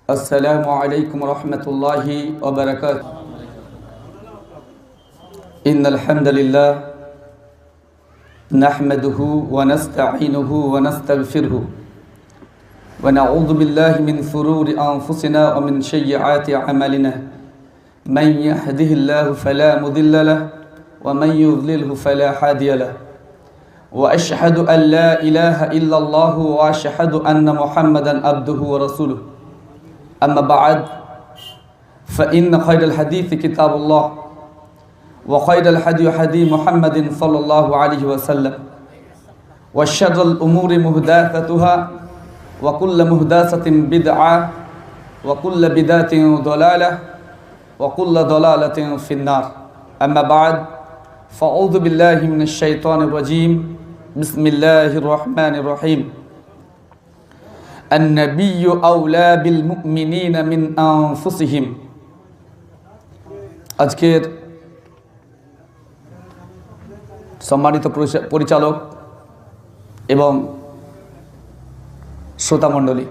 السلام عليكم ورحمة الله وبركاته. إن الحمد لله نحمده ونستعينه ونستغفره ونعوذ بالله من شرور أنفسنا ومن سيئات أعمالنا. من يهده الله فلا مضل له ومن يضلله فلا هادي له. وأشهد أن لا إله إلا الله وأشهد أن محمدا عبده ورسوله. أما بعد فإن خير الحديث كتاب الله وخير الهدي هدي محمد صلى الله عليه وسلم وشر الأمور محدثاتها وكل محدثة بدعة وكل بدعة ضلالة وكل ضلالة في النار. أما بعد فأعوذ بالله من الشيطان الرجيم. بسم الله الرحمن الرحيم. النبي أولى بالمؤمنين من أنفسهم. আজকের সম্মানিত পরিচালক এবং শ্রোতামণ্ডলী,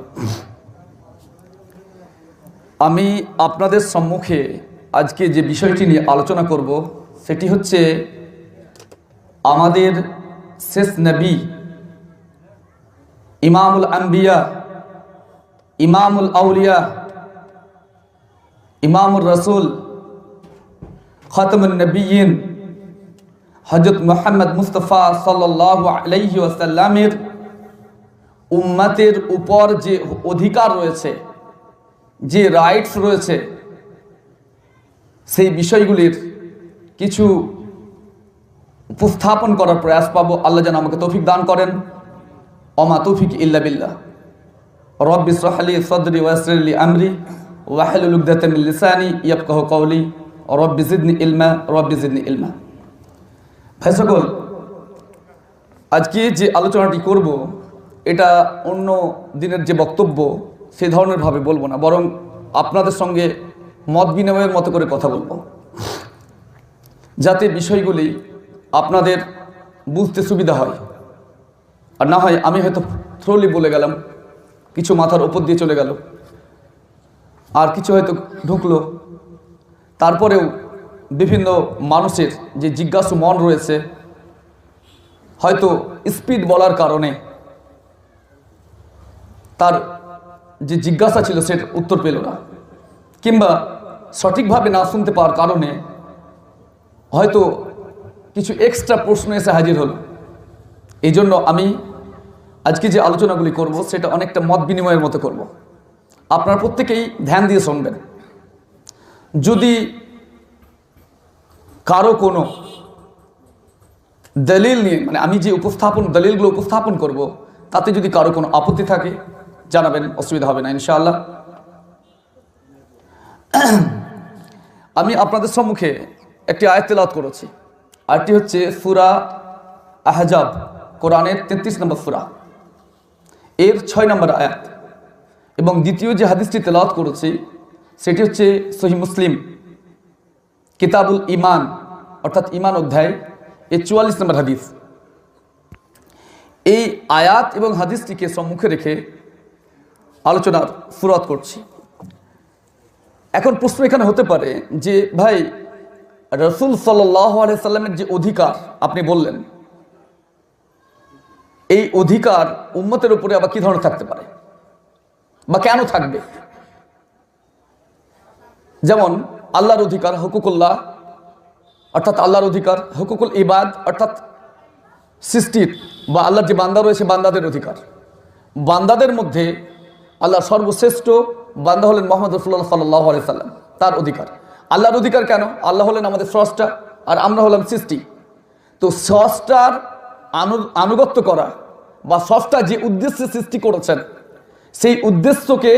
আমি আপনাদের সম্মুখে আজকে যে বিষয়টি নিয়ে আলোচনা করব সেটি হচ্ছে আমাদের শেষ নবী ইমামুল আম্বিয়া, ইমামুল আউলিয়া, ইমামুর রসুল, খাতামুন নবিয়্যিন হযরত মুহাম্মদ মুস্তাফা সাল্লাল্লাহু আলাইহি ওয়াসাল্লামের উম্মতের উপর যে অধিকার রয়েছে, যে রাইটস রয়েছে, সেই বিষয়গুলির কিছু উপস্থাপন করার প্রয়াস পাবো। আল্লাহ যেন আমাকে তৌফিক দান করেন। ওমা তৌফিক ইল্লা বিল্লাহ। রব্বি ইশরাহ লি সাদরি ওয়াসসির লি আমরি ওয়াহলুল উকদাতাম মিন লিসানি ইয়াফকাহু কওলি রব্বি জিদনি ইলমা রব্বি জিদনি ইলমা। ভাই সকল, আজকে যে আলোচনাটি করব এটা অন্য দিনের যে বক্তব্য সেই ধরনের ভাবে বলবো না, বরং আপনাদের সঙ্গে মত বিনিময়ের মতো করে কথা বলবো, যাতে বিষয়গুলি আপনাদের বুঝতে সুবিধা হয়। আর না হয় আমি হয়তো থ্রোলি বলে গেলাম, কিছু মাথার ওপর দিয়ে চলে গেল, আর কিছু হয়তো ঢুকলো। তারপরেও বিভিন্ন মানুষের যে জিজ্ঞাসু মন রয়েছে, হয়তো স্পিড বলার কারণে তার যে জিজ্ঞাসা ছিল সেটার উত্তর পেল না, কিংবা সঠিকভাবে না শুনতে পাওয়ার কারণে হয়তো কিছু এক্সট্রা প্রশ্ন এসে হাজির হলো। এই জন্য আমি আজকে যে আলোচনাগুলি করব সেটা অনেকটা মত বিনিময়ের মতো করব। আপনারা প্রত্যেকেই ধ্যান দিয়ে শুনবেন। যদি কারো কোনো দলিল নিয়ে, মানে আমি যে দলিলগুলো উপস্থাপন করব, তাতে যদি কারো কোনো আপত্তি থাকে জানাবেন, অসুবিধা হবে না ইনশাআল্লাহ। আমি আপনাদের সম্মুখে একটি আয়াত তেলাওয়াত করেছি। আয়াতটি হচ্ছে সূরা আহজাব, কোরআনের 33 নম্বর সূরা, এর 6 নম্বর আয়াত। এবং দ্বিতীয় যে হাদিসটি তেলাওয়াত করেছি সেটি হচ্ছে সহিহ মুসলিম কিতাবুল ঈমান, অর্থাৎ ঈমান অধ্যায়, এর 44 নম্বর হাদিস। এই আয়াত এবং হাদিসটিকে সম্মুখে রেখে আলোচনার শুরুয়াত করছি। এখন প্রশ্ন এখানে হতে পারে যে ভাই, রাসূল সাল্লাল্লাহু আলাইহি সাল্লামের যে অধিকার আপনি বললেন, এই অধিকার উম্মতের উপরে আবার কি ধরনের থাকতে পারে বা কেন থাকবে? যেমন আল্লাহর অধিকার হুকুকুল্লাহ, অর্থাৎ আল্লাহর অধিকার, হুকুকুল ইবাদ অর্থাৎ সৃষ্টির বা আল্লাহর যে বান্দা রয়েছে বান্দাদের অধিকার। বান্দাদের মধ্যে আল্লাহর সর্বশ্রেষ্ঠ বান্দা হলেন মুহাম্মদ রাসূলুল্লাহ সাল্লাল্লাহু আলাইহি সাল্লাম, তার অধিকার। আল্লাহর অধিকার কেন? আল্লাহ হলেন আমাদের স্রষ্টা আর আমরা হলাম সৃষ্টি। তো স্রষ্টার আনুগত্য করা বা স্রষ্টা যে উদ্দেশ্যে সৃষ্টি করেছেন সেই উদ্দেশ্যকে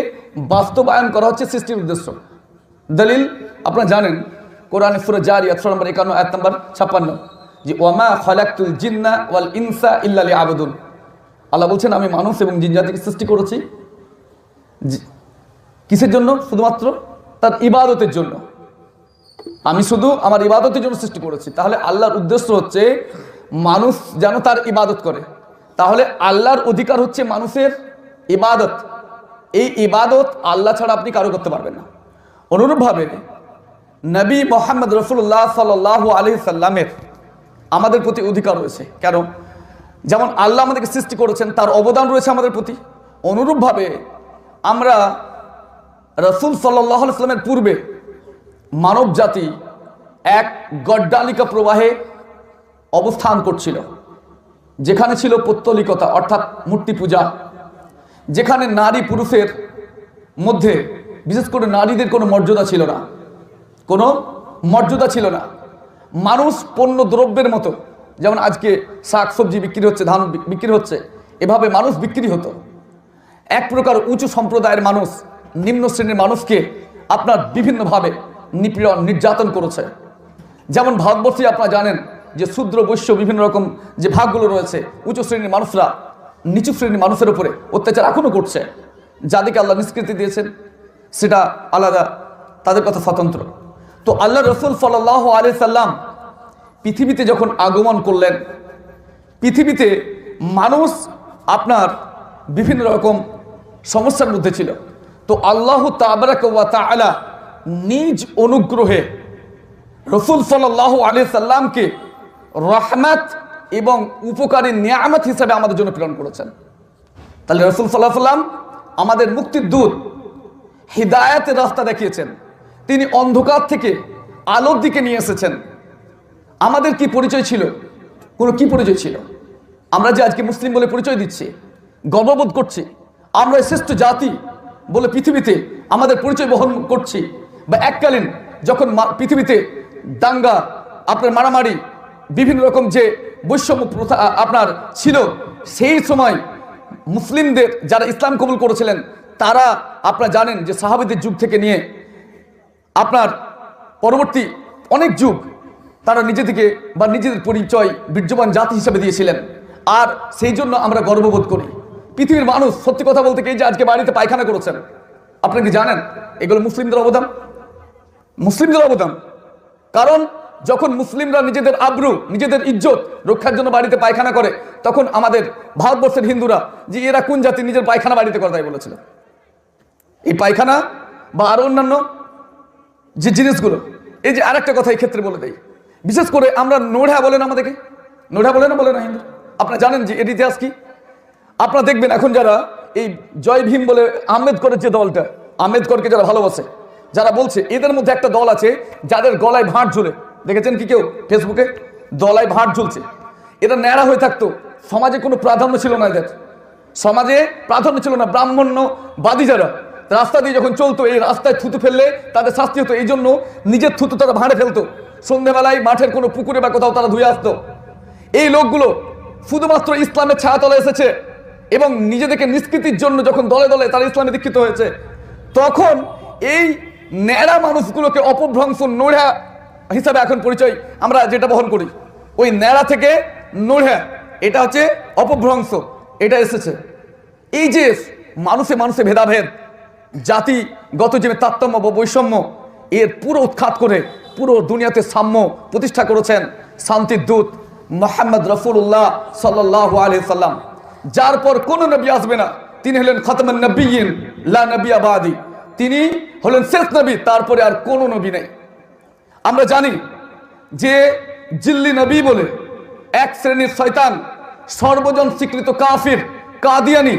বাস্তবায়ন করা হচ্ছে সৃষ্টির উদ্দেশ্য। দলিল আপনারা জানেন, কোরআনে সূরা জারিয়াত নম্বর 51 আয়াত নম্বর 56, যে ওয়ামা খালাকতুল জিন্না ওয়াল ইনসা ইল্লা লিয়াবুদুন। আল্লাহ বলছেন আমি মানুষ এবং জিন জাতিকে সৃষ্টি করেছি কিসের জন্য? শুধুমাত্র তার ইবাদতের জন্য। আমি শুধু আমার ইবাদতের জন্য সৃষ্টি করেছি। তাহলে আল্লাহর উদ্দেশ্য হচ্ছে মানুষ যেন তার ইবাদত করে। তাহলে আল্লাহর অধিকার হচ্ছে মানুষের ইবাদত। এই ইবাদত আল্লাহ ছাড়া আপনি কারো করতে পারবেন না। অনুরূপভাবে নবী মুহাম্মদ রাসূলুল্লাহ সাল্লাল্লাহু আলাইহি সাল্লামের আমাদের প্রতি অধিকার রয়েছে। কেন? যেমন আল্লাহ আমাদেরকে সৃষ্টি করেছেন, তার অবদান রয়েছে আমাদের প্রতি। অনুরূপভাবে আমরা রাসূল সাল্লাল্লাহু আলাইহি সাল্লামের পূর্বে মানব জাতি এক গড্ডালিকা প্রবাহে অবস্থান করছিল, যেখানে ছিল পৌত্তলিকতা অর্থাৎ মূর্তি পূজা, যেখানে নারী পুরুষের মধ্যে বিশেষ করে নারীদের কোনো মর্যাদা ছিল না, কোনো মর্যাদা ছিল না। মানুষ পণ্য দ্রব্যের মতো, যেমন আজকে শাক সবজি বিক্রি হচ্ছে, ধান বিক্রি হচ্ছে, এভাবে মানুষ বিক্রি হতো। এক প্রকার উঁচু সম্প্রদায়ের মানুষ নিম্ন শ্রেণীর মানুষকে আপনার বিভিন্নভাবে নিপীড়ন নির্যাতন করেছে। যেমন ভারতবর্ষে আপনারা জানেন যে শূদ্র বৈশ্য বিভিন্ন রকম যে ভাগগুলো রয়েছে, উঁচু শ্রেণীর মানুষরা নিচু শ্রেণীর মানুষের উপরে অত্যাচার এখনও করছে। যাদেরকে আল্লাহ নিষ্কৃতি দিয়েছেন সেটা আলাদা, তাদের কথা স্বতন্ত্র। তো আল্লাহ রসুল সাল্লাল্লাহু আলাইহি সাল্লাম পৃথিবীতে যখন আগমন করলেন, পৃথিবীতে মানুষ আপনার বিভিন্ন রকম সমস্যার মধ্যে ছিল। তো আল্লাহ তাবারাকা ওয়া তাআলা নিজ অনুগ্রহে রসুল সাল্লাল্লাহু আলাইহি সাল্লামকে রহমত এবং উপকারী নিয়ামত হিসাবে আমাদের জন্য প্রেরণ করেছেন। তাহলে রসুল সাল্লাল্লাহু আলাইহি সাল্লাম আমাদের মুক্তির দূত, হিদায়াতের রাস্তা দেখিয়েছেন। তিনি অন্ধকার থেকে আলোর দিকে নিয়ে এসেছেন। আমাদের কি পরিচয় ছিল? কি পরিচয় ছিল? আমরা যে আজকে মুসলিম বলে পরিচয় দিচ্ছি, গর্ববোধ করছি, আমরা শ্রেষ্ঠ জাতি বলে পৃথিবীতে আমাদের পরিচয় বহন করছি, বা এককালীন যখন পৃথিবীতে দাঙ্গা, আপনার মারামারি, বিভিন্ন রকম যে বৈষম্য প্রথা আপনার ছিল, সেই সময় মুসলিমদের যারা ইসলাম কবুল করেছিলেন তারা আপনারা জানেন যে সাহাবীদের যুগ থেকে নিয়ে আপনার পরবর্তী অনেক যুগ তারা নিজেদেরকে বা নিজেদের পরিচয় বীর্যবান জাতি হিসেবে দিয়েছিলেন। আর সেই জন্য আমরা গর্ববোধ করি। পৃথিবীর মানুষ সত্যি কথা বলতে কি, যে আজকে বাড়িতে পায়খানা করেছেন, আপনারা কি জানেন এগুলো মুসলিমদের অবদান? মুসলিমদের অবদান। কারণ যখন মুসলিমরা নিজেদের আব্রু, নিজেদের ইজ্জত রক্ষার জন্য বাড়িতে পায়খানা করে, তখন আমাদের ভারতবর্ষের হিন্দুরা যে এরা কোন জাতি নিজের পায়খানা বাড়িতে করে, তাই বলেছিল। এই পায়খানা বা আরো অন্যান্য যে জিনিসগুলো, এই যে আরেকটা কথা এই ক্ষেত্রে বলে দেই, বিশেষ করে আমরা নোড়া বলেন, আমাদেরকে নোড়া বলে না হিন্দু। আপনারা জানেন যে এর ইতিহাস কি? আপনারা দেখবেন এখন যারা এই জয় ভীম বলে আম্বেদকরের যে দলটা, আম্বেদকরকে যারা ভালোবাসে, যারা বলছে, এদের মধ্যে একটা দল আছে যাদের গলায় ভাঁট ঝুলে, দেখেছেন কি কেউ ফেসবুকে? গলায় ভাঁট ঝুলছে। এরা ন্যাড়া হয়ে থাকতো, সমাজে কোনো প্রাধান্য ছিল না, এদের সমাজে প্রাধান্য ছিল না। ব্রাহ্মণ্যবাদী যারা রাস্তা দিয়ে যখন চলতো, এই রাস্তায় থুতু ফেললে তাদের শাস্তি হতো, এই জন্য নিজের থুতু তারা ভাঁড়ে ফেলতো। সন্ধ্যেবেলায় মাঠের কোনো পুকুরে বা কোথাও তারা ধুয়ে আসতো। এই লোকগুলো শুধুমাত্র ইসলামের ছায়াতলে এসেছে এবং নিজেদেরকে নিষ্কৃতির জন্য যখন দলে দলে তারা ইসলামে দীক্ষিত হয়েছে, তখন এই ন্যাড়া মানুষগুলোকে অপভ্রংশ, নোড়া হিসাবে এখন পরিচয় আমরা যেটা বহন করি, ওই ন্যাড়া থেকে নোড়া, এটা হচ্ছে অপভ্রংশ, এটা এসেছে। এই যে মানুষে মানুষে ভেদাভেদ, জাতিগত যে তারতম্য বা বৈষম্য, এর পুরো উৎখাত করে পুরো দুনিয়াতে সাম্য প্রতিষ্ঠা করেছেন শান্তির দূত মুহাম্মদ রাসূলুল্লাহ সাল্লাল্লাহু আলাইহি সাল্লাম, যার পর কোন নবী আসবে না। তিনি হলেন খাতামুন নবিয়্যিন, লা নবিয়্যা বাদি। তিনি হলেন শেষ নবী, তারপরে আর কোনো নবী নেই। আমরা জানি যে জিল্লি নবী বলে এক শ্রেণীর শয়তান, সর্বজন স্বীকৃত কাফির, কাদিয়ানি,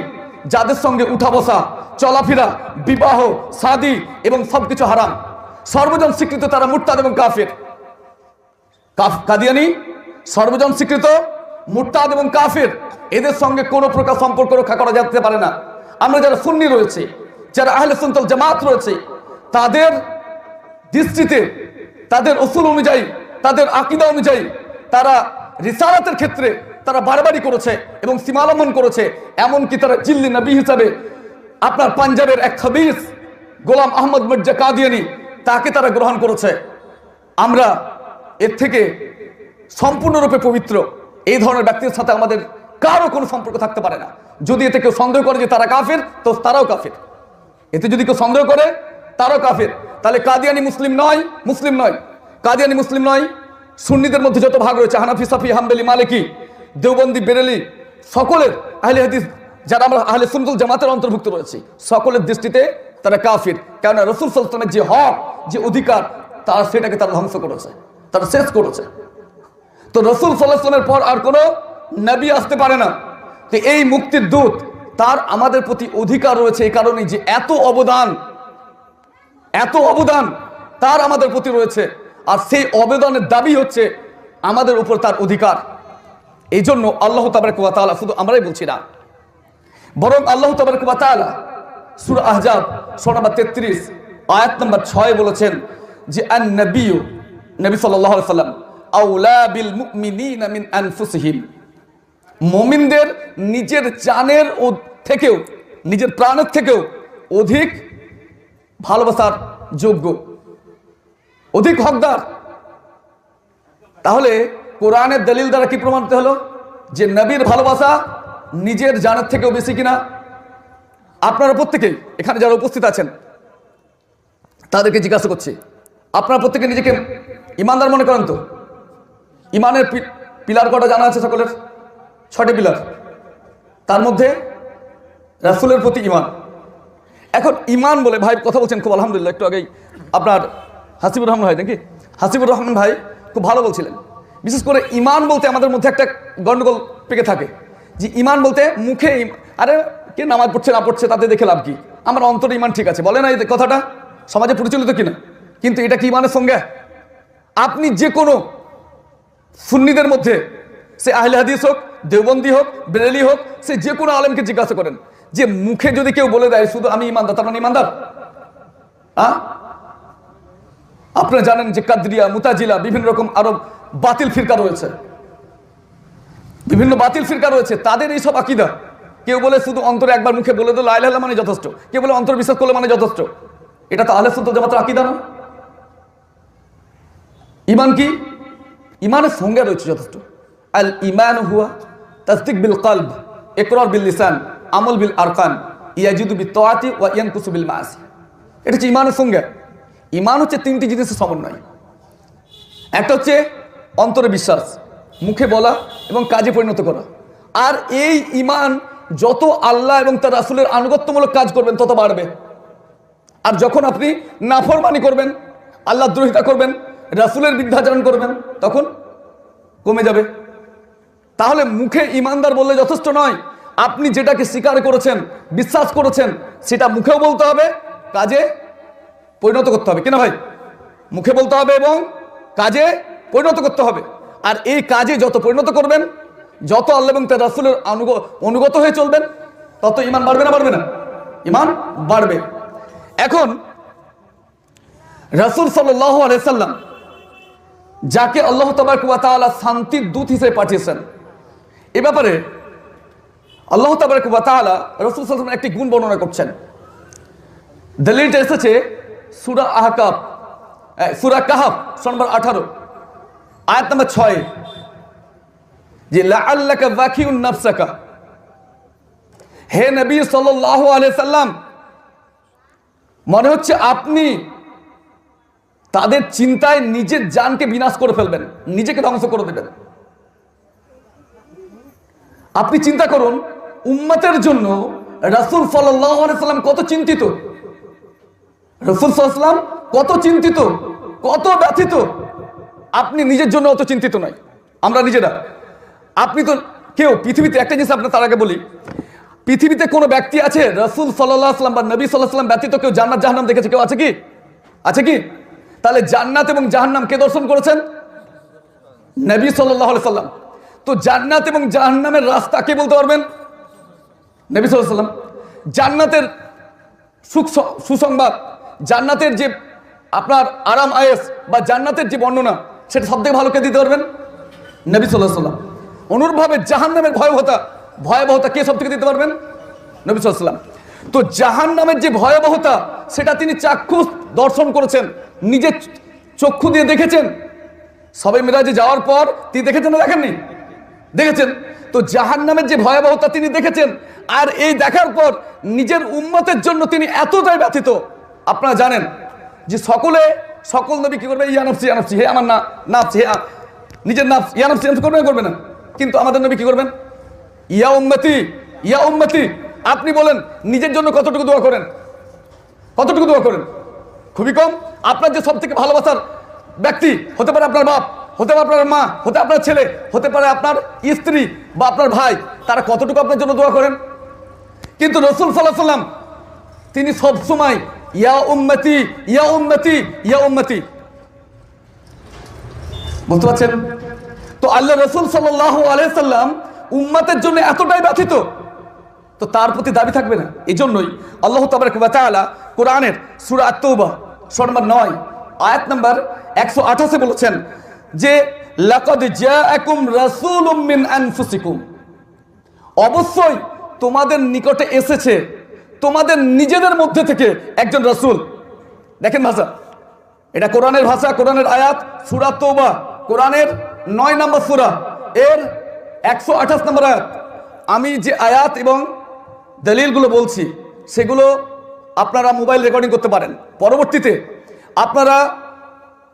যাদের সঙ্গে উঠা বসা, চলাফেরা, বিবাহ, শাদী এবং সবকিছু হারাম, সর্বজন স্বীকৃত তারা মুরতাদ এবং কাফির। কাদিয়ানি সর্বজন স্বীকৃত মুরতাদ এবং কাফির, এদের সঙ্গে কোনো প্রকার সম্পর্ক রক্ষা করা যেতে পারে না। আমরা যারা সুন্নি রয়েছে, যারা আহলে সুন্নাত ওয়াল জামাত রয়েছে, তাদের দৃষ্টিতে, তাদের উসুল অনুযায়ী, তাদের আকীদা অনুযায়ী তারা রিসালাতের ক্ষেত্রে তারা বাড়াবাড়ি করেছে এবং সীমালঙ্ঘন করেছে। এমনকি তারা জিল্লি নবী হিসাবে আপনার পাঞ্জাবের এক খবিস গোলাম আহমদ মির্জা কাদিয়ানি, তাকে তারা গ্রহণ করেছে। আমরা এর থেকে সম্পূর্ণরূপে পবিত্র। এই ধরনের ব্যক্তির সাথে আমাদের কারো কোনো সম্পর্ক থাকতে পারে না। যদি এতে কেউ সন্দেহ করে যে তারা কাফির, তো তারাও কাফির। এতে যদি কেউ সন্দেহ করে, তারাও কাফির। তাহলে কাদিয়ানি মুসলিম নয়, মুসলিম নয়, কাদিয়ানি মুসলিম নয়। সুন্নিদের মধ্যে যত ভাগ রয়েছে, হানাফি, সাফি, হাম্বলি, মালিকি, দেওবন্দি, বেরেলি, সকলের আহলে হাদিস যারা আমরা আহলে সুন্নাতুল জামাতের অন্তর্ভুক্ত রয়েছি, সকলের দৃষ্টিতে তারা কাফির। কেননা রাসূল সাল্লাল্লাহু আলাইহি ওয়াসাল্লামের যে হক, যে অধিকার, তার সেটাকে তারা ধ্বংস করেছে, তারা শেষ করেছে। তো রাসূল সাল্লাল্লাহু আলাইহি ওয়াসাল্লামের পর আর কোনো নবী আসতে পারে না। তো এই মুক্তির দূত, তার আমাদের প্রতি অধিকার রয়েছে এই কারণেই যে এত অবদান তার আমাদের প্রতি রয়েছে, আর সেই অবদানের দাবি হচ্ছে আমাদের উপর তার অধিকার। এই জন্য আল্লাহ তাবারক ওয়া তাআলা, শুধু আমরাই বলছি না, বরং আল্লাহ তাবারক ওয়া তাআলা সূরা আহজাব সূরা নম্বর 33 আয়াত নম্বর 6 বলেছেন যে নবী সাল্লাল্লাহু আলাইহি ওয়াসাল্লাম আউলা বিল মুমিনিনা মিন আনফুসিহিম, মুমিনদের নিজের জানের থেকেও, নিজের প্রাণের থেকেও অধিক ভালোবাসার যোগ্য, অধিক হকদার। তাহলে কোরআনের দলিল দ্বারা কি প্রমাণিত হলো যে নবীর ভালোবাসা নিজের জানের থেকেও বেশি কিনা? আপনারা প্রত্যেকেই এখানে যারা উপস্থিত আছেন তাদেরকে জিজ্ঞাসা করছি, আপনারা প্রত্যেকে নিজেকে ইমানদার মনে করেন তো? ইমানের পিলার কটা জানা আছে সকলের? 6টি পিলার। তার মধ্যে রাসূলের প্রতি ঈমান। এখন ঈমান বলে ভাই কথা বলছেন খুব আলহামদুলিল্লাহ, একটু আগেই আপনার হাসিবুর রহমান ভাই, নাকি হাসিবুর রহমান ভাই খুব ভালো বলছিলেন। বিশেষ করে ঈমান বলতে আমাদের মধ্যে একটা গন্ডগোল পেকে থাকে যে ঈমান বলতে মুখে, আরে কে নামাজ পড়ছে না পড়ছে তাতে দেখে লাভ কি, আমার অন্তরে ঈমান ঠিক আছে, বলে না এই কথাটা সমাজে প্রচলিত কিনা? কিন্তু এটা কি ঈমানের সঙ্গে? আপনি যে কোনো সুন্নিদের মধ্যে, সে আহলে হাদিস হোক, দেওবন্দি হোক, বেরেলি হোক, সে যে কোনো আলেমকে জিজ্ঞাসা করেন যে মুখে যদি কেউ বলে দেয় শুধু আমি ইমানদার, তার মানে ইমানদার? আপনারা জানেন যে কাদরিয়া, মুতাজিলা, বিভিন্ন রকম আরো বাতিল ফিরকা রয়েছে, বিভিন্ন বাতিল ফিরকা রয়েছে, তাদের এইসব আকীদা। কেউ বলে শুধু অন্তরে একবার মুখে বলে দিল লা ইলাহা ইল্লাল্লাহ মানে যথেষ্ট, কেউ বলে অন্তর বিশ্বাস করলে মানে যথেষ্ট। এটা তো আহলে সুন্নাত ওয়াল জামাতের আকীদা না। ঈমান কি? ঈমানের সংজ্ঞা রয়েছে যথেষ্ট। আল ঈমানু হুয়া তাসদীক বিল কলব, ইকরার বিল লিসান, আমল বিল আরকান, ইয়াজিদু বিত তাআতি ওয়া ইয়ানকুসু বিল মাআসি। এটা হচ্ছে ঈমানের সংজ্ঞা। ঈমান হচ্ছে 3টি জিনিসের সমন্বয়। একটা হচ্ছে অন্তরে বিশ্বাস, মুখে বলা এবং কাজে পরিণত করা। আর এই ঈমান যত আল্লাহ এবং তার রাসূলের আনুগত্যমূলক কাজ করবেন তত বাড়বে। আর যখন আপনি নাফরমানি করবেন, আল্লাহর দ্রোহিতা করবেন, রাসূলের বিরুদ্ধাচরণ করবেন, তখন কমে যাবে। তাহলে মুখে ঈমানদার বললে যথেষ্ট নয়, আপনি যেটাকে স্বীকার করেছেন, বিশ্বাস করেছেন, সেটা মুখেও বলতে হবে, কাজে পরিণত করতে হবে। কিনা ভাই? মুখে বলতে হবে এবং কাজে পরিণত করতে হবে। আর এই কাজে যত পরিণত করবেন, যত আল্লাহ এবং তার রাসূলের অনুগত হয়ে চলবেন, তত ঈমান বাড়বে না বাড়বে না? ঈমান বাড়বে। এখন রাসূল সাল্লাল্লাহু আলাইহি সাল্লাম যাকে আল্লাহ তাবারক ওয়া তাআলা শান্তির দূত হিসেবে পাঠিয়েছেন, এ ব্যাপারে আল্লাহ তাবারক ওয়া তাআলা রাসূল সাল্লাল্লাহু আলাইহি ওয়াসাল্লামের একটি গুণ বর্ণনা করছেন। দলিলটা এসেছে সূরা আহকাফ, সূরা কাহফ সূরা নম্বর 18 আয়াত নম্বর 6, যে লাআল্লাকা যাকিউন নাফসাকা, হে নবী সাল্লাল্লাহু আলাইহি সাল্লাম, মনে হচ্ছে আপনি তাদের চিন্তায় নিজের জানকে বিনাশ করে ফেলবেন, নিজেকে ধ্বংস করে দেবেন। আপনি চিন্তা করুন উম্মতের জন্য রাসূল সাল্লাল্লাহু আলাইহি সাল্লাম কত চিন্তিত, রাসূল সাল্লাল্লাহু আলাইহি সাল্লাম কত চিন্তিত, কত ব্যথিত। আপনি নিজের জন্য অত চিন্তিত নয়, আমরা নিজেরা। আপনি তো কেউ পৃথিবীতে, একটা জিনিস আপনার তার আগে বলি, পৃথিবীতে কোনো ব্যক্তি আছে রাসূল সাল্লাল্লাহু আলাইহি সাল্লাম বা নবী সাল্লাল্লাহু আলাইহি সাল্লাম ব্যতীত কেউ জান্নাত জাহান্নাম দেখেছে? কেউ আছে কি? আছে কি? তাহলে জান্নাত এবং জাহান্নাম কে দর্শন করেছেন? নবী সাল্লাল্লাহু আলাইহি সাল্লাম। তো জান্নাত এবং জাহান্নামের রাস্তা কে বলতে পারবেন? নবী সাল্লাল্লাহু আলাইহি সাল্লাম। জান্নাতের সুসংবাদ, জান্নাতের যে আপনার আরাম আয়েশ বা জান্নাতের যে বর্ণনা, সেটা সবথেকে ভালো কে দিতে পারবেন? নবী সাল্লাল্লাহু আলাইহি সাল্লাম। অনুরূপভাবে জাহান্নামের ভয়াবহতা কে সব থেকে দিতে পারবেন? নবী সাল্লাল্লাহু আলাইহি সাল্লাম। তো জাহান্নামের যে ভয়াবহতা, সেটা তিনি চাক্ষুষ দর্শন করেছেন, নিজের চক্ষু দিয়ে দেখেছেন। সবে মিরাজে যাওয়ার পর তিনি দেখেছেন না দেখেননি? দেখেছেন। তো জাহান্নামের যে ভয়াবহতা তিনি দেখেছেন, আর এই দেখার পর নিজের উম্মতের জন্য তিনি এতটাই ব্যথিত। আপনারা জানেন যে সকল নবী কি করবে? ইয়া নাফসি ইয়া নাফসি, হে আমার নাফস, হে নিজের নাফস, ইয়া নাফসি করবে না? কিন্তু আমাদের নবী কি করবেন? ইয়া উম্মতি ইয়া উম্মতি, আপনি বলেন নিজের জন্য কতটুকু দোয়া করেন? কতটুকু দোয়া করেন? খুবই কম। আপনার যে সব থেকে ভালোবাসার ব্যক্তি, হতে পারে আপনার বাপ, হতে পারে আপনার মা, হতে আপনার ছেলে, হতে পারে আপনার স্ত্রী বা আপনার ভাই, তারা কতটুকু আপনার জন্য দোয়া করেন? কিন্তু রাসূল সাল্লাল্লাহু আলাইহি ওয়াসাল্লাম তিনি সবসময় ইয়া উম্মতি, ইয়া উম্মতি, ইয়া উম্মতি বলতে পারছেন? তো আল্লাহ রাসূল সাল্লাল্লাহু আলাইহি সাল্লাম উম্মতের জন্য এতটাই ব্যথিত, তো তার প্রতি দাবি থাকবে না? এই জন্যই আল্লাহ তাবারক ওয়া তাআলা কোরআনের সূরা আত-তাওবা সূরা নম্বর 9 আয়াত নম্বর 188 বলেছেন যে লাকাদ জাআকুম রাসূলুম মিন আনফুসিকুম, অবশ্যই তোমাদের নিকটে এসেছে তোমাদের নিজেদের মধ্যে থেকে একজন রাসূল। দেখেন ভাষা, এটা কোরআনের ভাষা, কোরআনের আয়াত, সূরা তাওবা কোরআনের 9 নম্বর সূরা এর 128 নম্বর আয়াত। আমি যে আয়াত এবং দলিলগুলো বলছি সেগুলো আপনারা মোবাইল রেকর্ডিং করতে পারেন। পরবর্তীতে আপনারা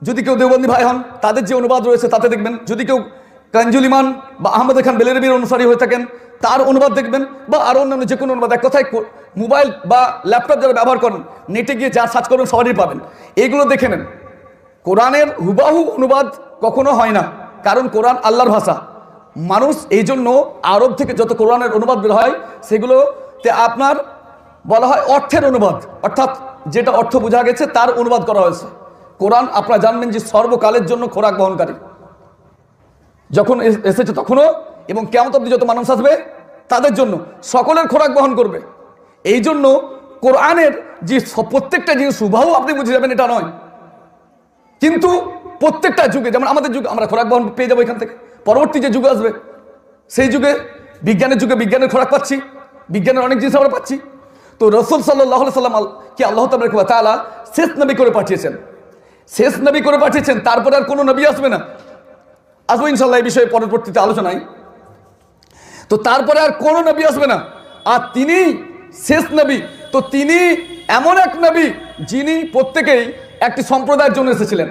যদি কেউ দেওবন্দি ভাই হন, তাদের যে অনুবাদ রয়েছে তাতে দেখবেন। যদি কেউ কাঞ্জুল ইমান বা আহমদ খান বেলেরবির অনুসারী হয়ে থাকেন, তার অনুবাদ দেখবেন, বা আরও অন্যান্য যে কোনো অনুবাদ। এক কথায় মোবাইল বা ল্যাপটপ যারা ব্যবহার করেন, নেটে গিয়ে যা সার্চ করবেন সবারই পাবেন। এইগুলো দেখে নেন। কোরআনের হুবাহু অনুবাদ কখনো হয় না, কারণ কোরআন আল্লাহর ভাষা। মানুষ এই জন্য আরব থেকে যত কোরআনের অনুবাদ বের হয় সেগুলোতে আপনার বলা হয় অর্থের অনুবাদ, অর্থাৎ যেটা অর্থ বোঝা গেছে তার অনুবাদ করা হয়েছে। কোরআন আপনারা জানবেন যে সর্বকালের জন্য খোরাক বহনকারী, যখন এসেছে তখনও এবং কিয়ামত অবধি যত মানুষ আসবে তাদের জন্য সকলের খোরাক বহন করবে। এই জন্য কোরআনের যে প্রত্যেকটা জিনিস হুবাহু আপনি বুঝে যাবেন এটা নয়, কিন্তু প্রত্যেকটা যুগে, যেমন আমাদের যুগে আমরা খোরাক বহন পেয়ে যাবো এখান থেকে, পরবর্তী যে যুগে আসবে সেই যুগে বিজ্ঞানের যুগে বিজ্ঞানের খোরাক পাচ্ছি, বিজ্ঞানের অনেক জিনিস আমরা পাচ্ছি। তো রাসূল সাল্লাল্লাহু আলাইহি সাল্লাম কি আল্লাহ তাবারক ওয়া তাআলা শেষ নবী করে পাঠিয়েছেন, শেষ নবী করে পাঠিয়েছেন। তারপরে আর কোনো নবী আসবে না, আসবো ইনশাল্লাহ এই বিষয়ে পরবর্তীতে আলোচনায়। তো তারপরে আর কোনো নবী আসবে না, আর তিনি শেষ নবী। তো তিনি এমন এক নবী যিনি প্রত্যেকেই একটি সম্প্রদায়ের জন্য এসেছিলেন,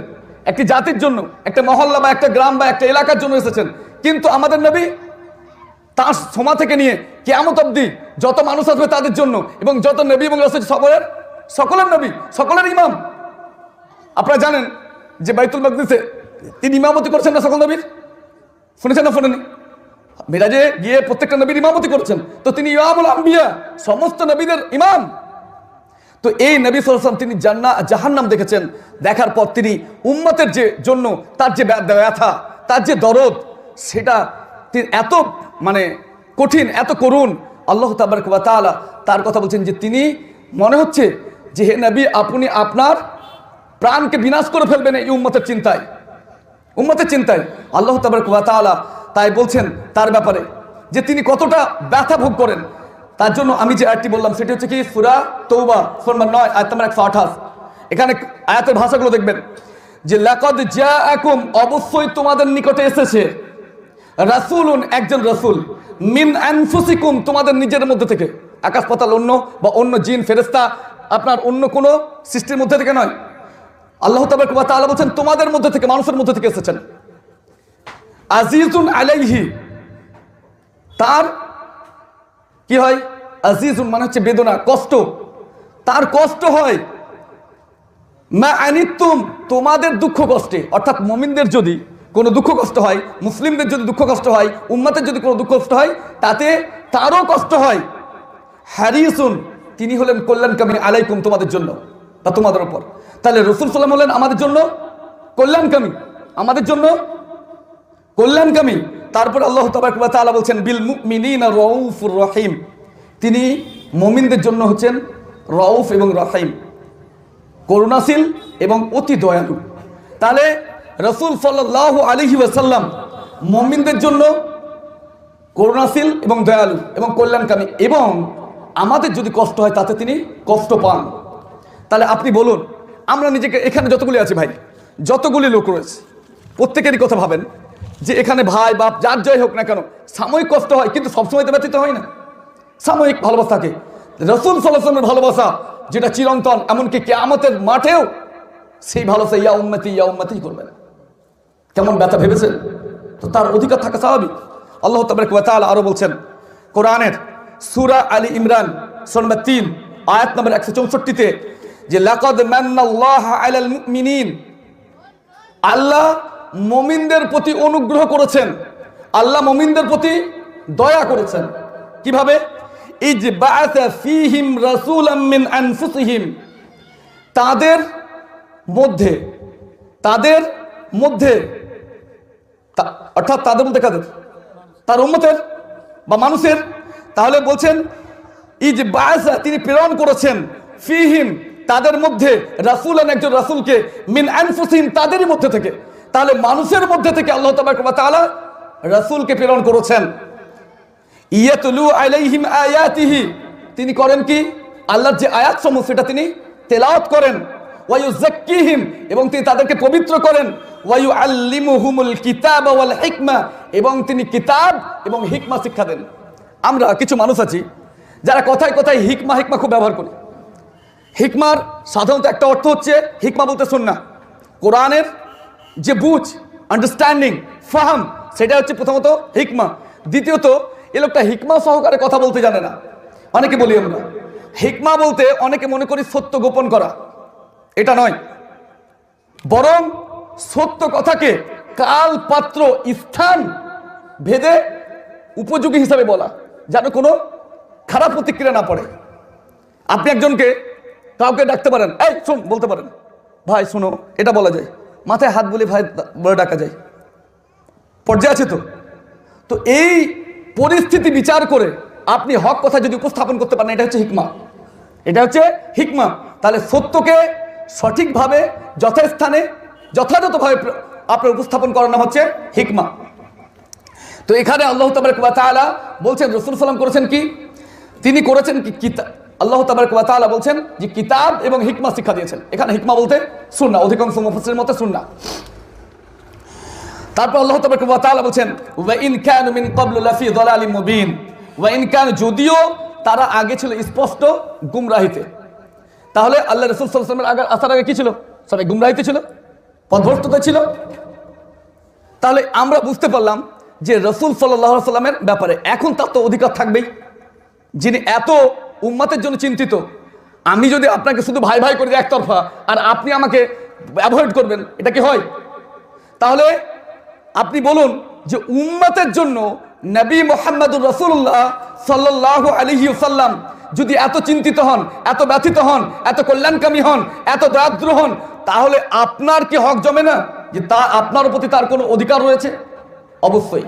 একটি জাতির জন্য, একটা মহল্লা বা একটা গ্রাম বা একটা এলাকার জন্য এসেছেন। কিন্তু আমাদের নবী তার সময় থেকে নিয়ে কিয়ামত অবধি যত মানুষ আসবে তাদের জন্য, এবং যত নবী এবং রাসূল সকলের নবী, সকলের ইমাম। আপনারা জানেন যে বাইতুল মাকদিসে তিনি ইমামতি করেছেন না সকল নবীর? শুনেছেন না শোনেনি? মিরাজে গিয়ে প্রত্যেকটা নবীর ইমামতি করেছেন। তো তিনি ইমামুল আম্বিয়া, সমস্ত নবীদের ইমাম। তো এই নবী সাল্লাল্লাহু আলাইহি ওয়াসাল্লাম তিনি জাহান্নাম দেখেছেন। দেখার পর তিনি উম্মতের যে জন্য তার যে ব্যথা, তার যে দরদ, সেটা এত কঠিন, এত করুণ। আল্লাহ তাবারক ওয়া তাআলা তার কথা বলছেন যে তিনি মনে হচ্ছে যে হে নবী, আপনি আপনার প্রাণকে বিনাশ করে ফেলবেন এই উম্মতের চিন্তায়, উম্মতের চিন্তায়। আল্লাহ তাবারক ওয়া তাআলা তাই বলছেন তার ব্যাপারে যে তিনি কতটা ব্যথা ভোগ করেন। তার জন্য আমি যে আয়াতটি বললাম সেটি হচ্ছে কি সূরা তাওবা সূরা নম্বর 9 আয়াত নম্বর 128। এখানে আয়াতের ভাষাগুলো দেখবেন যে লাকাদ জাআকুম, অবশ্যই তোমাদের নিকটে এসেছে, রাসূলুন, একজন রাসূল, মিন আনফুসিকুম, তোমাদের নিজের মধ্যে থেকে। আকাশ পাতাল অন্য বা অন্য জিন ফেরেশতা আপনার অন্য কোনো সৃষ্টির মধ্যে থেকে নয়। আল্লাহ তাবারক ওয়া তাআলা বলেন তোমাদের মধ্যে থেকে, মানুষের মধ্যে থেকে এসেছেন। আজিজুন আলাইহি, তার কি হয়? আজিজুন মানে হচ্ছে বেদনা, কষ্ট, তার কষ্ট হয়। মা আনিতুম, তোমাদের দুঃখ কষ্টে। অর্থাৎ মুমিনদের যদি কোনো দুঃখ কষ্ট হয়, মুসলিমদের যদি দুঃখ কষ্ট হয়, উম্মতের যদি কোনো দুঃখ কষ্ট হয়, তাতে তারও কষ্ট হয়। হারিসুন, তিনি হলেন কল্যাণকামী, আলাইকুম, তোমাদের জন্য বা তোমাদের উপর। তাহলে রাসূল সাল্লাল্লাহু আলাইহি ওয়াসাল্লাম হলেন আমাদের জন্য কল্যাণকামী, আমাদের জন্য কল্যাণকামী। তারপর আল্লাহ তাবারক ওয়া তাআলা বলছেন বিল মুমিনিনা রাউফুর রহিম, তিনি মুমিনদের জন্য হচ্ছেন রাউফ এবং রহিম, করুণাশীল এবং অতি দয়ালু। তাহলে রাসূল সাল্লাল্লাহু আলাইহি ওয়াসাল্লাম মুমিনদের জন্য করুণাশীল এবং দয়ালু এবং কল্যাণকামী, এবং আমাদের যদি কষ্ট হয় তাতে তিনি কষ্ট পান। তাহলে আপনি বলুন, আমরা নিজেকে, এখানে যতগুলি আছে ভাই, যতগুলি লোক রয়েছে, প্রত্যেকেরই কথা ভাবেন যে এখানে ভাই বাপ যার জয় হোক না কেন, সাময়িক কষ্ট হয়, কিন্তু সবসময় তো ব্যতীত হয় না, সাময়িক ভালোবাসা থাকে। রাসূল সাল্লাল্লাহু আলাইহি ওয়াসাল্লামের ভালোবাসা যেটা চিরন্তন, এমনকি কিয়ামতের মাঠেও সেই ভালোবাসা ইয়া উম্মতি করবে না। কেমন ব্যথা ভেবেছেন? তো তার অধিকার থাকা স্বাভাবিক। আল্লাহ তাবারক ওয়া তাআলা আরো বলছেন কোরআনের সূরা আলী ইমরান সূরা নম্বর 3 আয়াত নম্বর 164-তে যে লাকাদ মান্নাল্লাহু আলাল মুমিনিন, আল্লাহ মুমিনদের প্রতি অনুগ্রহ করেছেন, আল্লাহ মুমিনদের প্রতি দয়া করেছেন। কিভাবে? ইজ বাআসা ফীহিম রাসূলাম মিন আনফুসিহিম, তাদের মধ্যে অর্থাৎ তাদের মধ্যে কাদের? তার উম্মতের বা মানুষের। তাহলে বলছেন ইজ বাআসা, তিনি প্রেরণ করেছেন, ফীহিম তাদের মধ্যে, রাসূলান একজন রাসূলকে, মিন আনফুসিহিম তাদেরই মধ্যে থেকে। তাহলে মানুষের মধ্যে থেকে আল্লাহ তাবারক ওয়া তাআলা রাসূলকে প্রেরণ করেছেন। ইয়াতলু আলাইহিম আয়াতিহি, তিনি করেন কি? আল্লাহর যে আয়াত সমূহ সেটা তিনি তেলাওয়াত করেন। ওয়া ইউযাক্কিহিম, এবং তিনি তাদেরকে পবিত্র করেন। ওয়া ইউআল্লিমুহুমুল কিতাবা ওয়াল হিকমা, এবং তিনি কিতাব এবং হিকমা শিক্ষা দেন। আমরা কিছু মানুষ আছি যারা কথায় কথায় হিকমা খুব ব্যবহার করি। হিকমার সাধারণত একটা অর্থ হচ্ছে, হিকমা বলতে সুন্নাহ, কোরআনের যে বুঝ, আন্ডারস্ট্যান্ডিং, ফাহাম, সেটা হচ্ছে প্রথমত হিকমা। দ্বিতীয়ত এ লোকটা হিকমা সহকারে কথা বলতে জানে না। অনেকে বলি আমরা হিকমা বলতে অনেকে মনে করি সত্য গোপন করা, এটা নয়, বরং সত্য কথাকে কাল, পাত্র, স্থান ভেদে উপযোগী হিসাবে বলা, যেন কোনো খারাপ প্রতিক্রিয়া না পড়ে। আপনি একজনকে কাউকে ডাকতে পারেন, এই শোন, বলতে পারেন ভাই শোনো, এটা বলা যায়, মাথায় হাত বলে ভাই বলে ডাকা যায়, পর্যায়ে আছে। তো এই পরিস্থিতি বিচার করে আপনি হক কথা যদি উপস্থাপন করতে পারেন, এটা হচ্ছে হিকমা, এটা হচ্ছে হিকমা। তাহলে সত্যকে সঠিকভাবে, যথাস্থানে, যথাযথভাবে আপনার উপস্থাপন করার নাম হচ্ছে হিকমা। তো এখানে আল্লাহ তাবারক ওয়া তাআলা বলছেন, রাসূল সাল্লাল্লাহু আলাইহি ওয়াসাল্লাম করেছেন কি? তিনি করেছেন কি? কিতাব। আল্লাহ তাবারক ওয়া তাআলা বলছেন যে কিতাব এবং হিকমা শিক্ষা দিয়েছেন। এখানে হিকমা বলতে সুন্নাহ, অধিকাংশ মুফাসসিরের মতে সুন্নাহ। তারপর আল্লাহ তাবারক ওয়া তাআলা বলছেন ওয়া ইন কানু মিন ক্বাবলু লাফি যালালিম মুবিন, ওয়া ইন কানু, যদিও তারা আগে ছিল স্পষ্ট গুমরাহিতে। তাহলে আল্লাহ রাসূল সাল্লাল্লাহু আলাইহি ওয়াসাল্লামের আগে আসার আগে কি ছিল? সবাই গুমরাহিতে ছিল, পথভ্রষ্টতা ছিল। তাহলে আমরা বুঝতে পারলাম যে রাসূল সাল্লাল্লাহু আলাইহি ওয়াসাল্লামের ব্যাপারে এখন তার তো অধিকার থাকবেই, যিনি এত উম্মতের জন্য চিন্তিত। আমি যদি আপনাকে শুধু ভাই ভাই করে দিই একতরফা, আর আপনি আমাকে অ্যাভয়েড করবেন, এটা কি হয়? তাহলে আপনি বলুন যে উম্মতের জন্য নবী মুহাম্মদুর রাসূলুল্লাহ সাল্লাল্লাহু আলাইহি ওয়াসাল্লাম যদি এত চিন্তিত হন, এত ব্যথিত হন, এত কল্যাণকামী হন, এত দয়াদ্র হন, তাহলে আপনার কি হক জমে না যে তা আপনার প্রতি তার কোনো অধিকার রয়েছে? অবশ্যই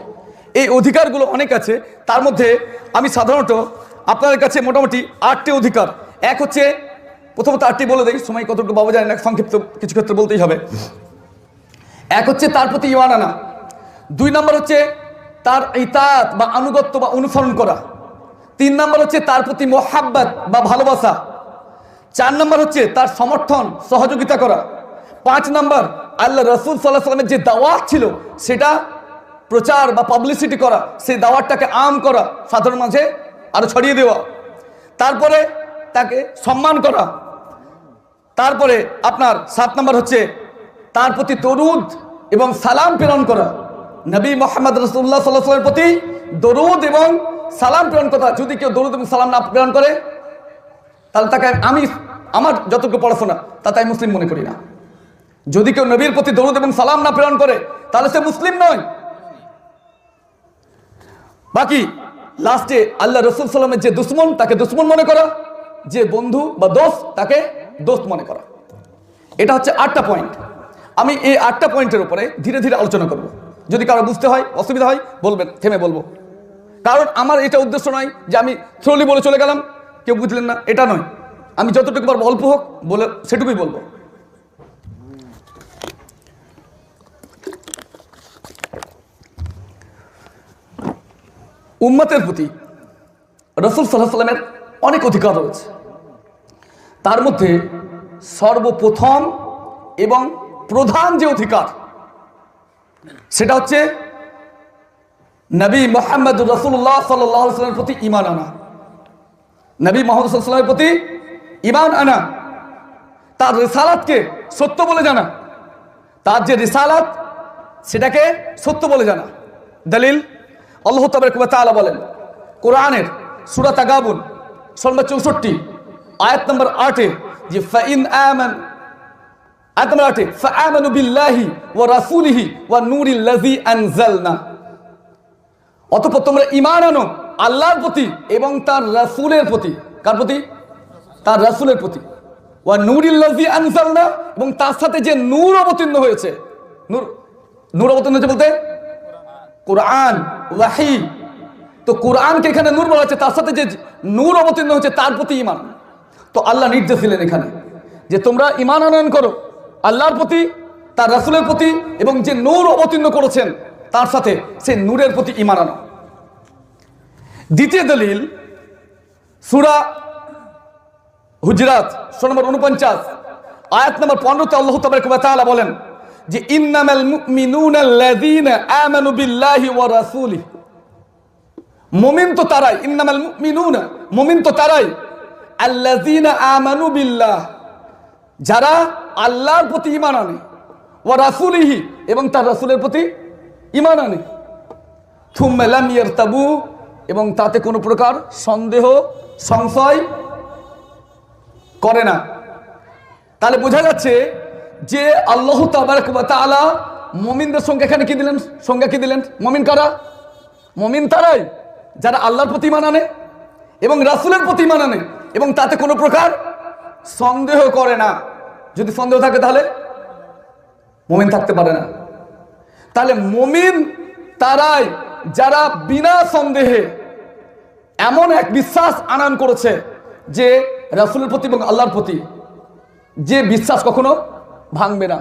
এই অধিকারগুলো অনেক আছে। তার মধ্যে আমি সাধারণত আপনাদের কাছে মোটামুটি 8টি অধিকার। এক হচ্ছে, প্রথমত 8টি বলে দেই, সময় কতটুকু বাবা যায় না, সংক্ষিপ্ত কিছু ক্ষেত্রে বলতেই হবে। এক হচ্ছে তার প্রতি ঈমান আনা। 2 নম্বর হচ্ছে তার ইতাআত বা আনুগত্য বা অনুসরণ করা। 3 নম্বর হচ্ছে তার প্রতি মুহাব্বত বা ভালোবাসা। 4 নম্বর হচ্ছে তার সমর্থন, সহযোগিতা করা। 5 নম্বর আল্লাহ রাসূল সাল্লাল্লাহু আলাইহি ওয়াসাল্লামের যে দাওয়াত ছিল সেটা প্রচার বা পাবলিসিটি করা, সেই দাওয়াতটাকে আম করা, সাধারণ মাঝে আরো ছড়িয়ে দেওয়া। তারপরে তাকে সম্মান করা। তারপরে আপনার 7 নম্বর হচ্ছে তার প্রতি দরুদ এবং সালাম প্রেরণ করা। নবী মুহাম্মদ রাসূলুল্লাহ সাল্লাল্লাহু আলাইহি ওয়াসাল্লামের প্রতি দরুদ এবং সালাম প্রেরণ করা। যদি কেউ দরুদ এবং সালাম না প্রেরণ করে, তাহলে তাকে আমি আমার যতটুকু পড়াশোনা তাতে আমি মুসলিম মনে করি না। যদি কেউ নবীর প্রতি দরুদ এবং সালাম না প্রেরণ করে, তাহলে সে মুসলিম নয়। বাকি লাস্টে আল্লাহ রাসূল সাল্লাল্লাহু আলাইহি ওয়াসাল্লামের যে দুশমন, তাকে দুশমন মনে করা, যে বন্ধু বা দোস্ত, তাকে দোস্ত মনে করা। এটা হচ্ছে 8টা পয়েন্ট। আমি এই 8টা পয়েন্টের উপরে ধীরে ধীরে আলোচনা করব। যদি কারো বুঝতে হয়, অসুবিধা হয়, বলবেন, থেমে বলবো। কারণ আমার এটা উদ্দেশ্য নয় যে আমি থ্রোলি বলে চলে গেলাম, কেউ বুঝলেন না, এটা নয়। আমি যতটুকু পারবো, অল্প হোক বলে সেটুকুই বলবো। উম্মতের প্রতি রাসূল সাল্লাল্লাহু আলাইহি ওয়াসাল্লামের অনেক অধিকার রয়েছে। তার মধ্যে সর্বপ্রথম এবং প্রধান যে অধিকার, সেটা হচ্ছে নবী মুহাম্মদুর রাসূলুল্লাহ সাল্লাল্লাহু আলাইহি ওয়াসাল্লামের প্রতি ঈমান আনা। নবী মুহাম্মদ সাল্লাল্লাহু আলাইহি ওয়াসাল্লামের প্রতি ঈমান আনা, তার রিসালাতকে সত্য বলে জানা, তার যে রিসালাত সেটাকে সত্য বলে জানা। দলিল আল্লাহ তাবারক ওয়া তাআলা বলেন কোরআনের সূরা তাগাবুন সূরা নম্বর 64 আয়াত নম্বর 8 যে ফাইন আমান, আয়াত নম্বর 8, ফাআমানু বিল্লাহি ওয়া রাসূলিহি ওয়া নূরিল্লাযী আনজালনা। অতঃপর তোমরা ঈমান আনো আল্লাহর প্রতি এবং তার রাসূলের প্রতি। কার প্রতি? তার রাসূলের প্রতি। ওয়া নূরিল্লাযী আনজালনা, এবং তার সাথে যে নূর অবতীর্ণ হয়েছে। নূর অবতীর্ণ হয়েছে বলতে কোরআন, ওয়াহী। তো কোরআনকে এখানে নূর বলা হচ্ছে, তার সাথে যে নূর অবতীর্ণ হয়েছে তার প্রতি ঈমান। তো আল্লাহ নির্দেশ দিলেন এখানে যে তোমরা ঈমান আনয়ন করো আল্লাহর প্রতি, তার রাসূলের প্রতি, এবং যে নূর অবতীর্ণ করেছেন তার সাথে সেই নূরের প্রতি ঈমান আনো। দ্বিতীয় দলিল সূরা হুজরাত সূরা নম্বর 49 আয়াত নম্বর 15 আল্লাহ তাবারক ওয়া তাআলা বলেন যে ইন্নামাল মুমিনুনা আল্লাযীনা আমানু বিল্লাহি ওয়া রাসূলিহি। মুমিন তো তারাই, ইন্নামাল মুমিনুনা, মুমিন তো তারাই, আল্লাযীনা আমানু বিল্লাহ, যারা আল্লাহর প্রতি ঈমান আনে, ওয়া রাসূলিহি, এবং তার রাসূলের প্রতি ঈমান আনে, থুম্মা লাম ইয়ারতাবু, এবং তাতে কোনো প্রকার সন্দেহ সংশয় করে না। তাহলে বোঝা যাচ্ছে যে আল্লাহ তাবারক ওয়া তাআলা মুমিনদের সঙ্গে এখানে কি দিলেন? সংজ্ঞা কি দিলেন? মুমিন কারা? মুমিন তারাই যারা আল্লাহর প্রতি ঈমান আনে এবং রাসূলের প্রতি ঈমান আনে এবং তাতে কোনো প্রকার সন্দেহ করে না। যদি সন্দেহ থাকে তাহলে মুমিন থাকতে পারে না। তাহলে মুমিন তারাই যারা বিনা সন্দেহে এমন এক বিশ্বাস আনয়ন করেছে যে রাসূলের প্রতি এবং আল্লাহর প্রতি, যে বিশ্বাস কখনো ভাঙবে না।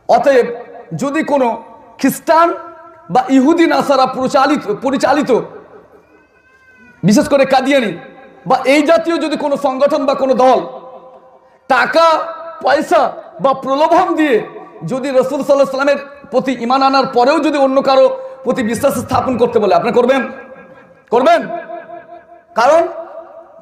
অতএব যদি কোনো খ্রিস্টান বা ইহুদি নাসারা পরিচালিত বিশেষ করে কাদিয়ানি বা এই জাতীয় যদি কোনো সংগঠন বা কোনো দল টাকা পয়সা বা প্রলোভন দিয়ে যদি রাসূল সাল্লাল্লাহু আলাইহি ওয়াসাল্লামের প্রতি ঈমান আনার পরেও যদি অন্য কারো প্রতি বিশ্বাস স্থাপন করতে বলে, আপনি করবেন? করবেন? কারণ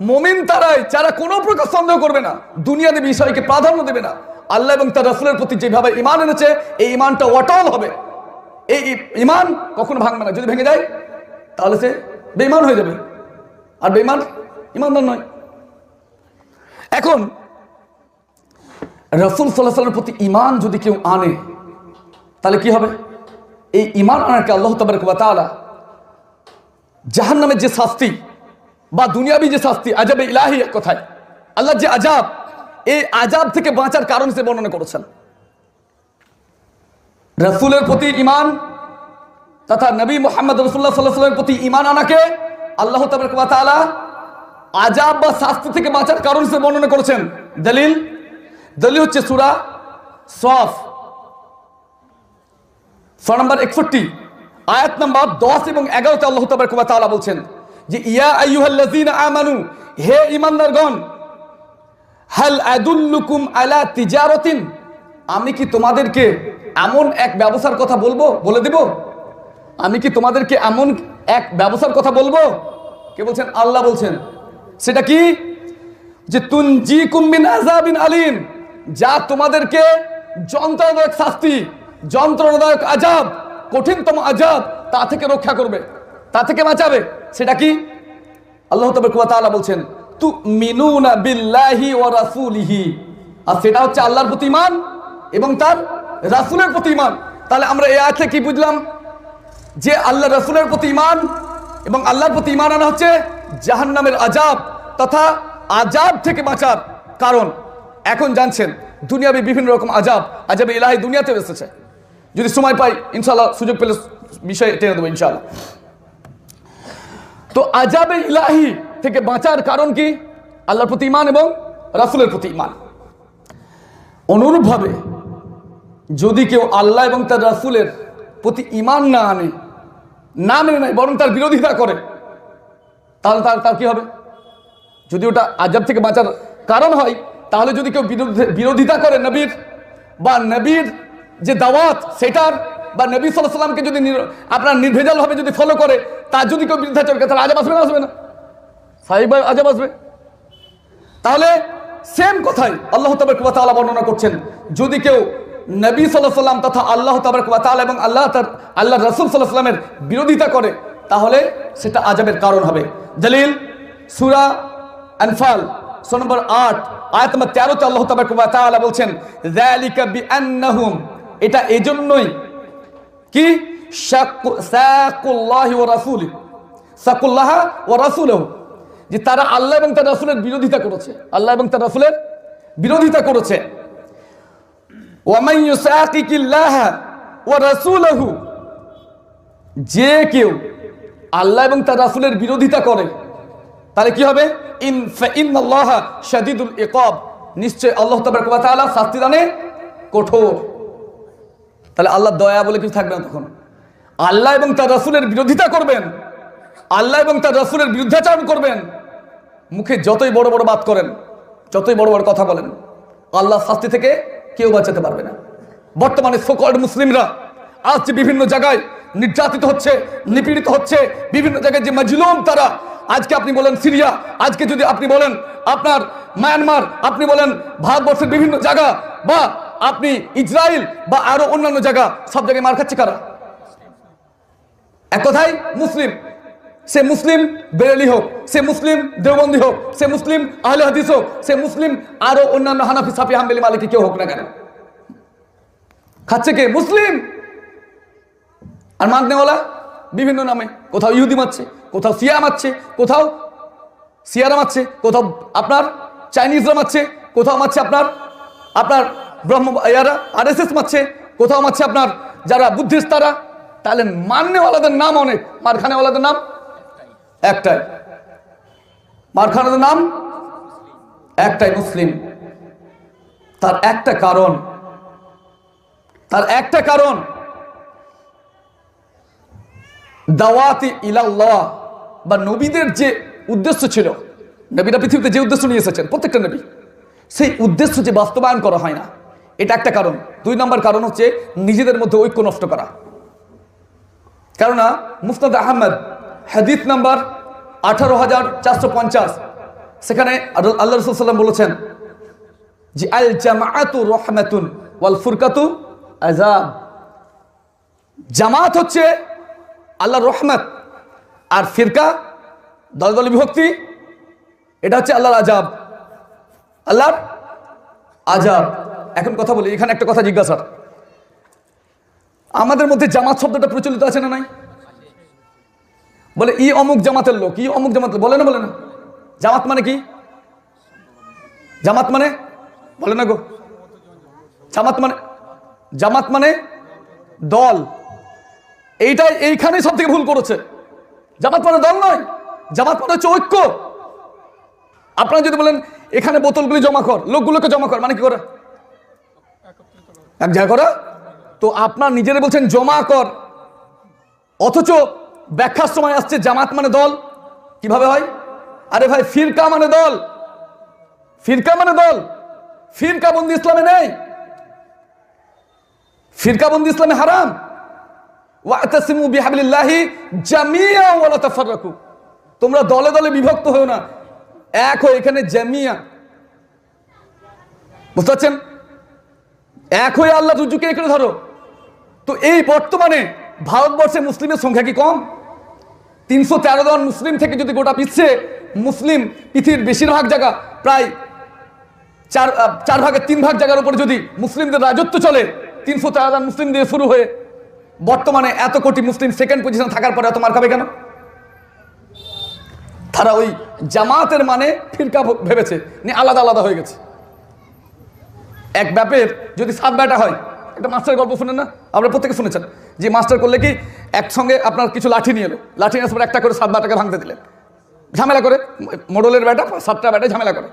মুমিন তারাই যারা কোনো প্রকার সন্দেহ করবে না, দুনিয়াতে বিষয়কে প্রাধান্য দেবে না, আল্লাহ এবং তার রাসূলের প্রতি যেভাবে ঈমান এনেছে এই ঈমানটা অটল হবে। এই ঈমান কখনো ভাঙবে না। যদি ভেঙে যায় তাহলে সে বেঈমান হয়ে যাবে, আর বেঈমান ঈমানদার নয়। এখন রাসূল সাল্লাল্লাহু আলাইহি ওয়াসাল্লামের প্রতি ঈমান যদি কেউ আনে তাহলে কি হবে? এই ঈমান আনাকে আল্লাহ তাবারক ওয়া তাআলা জাহান্নামের যে শাস্তি বা দুনিয়াবি যে শাস্তি, আযাবে ইলাহি, এক কথায় আল্লাহ যে আযাব, এই আযাব থেকে বাঁচার কারণ হিসেবে বর্ণনা করেছেন। রাসূলের প্রতি ঈমান তথা নবী মুহাম্মদ রাসূলুল্লাহ সাল্লাল্লাহু আলাইহি ওয়াসাল্লামের প্রতি ঈমান আনাকে আল্লাহ তাবারক ওয়া তাআলা আযাব বা শাস্তি থেকে বাঁচার কারণ হিসেবে বর্ণনা করেছেন। দলিল হচ্ছে সূরা সফ সূরা নম্বর 61 আয়াত নম্বর 10 এবং 11 আল্লাহ তাবারক ওয়া তাআলা বলছেন যে ইয়া আইয়ুহাল্লাযীনা আমানু, হে ঈমানদারগণ, হাল আদুল্লুকুম আলা তিজারাতিন, আমি কি তোমাদেরকে এমন এক ব্যবসার কথা বলে দেব? আমি কি তোমাদেরকে এমন এক ব্যবসার কথা বলবো? কে বলছেন? আল্লাহ বলছেন। সেটা কি? যে তুনজিকুম মিন আযাবিন আলীম, যা তোমাদেরকে যন্ত্রণাদায়ক শাস্তি, যন্ত্রণাদায়ক আযাব, কঠিনতম আযাব, তা থেকে রক্ষা করবে, তা থেকে বাঁচাবে। সেটা কি? আল্লাহ তাবারক ওয়া তাআলা বলছেন তুমিনুনা বিল্লাহি ওয়া রাসূলিহি, আর সেটা হচ্ছে আল্লাহর প্রতি ঈমান এবং তার রাসূলের প্রতি ঈমান। তাহলে আমরা এই আয়াত থেকে কি বুঝলাম? যে আল্লাহ রাসূলের প্রতি ঈমান এবং আল্লাহর প্রতি ঈমান আনা হচ্ছে জাহান্নামের আযাব তথা আযাব থেকে বাঁচার কারণ। এখন জানছেন দুনিয়াবি বিভিন্ন রকম আযাবে ইলাহি দুনিয়াতে এসেছে। যদি সময় পাই ইনশাআল্লাহ, সুযোগ পেলে বিষয় টেনে দেবো ইনশাআল্লাহ। তো আযাবে ইলাহি থেকে বাঁচার কারণ কি? আল্লাহর প্রতি ঈমান এবং রাসূলের প্রতি ঈমান। অনুরূপভাবে যদি কেউ আল্লাহ এবং তার রাসূলের প্রতি ঈমান না আনে, না মেনে নেয়, বরং তার বিরোধিতা করে, তাহলে তার কি হবে? যদি ওটা আযাব থেকে বাঁচার কারণ হয়, তাহলে যদি কেউ বিরোধিতা করে নবীর বা নবীর যে দাওয়াত সেটার, বা নবী সাল্লাল্লাহু আলাইহি ওয়াসাল্লামকে যদি আপনার নির্ভেজালভাবে যদি ফলো করে, তার যদি কেউ বিরোধিতা করে, তাহলে আযাব আসবে না? আসবে না? সাহিবা আযাব আসবে। তাহলে সেম কথাই আল্লাহ তাবারক ওয়া তাআলা বর্ণনা করছেন, যদি কেউ নবী সাল্লাল্লাহু আলাইহি ওয়াসাল্লাম তথা আল্লাহ তাবারক ওয়া তাআলা এবং আল্লাহ রাসূল সাল্লাল্লাহু আলাইহি ওয়াসাল্লামের বিরোধিতা করে, তাহলে সেটা আযাবের কারণ হবে। দলিল সূরা আনফাল সূরা নম্বর 8 আয়াত নম্বর 13 তে আল্লাহ তাআলা বলছেন যালিকা বিআন্নাহুম, এটা এজন্যই কি সাকুল্লাহি ওয়া রাসূলি, সাকুল্লাহ ওয়া রাসূলুহু, যে তারা আল্লাহ এবং তার রাসূলের বিরোধিতা করেছে, আল্লাহ এবং তার রাসূলের বিরোধিতা করেছে। ওয়া মান ইউসাকিল্লাহ ওয়া রাসূলুহু, যে কেউ আল্লাহ এবং তার রাসূলের বিরোধিতা করে তাহলে কি হবে? ইন্নাল্লাহা শাদীদুল ইকাব, নিশ্চয় আল্লাহ তাবারক ওয়া তাআলা শাস্তি দানে কঠোর। তাহলে আল্লাহর দয়া বলে কিছু থাকবে না। তখন আল্লাহ এবং তার রাসূলের বিরোধিতা করবেন, আল্লাহ এবং তার রাসূলের বিরুদ্ধাচরণ করবেন, মুখে যতই বড় বড় বাত করেন, যতই বড় বড় কথা বলেন, আল্লাহর শাস্তি থেকে কেউ বাঁচাতে পারবে না। বর্তমানে সোকল্ড মুসলিমরা আজ যে বিভিন্ন জায়গায় নির্যাতিত হচ্ছে, নিপীড়িত হচ্ছে, বিভিন্ন জায়গায় যে মাজলুম তারা, আজকে আপনি বলেন সিরিয়া, আজকে যদি আপনি বলেন আপনার মায়ানমার, আপনি বলেন ভারতবর্ষের বিভিন্ন জায়গা, বা আপনি ইসরায়েল বা আরো অন্যান্য জায়গা, সব জায়গায় মার খাচ্ছে কারা? এক কথায় মুসলিম। সে মুসলিম বেরেলি হোক, সে মুসলিম দেওবন্দি হোক, সে মুসলিম আহলে হাদিস হোক, সে মুসলিম আরো অন্যান্য হানাফি সাফি হাম্বলি মালিকি কেউ হোক না কেন, খাচ্ছে কে? মুসলিম। আর মাগনেওয়ালা বিভিন্ন নামে, কোথাও ইহুদি মারছে, কোথাও সিয়া মারছে, কোথাও সিয়ারা মারছে, কোথাও আপনার চাইনিজরা মারছে, কোথাও মারছে আপনার আপনার ব্রহ্ম ইয়ারা RSS মারছে, কোথাও মারছে আপনার যারা বুদ্ধিস্ট তারা। তাহলে মাননেওয়ালাদের নাম অনেক, মারখানেওয়ালাদের নাম একটাই, মারখানাদের নাম একটাই, মুসলিম। তার একটা কারণ, তার একটা কারণ দাওয়াতি ইলাল্লাহ, বা নবীদের যে উদ্দেশ্য ছিল, নবীরা পৃথিবীতে যে উদ্দেশ্য নিয়ে এসেছেন প্রত্যেকটা নবী, সেই উদ্দেশ্য যে বাস্তবায়ন করা হয় না, এটা একটা কারণ। 2 নম্বর কারণ হচ্ছে নিজেদের মধ্যে ঐক্য নষ্ট করা। কেননা মুসনাদ আহমদ হাদিস নাম্বার 18,450, সেখানে আল্লাহ রাসূল সাল্লাল্লাহু আলাইহি ওয়াসাল্লাম বলেছেন যে আল জামাআতু রাহমাতুন ওয়াল ফুরকাতু আযাব, জামাত হচ্ছে আল্লাহর রহমত, আর ফিরকা দলে দলে বিভক্তি এটা হচ্ছে আল্লাহর আযাব, আল্লাহর আযাব। এখন কথা বলি, এখানে একটা কথা জিজ্ঞাসা, আমাদের মধ্যে জামাত শব্দটা প্রচলিত আছে না নাই? বলে ই অমুক জামাতের লোক, ই অমুক জামাতের, বলে না? বলে না? জামাত মানে কি? জামাত মানে বলে না গো? জামাত মানে দল। এইখানে সব থেকে ভুল করেছে। জামাত মানে দল নয়, জামাত মানে হচ্ছে ঐক্য। আপনারা যদি বলেন এখানে বোতলগুলি জমা কর, লোকগুলোকে জমা কর, মানে কি করে? এক জায়গা করা। তো আপনার নিজেরা বলছেন জমা কর, অথচ ব্যাখ্যার সময় আসছে জামাত মানে দল। কিভাবে হয়? আরে ভাই, ফিরকা মানে দল, ফিরকা মানে দল। ফিরকাবন্দি ইসলামে নেই, ফিরকাবন্দি ইসলামে হারাম। ওয়াতাসিমু বিহাবলিল্লাহি জামিয়া ওয়া লা তাফাররাকু, তোমরা দলে দলে বিভক্ত হও না, এক হও। এখানে জামিয়া, বুঝতে পারছেন? এক হয়ে আল্লাহ রুজুকে এখানে ধরো। তো এই বর্তমানে ভারতবর্ষে মুসলিমের সংখ্যা কি কম? 313 জন মুসলিম থেকে যদি গোটা বিশ্বে মুসলিম, পৃথিবীর বেশিরভাগ জায়গা, প্রায় 4 ভাগের 3 ভাগ জায়গার উপরে যদি মুসলিমদের রাজত্ব চলে, 313 জন মুসলিম দিয়ে শুরু হয়ে বর্তমানে এত কোটি মুসলিম সেকেন্ড পজিশন থাকার পরে এত মার খাবে কেন? তারা ওই জামাতের মানে ফিরকা ভেবেছে, আলাদা আলাদা হয়ে গেছে। এক ব্যাপের যদি 7 বেটা হয়, একটা মাস্টার গল্প শুনেন না? আপনারা প্রত্যেকে শুনেছেন যে মাস্টার করলে কি একসঙ্গে আপনার কিছু লাঠি নিয়ে এলো, লাঠি নিয়ে একটা করে 7 বেটাকে ভাঙতে দিলেন, ঝামেলা করে, মোডলের বেটা 7টা বেটা ঝামেলা করে।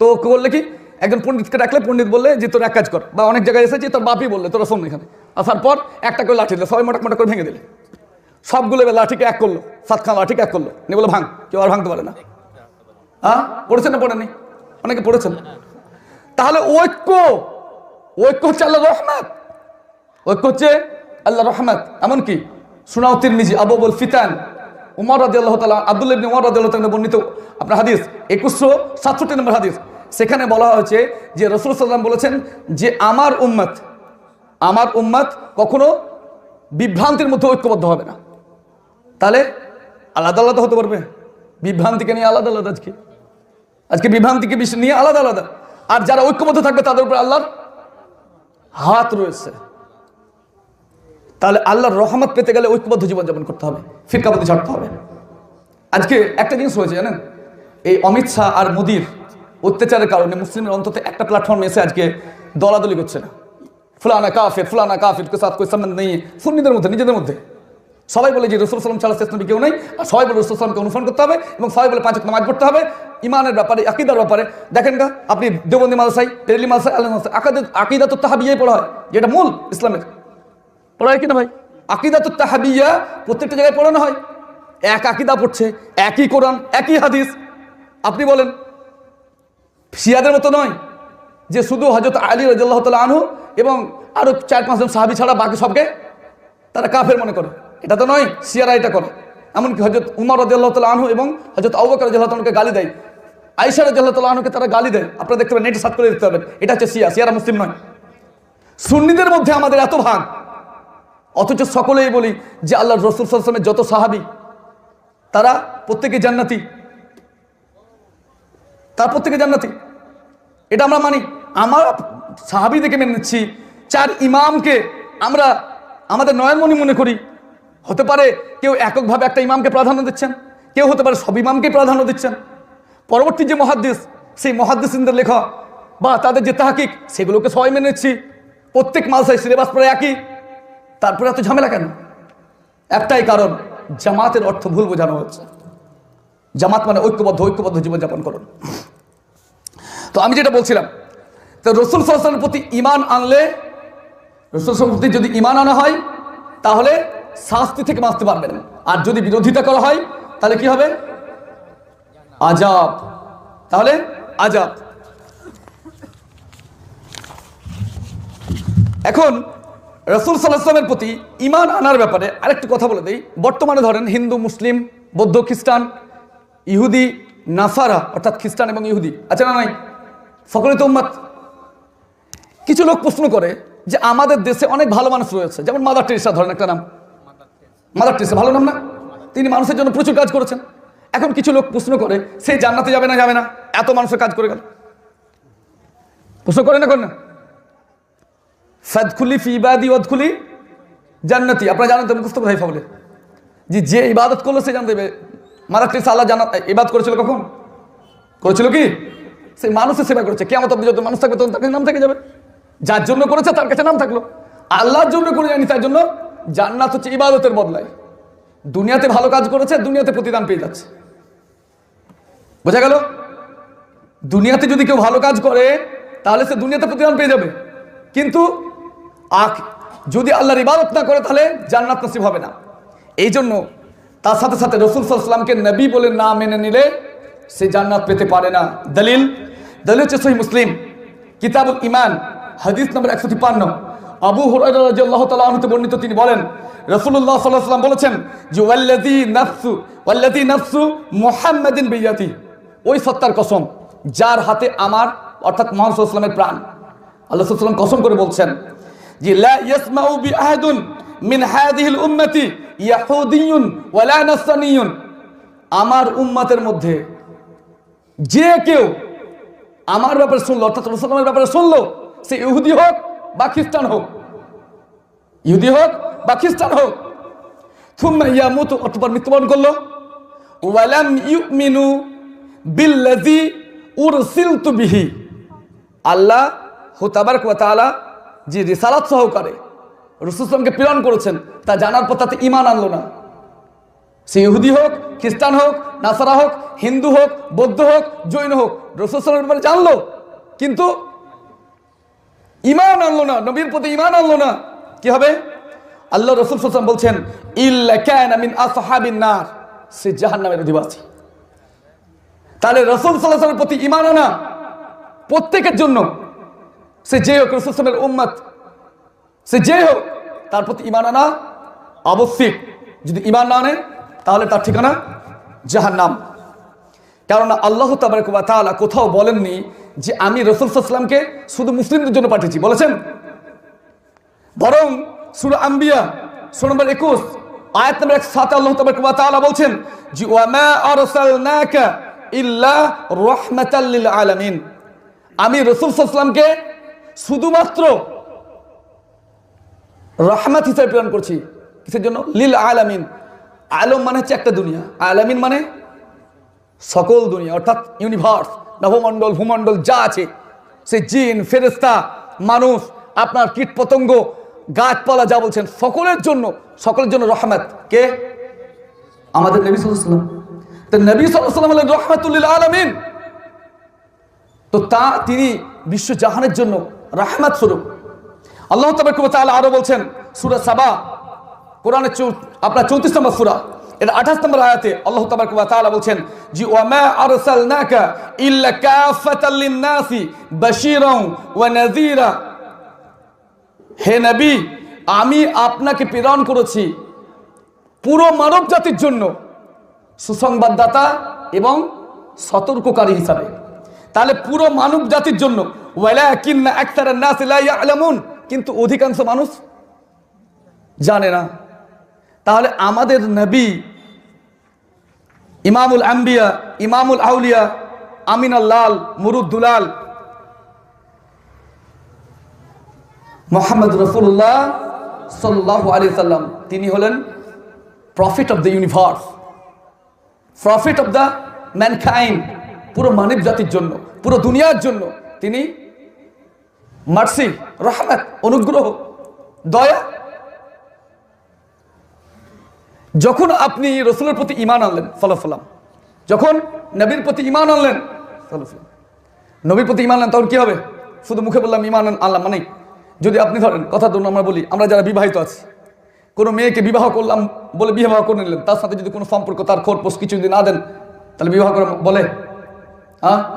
তো করলে কি, একজন পণ্ডিতকে ডাকলে, পণ্ডিত বললে যে তোর এক কাজ কর, বা অনেক জায়গায় এসেছে তোর বাপই বললে তোরা শোন এখানে, আসার পর একটা করে লাঠি দিলে, সবাই মোটা মোটা করে ভেঙে দিলে, সবগুলো লাঠিকে এক করলো, 7খানা লাঠিকে এক করলো, নিয়ে বলে ভাঙ, কেউ আর ভাঙতে পারে না। হ্যাঁ, পড়েছেন না পড়েনি? অনেকে পড়েছেন। তাহলে ঐক্য, ঐক্য হচ্ছে আল্লাহ রহমত, ঐক্য হচ্ছে আল্লাহ রহমত। এমনকি সুনাও তিরমিজি আবুল ফিতান উমর রাদিয়াল্লাহু তাআলা, আব্দুল্লাহ ইবনে উমর রাদিয়াল্লাহু তাআলা বর্ণিত আপনার হাদিস 2167 নম্বর হাদিস, সেখানে বলা হয়েছে যে রাসূল সাল্লাল্লাহু আলাইহি ওয়াসাল্লাম বলেছেন যে আমার উম্মত কখনো বিভ্রান্তির মধ্যে ঐক্যবদ্ধ হবে না। তাহলে আলাদা আলাদা হতে পারবে? বিভ্রান্তিকে নিয়ে আলাদা আলাদা, আজকে বিভ্রান্তিকে নিয়ে আলাদা আলাদা। আর যারা ঐক্যবদ্ধ থাকবে তাদের উপর আল্লাহর হাত রয়েছে। তাহলে আল্লাহর রহমত পেতে গেলে ঐক্যবদ্ধ জীবনযাপন করতে হবে, ফিরকাবদ্ধি ছাড়তে হবে। আজকে একটা জিনিস হয়েছে জানেন, এই অমিত শাহ আর মোদির অত্যাচারের কারণে মুসলিমের অন্তত একটা প্ল্যাটফর্মে এসে আজকে দলাদলি করছে না, ফুলানা কাফির কে সাথ কোই সম্বন্ধ নেই, সুন্নিদের মধ্যে নিজেদের মধ্যে সবাই বলে যে রাসূল সাল্লাল্লাহু আলাইহি ওয়াসাল্লাম কেউ নেই, আর সবাই বলে রাসূল সাল্লাল্লাহু অনুসরণ করতে হবে, এবং সবাই বলে 5 ওয়াক্ত নামাজ পড়তে হবে। ইমানের ব্যাপারে, আকীদার ব্যাপারে দেখেন না, আপনি দেওবন্দি মাদ্রাসায়, বেরেলি মাদ্রাসায়, আলেম মাদ্রাসায় আকীদাতুত তাহাবিয়াই পড়া হয়, যেটা মূল ইসলামের, পড়া হয় কিনা ভাই? আকীদাতুত তাহাবিয়া প্রত্যেকটা জায়গায় পড়ানো হয়, এক আকীদা পড়ছে, একই কোরআন, একই হাদিস। আপনি বলেন শিয়াদের মতো নয় যে শুধু হযরত আলী রাদিয়াল্লাহু তাআলা আনহু এবং আরো 4-5 জন সাহাবী ছাড়া বাকি সবকে তারা কাফের মনে করে, এটা তো নয়, শিয়ারা এটা করে। এমনকি হযরত উমর রাদিয়াল্লাহু তাআলা আনহু এবং হযরত আবু বকর রাদিয়াল্লাহু তাআলাকে গালি দেয়, আয়েশা রাদিয়াল্লাহু তাআলা আনহুকে তারা গালি দেয়। আপনারা দেখতে পাবেন, নেটে সার্চ করে দেখতে পাবেন, এটা হচ্ছে শিয়ারা মুসলিম নয়। সুন্নিদের মধ্যে আমাদের এত ভাগ, অথচ সকলেই বলি যে আল্লাহর রাসূল সাল্লাল্লাহু আলাইহি ওয়াসাল্লামের যত সাহাবী তারা প্রত্যেকে জান্নাতি, তার প্রত্যেকে জান্নাতি, এটা আমরা মানি। আমার সাহাবী দেখে মেনে নিচ্ছি, 4 ইমামকে আমরা আমাদের নয়নমণি মনে করি। হতে পারে কেউ এককভাবে একটা ইমামকে প্রাধান্য দিচ্ছেন, কেউ হতে পারে সব ইমামকে প্রাধান্য দিচ্ছেন। পরবর্তী যে মুহাদ্দিস, সেই মুহাদ্দিসিনদের লেখা বা তাদের যে তাহকিক, সেগুলোকে সবাই মেনে নিচ্ছি। প্রত্যেক মাদ্রাসায় সিলেবাস পড়ে একই, তারপরে এত ঝামেলা কেন? একটাই কারণ, জামাতের অর্থ ভুল বোঝানো হচ্ছে। জামাত মানে ঐক্যবদ্ধ জীবনযাপন করুন। তো আমি যেটা বলছিলাম, তো রাসূল সাল্লাল্লাহু আলাইহি ওয়াসাল্লামের প্রতি ঈমান আনলে, রাসূল সাল্লাল্লাহু আলাইহি ওয়াসাল্লামের প্রতি যদি ঈমান আনা হয় তাহলে শাস্তি থেকে বাঁচতে পারবেন, আর যদি বিরোধিতা করা হয় তাহলে কি হবে? আযাব। তাহলে আযাব। এখন রাসূল সাল্লাল্লাহু আলাইহি ওয়াসাল্লামের প্রতি ঈমান আনার ব্যাপারে আরেকটি কথা বলে দেই। বর্তমানে ধরেন হিন্দু, মুসলিম, বৌদ্ধ, খ্রিস্টান, ইহুদি, নাসারা, অর্থাৎ খ্রিস্টান এবং ইহুদি আছে না নাই? ফকরিত উম্মত। কিছু লোক প্রশ্ন করে যে আমাদের দেশে অনেক ভালো মানুষ রয়েছে, যেমন মাদার টেরেসা, ধরেন একটা নাম, মাদার টেরেসা ভালো নাম না? তিনি মানুষের জন্য প্রচুর কাজ করেছেন। এখন কিছু লোক প্রশ্ন করে সে জান্নাতে যাবে না এত মানুষের কাজ করে গেল? প্রশ্ন করে না, করেন না? ফাদখুলি ফি ইবাদি ওয়াদখুলি জান্নাতি। আপনারা জানেন তো, মুখস্থ ভাই বলে যে ইবাদত করলো সে জানতে দেবে। মাদার টেরেসা আল্লাহ জান্নাত ইবাদত করেছিল কখন? করেছিল কি? সেই মানুষের সেবা করেছে। কিয়ামত অবধি যত মানুষ থাকবে তখন তার কাছে নাম থেকে যাবে। যার জন্য করেছে তার কাছে নাম থাকলো। আল্লাহর জন্য করে জানি, তার জন্য জান্নাত হচ্ছে ইবাদতের বদলায়। দুনিয়াতে ভালো কাজ করেছে, দুনিয়াতে প্রতিদান পেয়ে যাচ্ছে। বোঝা গেল? দুনিয়াতে যদি কেউ ভালো কাজ করে তাহলে সে দুনিয়াতে প্রতিদান পেয়ে যাবে, কিন্তু যদি আল্লাহর ইবাদত না করে তাহলে জান্নাত নসিব হবে না। এই জন্য তার সাথে সাথে রাসূল সাল্লাল্লাহু আলাইহি ওয়াসাল্লামকে নবী বলে না মেনে নিলে সে জান্নাত পেতে পারে না। দলিল হচ্ছে সহিহ মুসলিম কিতাবুল ঈমান হাদিস নম্বর 153। আবু হুরায়রা রাদিয়াল্লাহু তাআলা আনহু বর্ণিত, তিনি বলেন রাসূলুল্লাহ সাল্লাল্লাহু আলাইহি ওয়াসাল্লাম বলেছেন যে ওয়াল্লাযী নাফসু মুহাম্মাদিন বিয়াদি, ওই সত্তার কসম যার হাতে আমার অর্থাৎ মুহাম্মদ সাল্লাল্লাহু আলাইহি ওয়াসাল্লামের প্রাণ। আল্লাহ সাল্লাল্লাহু আলাইহি ওয়াসাল্লাম কসম করে বলছেন যে লা ইয়াসমাউ বিআহাদুন মিন হাযিহিল উম্মতি ইয়াহুদিয়ুন ওয়ালা নাসরানিয়ুন, আমার উম্মতের মধ্যে যে কেউ আমার ব্যাপারে শুনলো, অর্থাৎ রাসূলের ব্যাপারে শুনলো, সে ইহুদি হোক বা খ্রিস্টান হোক, ইহুদি হোক বা খ্রিস্টান হোক, থুম্মা ইয়ামুতু, অতঃপর মৃত্যুবরণ করলো, ওয়ালাম ইউমিনু বিল্লাযী উরসিলতু বিহি, আল্লাহ তাবারক ওয়া তাআলা যে রিসালাত সহকারে রাসূল সাল্লাল্লাহু আলাইহি ওয়াসাল্লামকে প্রেরণ করেছেন তা জানার পর তাতে ঈমান আনলো না। সে ইহুদি হোক, খ্রিস্টান হোক, নাসারা হোক, হিন্দু হোক, বৌদ্ধ হোক, জৈন হোক, রাসূল সাল্লাল্লাহু আলাইহি ওয়াসাল্লামের ব্যাপারে জানলো কিন্তু ঈমান আনলো না, নবীর প্রতি ঈমান আনলো না, কি হবে? আল্লাহ রাসূল সাল্লাল্লাহু আলাইহি ওয়াসাল্লাম বলছেন ইল্লা কানা মিন আসহাবিন নার, সে জাহান্নামের অধিবাসী। তাহলে রাসূল সাল্লাল্লাহু আলাইহি ওয়াসাল্লামের প্রতি ঈমান আনা প্রত্যেকের জন্য, সে যে হোক, রাসূল সাল্লাল্লাহু আলাইহি ওয়াসাল্লামের উম্মত সে যে হোক, তার প্রতি ঈমান আনা আবশ্যক। যদি ঈমান না আনে তাহলে তার ঠিকানা জাহান্নাম। কেননা আল্লাহ তাবারক ওয়া তাআলা কোথাও বলেননি যে আমি রাসূল সাল্লাল্লাহু আলাইহি ওয়াসাল্লামকে শুধু মুসলিমদের জন্য পাঠিয়েছি, বলেছেন? বরং সূরা আম্বিয়া সূরা নম্বর 21 আয়াত নম্বর 107 আল্লাহ তাবারক ওয়া তাআলা বলছেন যে ওয়া মা আরসালনাকা ইল্লা রাহমাতাল লিল আলামিন, আমি রাসূল সাল্লাল্লাহু আলাইহি ওয়াসাল্লামকে শুধুমাত্র রহমত হিসেবে প্রেরণ করছি। কিসের জন্য? লিল আলামিন। আলম মানে হচ্ছে একটা দুনিয়া, আলামিন মানে সকল দুনিয়া, অর্থাৎ ইউনিভার্স, নভমণ্ডল ভূমণ্ডল যা আছে, সে জিন ফেরেশতা মানুষ আপনার কীট পতঙ্গ গাছপালা যা বলছেন সকলের জন্য রহমত। কে? আমাদের নবী সাল্লাল্লাহু আলাইহি ওয়াসাল্লাম। তো নবী সাল্লাল্লাহু আলাইহি ওয়াসাল্লাম হলেন রাহমাতুল লিল আলামিন। তো তিনি বিশ্ব জাহানের জন্য রাহমাত স্বরূপ। আল্লাহ তাবারক ওয়া তাআলা আরো বলছেন সূরা সাবা, কোরআনের আপনার 34 নম্বর সূরা, এর 28 নম্বর আয়াতে আল্লাহ তাবারক ওয়া তাআলা বলছেন জি ওয়া মা আরসালনাকা ইল্লা কাফাতাল লিন-নাসি বাশীরান ওয়া নাযীরা, হে নবী আমি আপনাকে প্রেরণ করেছি পুরো মানব জাতির জন্য সুসংবাদদাতা এবং সতর্ককারী হিসাবে। তাহলে পুরো মানব জাতির জন্য, ওয়ালাকিন্না আকসারান নাস লা ইয়ালামুন, কিন্তু অধিকাংশ মানুষ জানে না। তাহলে আমাদের নবী ইমামুল আম্বিয়া, ইমামুল আউলিয়া, আমিনাল লাল, মুরুদ্দুলাল মুহাম্মদ রাসূলুল্লাহ সাল্লাল্লাহু আলাইহি সাল্লাম, তিনি হলেন profit of the universe, profit of the mankind, পুরো মানব জাতির জন্য, পুরো দুনিয়ার জন্য তিনি মার্সি, রহমত, অনুগ্রহ, দয়া। যখন আপনি রসুলের প্রতি ঈমান আনলেন সাল্লাল্লাহু, যখন নবীর প্রতি ঈমান আনলেন সাল্লাল্লাহু, নবীর প্রতি ঈমান আনলেন, তখন কি হবে? শুধু মুখে বললাম ঈমান আনলাম মানে, যদি আপনি ধরেন কথা ধরুন আমরা বলি, আমরা যারা বিবাহিত আছি, কোনো মেয়েকে বিবাহ করলাম বলে বিবাহ করে নিলেন, তার সাথে যদি কোনো সম্পর্ক তার খোরপোশ কিছু যদি না দেন তাহলে বিবাহ করে বলে?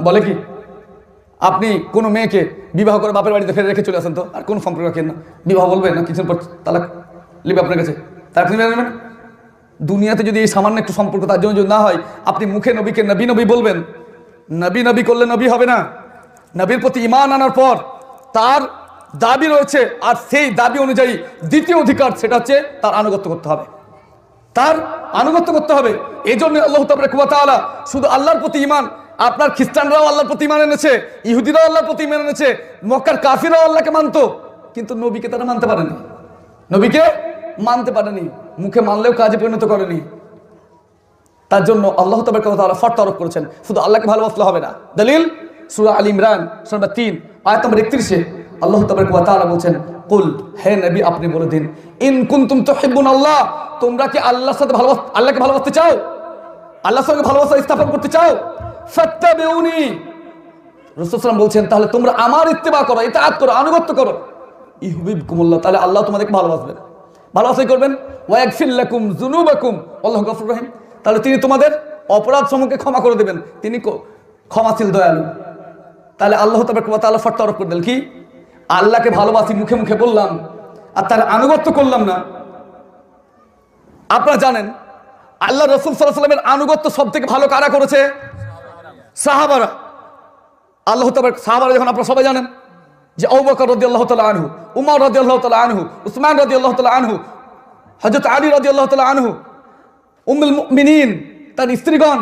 বলে কি? আপনি কোনো মেয়েকে বিবাহ করে বাপের বাড়িতে ফেলে রেখে চলে আসেন তো, আর কোনো সম্পর্ক রাখেন না, বিবাহ বলবেন না? কিছুদিন পর তালাক লিবে আপনার কাছে, তার আপনি নেবেন? দুনিয়াতে যদি এই সামান্য একটু সম্পর্ক তার জন্য যদি না হয়, আপনি মুখে নবীকে নবী নবী বলবেন? নবী নবী করলে নবী হবে না। নবীর প্রতি ঈমান আনার পর তার দাবি রয়েছে, আর সেই দাবি অনুযায়ী দ্বিতীয় অধিকার, সেটা হচ্ছে তার আনুগত্য করতে হবে, তার আনুগত্য করতে হবে। এই জন্য আল্লাহ তাবারক ওয়া তাআলা শুধু আল্লাহর প্রতি ঈমান, আপনার খ্রিস্টানরাও আল্লাহর প্রতি ঈমান এনেছে, ইহুদিরাও আল্লাহর প্রতি ঈমান এনেছে, মক্কার কাফিররাও আল্লাহকে মানতো, কিন্তু নবীকে তারা মানতে পারেনি, নবীকে মানতে পারেনি, মুখে মানলেও কাজে পরিণত করেনি। তার জন্য আল্লাহ তাবারক ওয়া তাআলা শর্ত আরোপ করেছেন, শুধু আল্লাহকে ভালোবাসলে হবে না। দলিল সূরা আল ইমরান সূরা 3 আয়াত নম্বর 31-এ আল্লাহ তাবারক ওয়া তাআলা বলছেন, কুল, হে নবী আপনি বলে দিন, ইন কুনতুম তুহিব্বুনাল্লাহ, তোমরা কি আল্লাহর সাথে আল্লাহকে ভালোবাসতে চাও, আল্লাহর সঙ্গে ভালোবাসা স্থাপন করতে চাও, ফাত্তাবিউনি, রাসূল সাল্লাল্লাহু আলাইহি ওয়াসাল্লাম বলছেন তাহলে তোমরা আমার ইত্তেবা করো, ইতাআত করো, আনুগত্য করো, ইউহিব্বুকুমুল্লাহ, তাহলে আল্লাহ তোমাদেরকে ভালোবাসবেন, ভালোবাসাই করবেন, ওয়া ইয়াগফির লাকুম যুনুবাকুম আল্লাহু গফুরুর রহিম, তাহলে তিনি তোমাদের অপরাধ সমূহকে ক্ষমা করে দেবেন, তিনি ক্ষমাশীল দয়ালু। তাহলে আল্লাহ তাবারক ওয়া তাআলা শর্ত আরোপ করে দিলেন কি? আল্লাহকে ভালোবাসি মুখে মুখে বললাম, আর তার আনুগত্য করলাম না। আপনারা জানেন আল্লাহ রাসূল সাল্লাল্লাহু আলাইহি ওয়াসাল্লামের আনুগত্য সব থেকে ভালো কারা করেছে? সাহাবারা। আল্লাহ তাবারক, সাহাবারা যখন আপনারা সবাই জানেন যে আবু বকর রাদিয়াল্লাহু তাআলা আনহু, উমর রাদিয়াল্লাহু তাআলা আনহু, উসমান রাদিয়াল্লাহু তাআলা আনহু, হযরত আলী রাদিয়াল্লাহু তাআলা আনহু, উম্মুল মুমিনিন তার স্ত্রীগণ,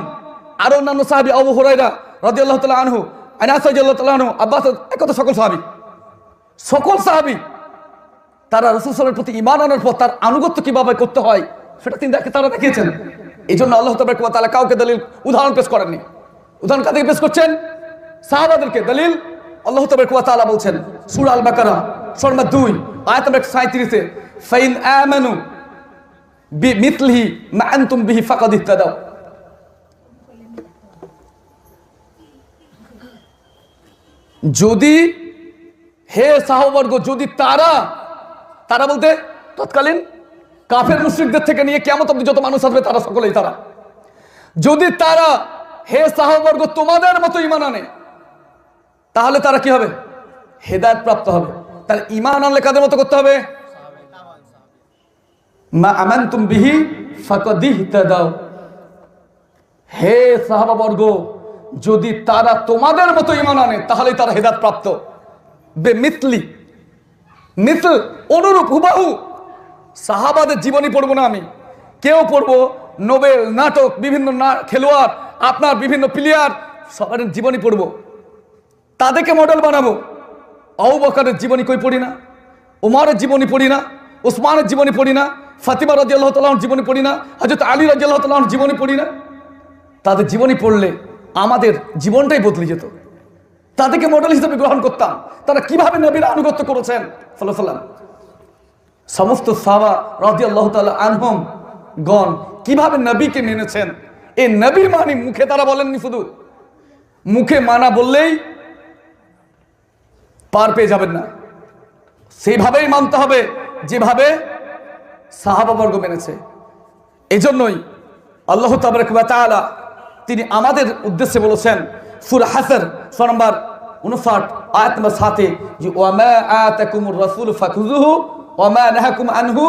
আর অন্যান্য সাহাবী, আবু হুরায়রা রাদিয়াল্লাহু তাআলা আনহু, আনাস রাদিয়াল্লাহু তাআলা আনহু, আব্বাস, একত সকল সাহাবী তারা রাসূল সাল্লাল্লাহু আলাইহি ওয়াসাল্লামের প্রতি ঈমান আনার পর তার আনুগত্য কিভাবে করতে হয় সেটা তারা দেখিয়েছেন। এই জন্য আল্লাহ তাবারক ওয়া তাআলা কাউকে দলিল উদাহরণ পেশ করেননি। উদাহরণ কাদেরকে পেশ করছেন? সাহাবাদেরকে। দলিল আল্লাহ তাবারক ওয়া তাআলা বলছেন সূরা আল বাকারা সূরা 2 আয়াত নম্বর 37-এ, ফাইন আমানু বিমিথলিহি মা আনতুম বিহি ফাকাদ ইহতাদাও, যদি হে সাহাবাবর্গ, যদি তারা বলতে তৎকালীন কাফের মুশরিকদের থেকে নিয়ে কিয়ামত অবধি যত মানুষ আসবে তারা সকলেই তারা, যদি তারা হে সাহাবাবর্গ তোমাদের মতো ঈমান আনে তাহলে তারা কি হবে? হেদায়েত প্রাপ্ত হবে। তাহলে ঈমান আনলে কাদের মতো করতে হবে? মা আমানতুম বিহি ফাকাদ ইহতাদাও, হে সাহাবাবর্গ যদি তারা তোমাদের মতো ঈমান আনে তাহলেই তারা হেদায়েত প্রাপ্ত। বেমিথলি, মিথল অনুরূপ, হুবাহু। সাহাবাদের জীবনী পড়বো না আমি, কেউ পড়বো নোবেল, নাটক, বিভিন্ন খেলোয়াড়, আপনার বিভিন্ন প্লেয়ার সবার জীবনী পড়বো, তাদেরকে মডেল বানাবো। আবু বকরের জীবনী কই পড়ি না, উমরের জীবনী পড়ি না, উসমানের জীবনী পড়ি না, ফাতিমা রাদিয়াল্লাহু তাআলার জীবনী পড়ি না, হযরত আলী রাদিয়াল্লাহু তাআলার জীবনী পড়ি না। তাদের জীবনী পড়লে আমাদের জীবনটাই বদলে যেত। তাদেরকে মডেল হিসেবে গ্রহণ করতাম। তারা কিভাবে নবীর আনুগত্য করেছেন সাল্লাল্লাহু আলাইহি ওয়াসাল্লাম, সমস্ত সাহাবা রাদিয়াল্লাহু তাআলা আনহুম গণ কিভাবে নবীকে মেনেছেন। এই নবী মানি মুখে তারা বলেননি, শুধু মুখে মানা বললেই পার পেয়ে যাবেন না, সেইভাবেই মানতে হবে যেভাবে সাহাবাবর্গ মেনেছে। এই জন্যই আল্লাহ তাবারক ওয়া তাআলা তিনি আমাদের উদ্দেশ্যে বলেছেন সূরা হাসর সূরা নম্বর 59 আয়াত নম্বর 7 যে ওয়া মা আতাকুমুর রাসূল ফাখুযুহু ওয়া মা নাহাকুম আনহু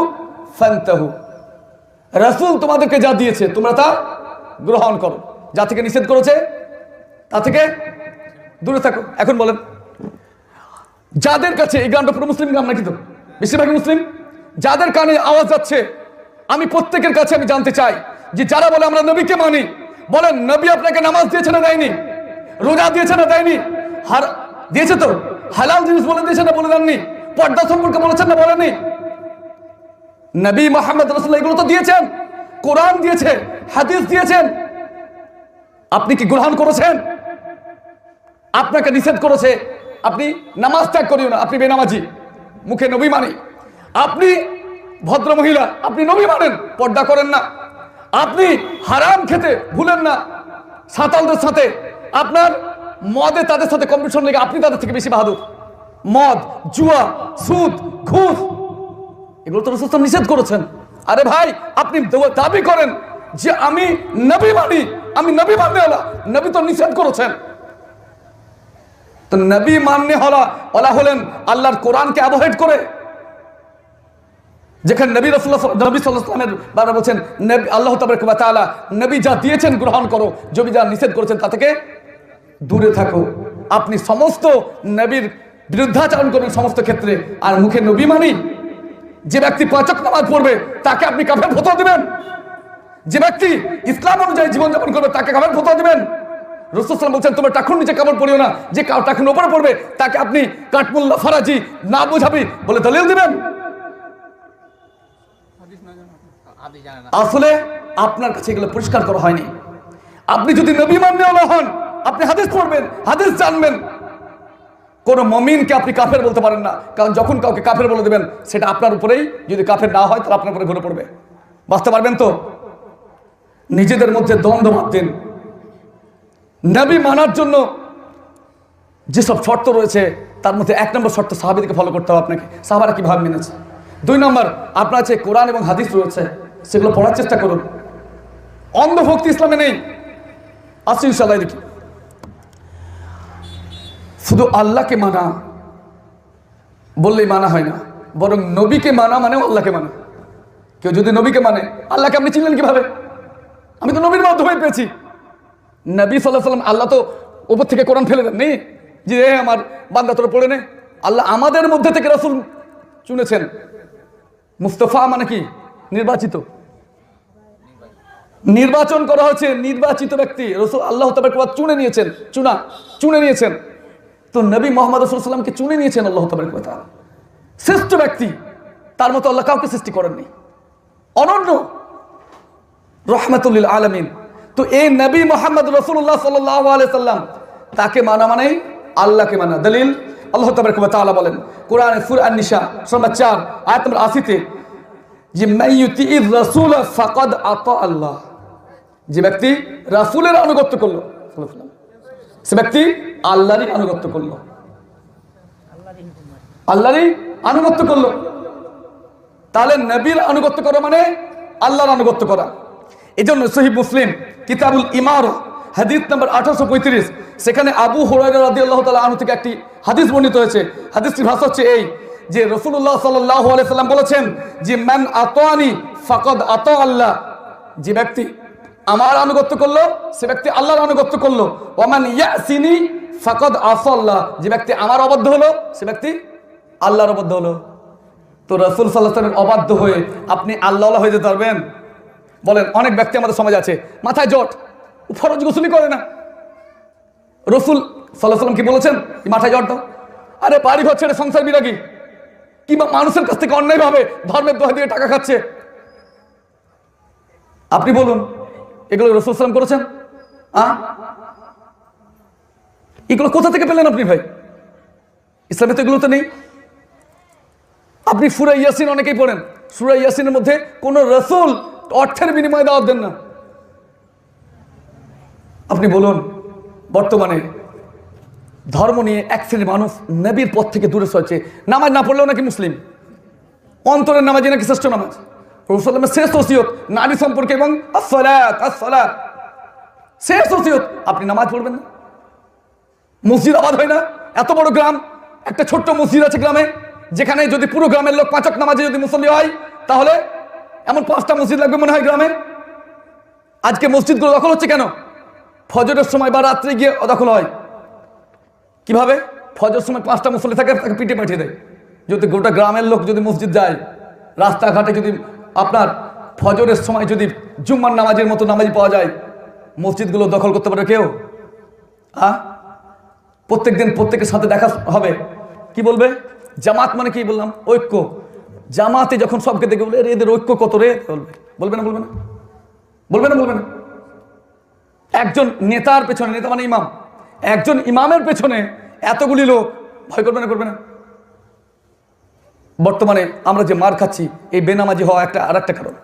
ফান্তাহু। রাসূল তোমাদেরকে যা দিয়েছে তোমরা তা গ্রহণ করো, যা থেকে নিষেধ করেছে তা থেকে দূরে থাকো। এখন বলেন, যাদের কাছে এই গ্রামটা পুরো মুসলিম গ্রাম নাকি, তো বেশিরভাগ মুসলিম, যাদের কানে আওয়াজ যাচ্ছে, আমি প্রত্যেকের কাছে আমি জানতে চাই যে যারা বলে আমরা নবীকে মানি, বলেন নবী আপনাকে নামাজ দিয়েছে না দেয়নি? রোজা দিয়েছে না দেয়নি? দিয়েছে তো। হালাল জিনিস বলে দিয়েছে না বলে দেননি? পর্দা সম্পর্কে বলেছেন না বলেননি? নবী মুহাম্মদ রাসূলুল্লাহ এগুলো তো দিয়েছেন, কোরআন দিয়েছে, হাদিস দিয়েছেন। আপনি কি গ্রহণ করেছেন? আপনাকে নিষেধ করেছে আপনি নামাজ ত্যাগ করিও না, আপনি বেনামাজি, মুখে নবী মানি। আপনি ভদ্র মহিলা, আপনি নবী মানেন, পর্দা করেন না। আপনি হারাম খেতে ভুলেন না, সাঁতালদের সাথে আপনার মদে তাদের সাথে কম্পিটিশন লেগে আপনি তাদের থেকে বেশি বাহাদুর। মদ, জুয়া, সুদ, ঘুষ এগুলো তো রাসূল নিষেধ করেছেন। আরে ভাই, আপনি দাবি করেন যে আমি নবী মানি, আমি নবী মানতে হলা, নবী তো নিষেধ করেছেন। তো নবী মাননে ওলা হলেন আল্লাহর কোরআনকে অ্যাভয়েড করে। যেখানে নবী রাসূলুল্লাহ নবী সাল্লাল্লাহু আলাইহি ওয়াসাল্লামের বারে বলেছেন আল্লাহ তাবারক ওয়া তাআলা নবী যা দিয়েছেন গ্রহণ করো, নবী যা নিষেধ করেছেন তা থেকে দূরে থাকো। আপনি সমস্ত নবীর বিরুদ্ধাচরণ করেন সমস্ত ক্ষেত্রে, আর মুখে নবী মানি। যে ব্যক্তি 5 ওয়াক্ত নামাজ পড়বে তাকে আপনি কাফের ফতোয়া দিবেন? যে ব্যক্তি ইসলাম অনুযায়ী জীবনযাপন করবে তাকে কাফের ফতোয়া দিবেন? রাসূল সাল্লাল্লাহু আলাইহি ওয়াসাল্লাম বলছেন তোমরা টাকুন নিচে কাপড় পরিও না, যে টাকুন উপরে পড়বে তাকে আপনি কাঠমুল্লা ফারাজি না বুঝাবি বলে দলিল দিবেন? আসলে আপনার কাছে এগুলো পরিষ্কার করা হয়নি। আপনি যদি নবী মাননেওয়ালা হন, আপনি হাদিস পড়বেন, হাদিস জানবেন। কোন মুমিনকে আপনি কাফের বলতে পারেন না, কারণ যখন কাউকে কাফের বলে দেবেন সেটা আপনার উপরেই, যদি কাফের না হয় তাহলে আপনার উপরে ঘুরে পড়বে। বাঁচতে পারবেন তো? নিজেদের মধ্যে দ্বন্দ্ব বাদ দিন। নবী মানার জন্য যেসব শর্ত রয়েছে তার মধ্যে 1 নম্বর শর্ত সাহাবীদেরকে ফলো করতে হবে আপনাকে। সাহাবারা কিভাবে মেনেছে। 2 নম্বর, আপনার যে কোরআন এবং হাদিস রয়েছে সেগুলো পড়ার চেষ্টা করুন। অন্ধভক্তি ইসলামে নেই। আসি ইনশাআল্লাহ দেখি। শুধু আল্লাহকে মানা বললেই মানা হয় না, বরং নবীকে মানা মানেও আল্লাহকে মানা। কেউ যদি নবীকে মানে, আল্লাহকে আপনি চিনলেন কিভাবে? আমি তো নবীর মাধ্যমে পেয়েছি। নবী সাল্লাল্লাহু আলাইহি ওয়াসাল্লাম আল্লাহ তো উপর থেকে কোরআন ফেলে দেননি যে আমার বান্দা তোরা পড়ে নে। আল্লাহ আমাদের মধ্যে থেকে রাসূল চুনেছেন। মুস্তাফা মানে কি? নির্বাচিত, নির্বাচন করা হয়েছে, নির্বাচিত ব্যক্তি। রাসূল আল্লাহ তাবারক ওয়া তাআলা চুনে নিয়েছেন। তো নবী মুহাম্মদ রাসূলুল্লাহ সাল্লাল্লাহু আলাইহি ওয়াসাল্লামকে চুনে নিয়েছেন আল্লাহ তাবারক ওয়া তাআলা। শ্রেষ্ঠ ব্যক্তি, তার মতো আল্লাহ কাউকে সৃষ্টি করেননি, অনন্য, রাহমাতুল লিল আলামিন। তো এই নবী মুহাম্মদ রাসূলুল্লাহ সাল্লাল্লাহু আলাইহি ওয়াসাল্লাম তাকে মানা মানে আল্লাহকে মানা। দলিল আল্লাহ তাবারক ওয়া তাআলা বলেন কোরআনে সূরা আন-নিসা সূরা 4 আয়াত নম্বর 80 তে যে মাইয়ুতির রাসূল ফাকাদ আতা আল্লাহ। যে ব্যক্তি রাসূলের আনুগত্য করলো, সে ব্যক্তি আল্লাহরই আনুগত্য করলো, আল্লাহরই আনুগত্য করলো। তাহলে নবীর আনুগত্য করা মানে আল্লাহর আনুগত্য করা। এজন্য সহিহ মুসলিম কিতাবুল ইমারা হাদিস নাম্বার 1835 সেখানে আবু হুরায়রা রাদিয়াল্লাহু তাআলা আনহু থেকে একটি হাদিস বর্ণিত হয়েছে। হাদিসটির ভাষা হচ্ছে এই যে রাসূলুল্লাহ সাল্লাল্লাহু আলাইহি সাল্লাম বলেছেন যে মান আতানি ফাকাদ আতা আল্লাহ। যে ব্যক্তি আমার আনুগত্য করলো সে ব্যক্তি আল্লাহর আনুগত্য করলো। ওয়া মান ইয়াসিনি ফাকাদ আসা আল্লাহ। যে ব্যক্তি আমার অবাধ্য হলো সে ব্যক্তি আল্লাহর অবাধ্য হলো। তো রাসূল সাল্লাল্লাহু আলাইহি ওয়াসাল্লাম অবাধ্য হয়ে আপনি আল্লাহওয়ালা হয়ে যেতে পারবেন? বলেন, অনেক ব্যক্তি আমাদের সমাজে আছে, মাথায় জট, ফরজ গোসলই করে না। রসুল সাল্লাল্লাহু আলাইহি ওয়াসাল্লাম কি বলেছেন মাথায় জট দাও? আরে বাড়ি ঘর ছেড়ে সংসার বিরাগী, কিংবা মানুষের কাছ থেকে অন্যায়ভাবে ধর্মের দোহাই দিয়ে টাকা খাচ্ছে, আপনি বলুন এগুলো রাসূল সাল্লাল্লাহু আলাইহি ওয়াসাল্লাম করেছেন? এগুলো কোথা থেকে পেলেন আপনি ভাই? ইসলামে তো এগুলো তো নেই। আপনি সূরা ইয়াসিন অনেকেই পড়েন, সূরা ইয়াসিনের মধ্যে কোন রাসূল অর্থের বিনিময়ে দাওয়াত দেন না। আপনি বলুন বর্তমানে ধর্ম নিয়ে এক শ্রেণীর মানুষ নবীর পথ থেকে দূরে সরছে। নামাজ না পড়লেও নাকি মুসলিম, অন্তরের নামাজই নাকি শ্রেষ্ঠ নামাজ। রাসূল সাল্লাল্লাহু আলাইহি ওয়াসাল্লামের শেষ ওসিয়ত নারী সম্পর্কে এবং আসসালাত শেষ ওসিয়ত, আপনি নামাজ পড়বেন না? মসজিদ আবাদ হয় না? এত বড় গ্রাম, একটা ছোট্ট মসজিদ আছে গ্রামে, যেখানে যদি পুরো গ্রামের লোক 5 ওয়াক্ত নামাজে যদি মুসল্লি হয়, তাহলে এমন 5টা মসজিদ লাগবে মনে হয় গ্রামে। আজকে মসজিদগুলো দখল হচ্ছে কেন? ফজরের সময় বা রাত্রে গিয়ে দখল হয়। কিভাবে? ফজরের সময় 5টা মুসল্লি থাকে, তাকে পিটে পাঠিয়ে দেয়। যদি গোটা গ্রামের লোক যদি মসজিদ যায়, রাস্তাঘাটে যদি আপনার ফজরের সময় যদি জুম্মার নামাজের মতো নামাজি পাওয়া যায়, মসজিদগুলো দখল করতে পারে কেউ? প্রত্যেক দিন প্রত্যেকের সাথে দেখা হবে, কি বলবে? জামাত মানে কি বললাম? ঐক্য। জামাতে যখন সবকে দেখে বলে এদের ঐক্য কত রে, বলবে না? বলবে না? বলবে না? বলবে না? একজন নেতার পেছনে, নেতা মানে ইমাম, একজন ইমামের পেছনে এতগুলি লোক ভয় করবে না? করবে না? বর্তমানে আমরা যে মার খাচ্ছি, এই বেনামাজি হওয়া একটা আর একটা কারণ।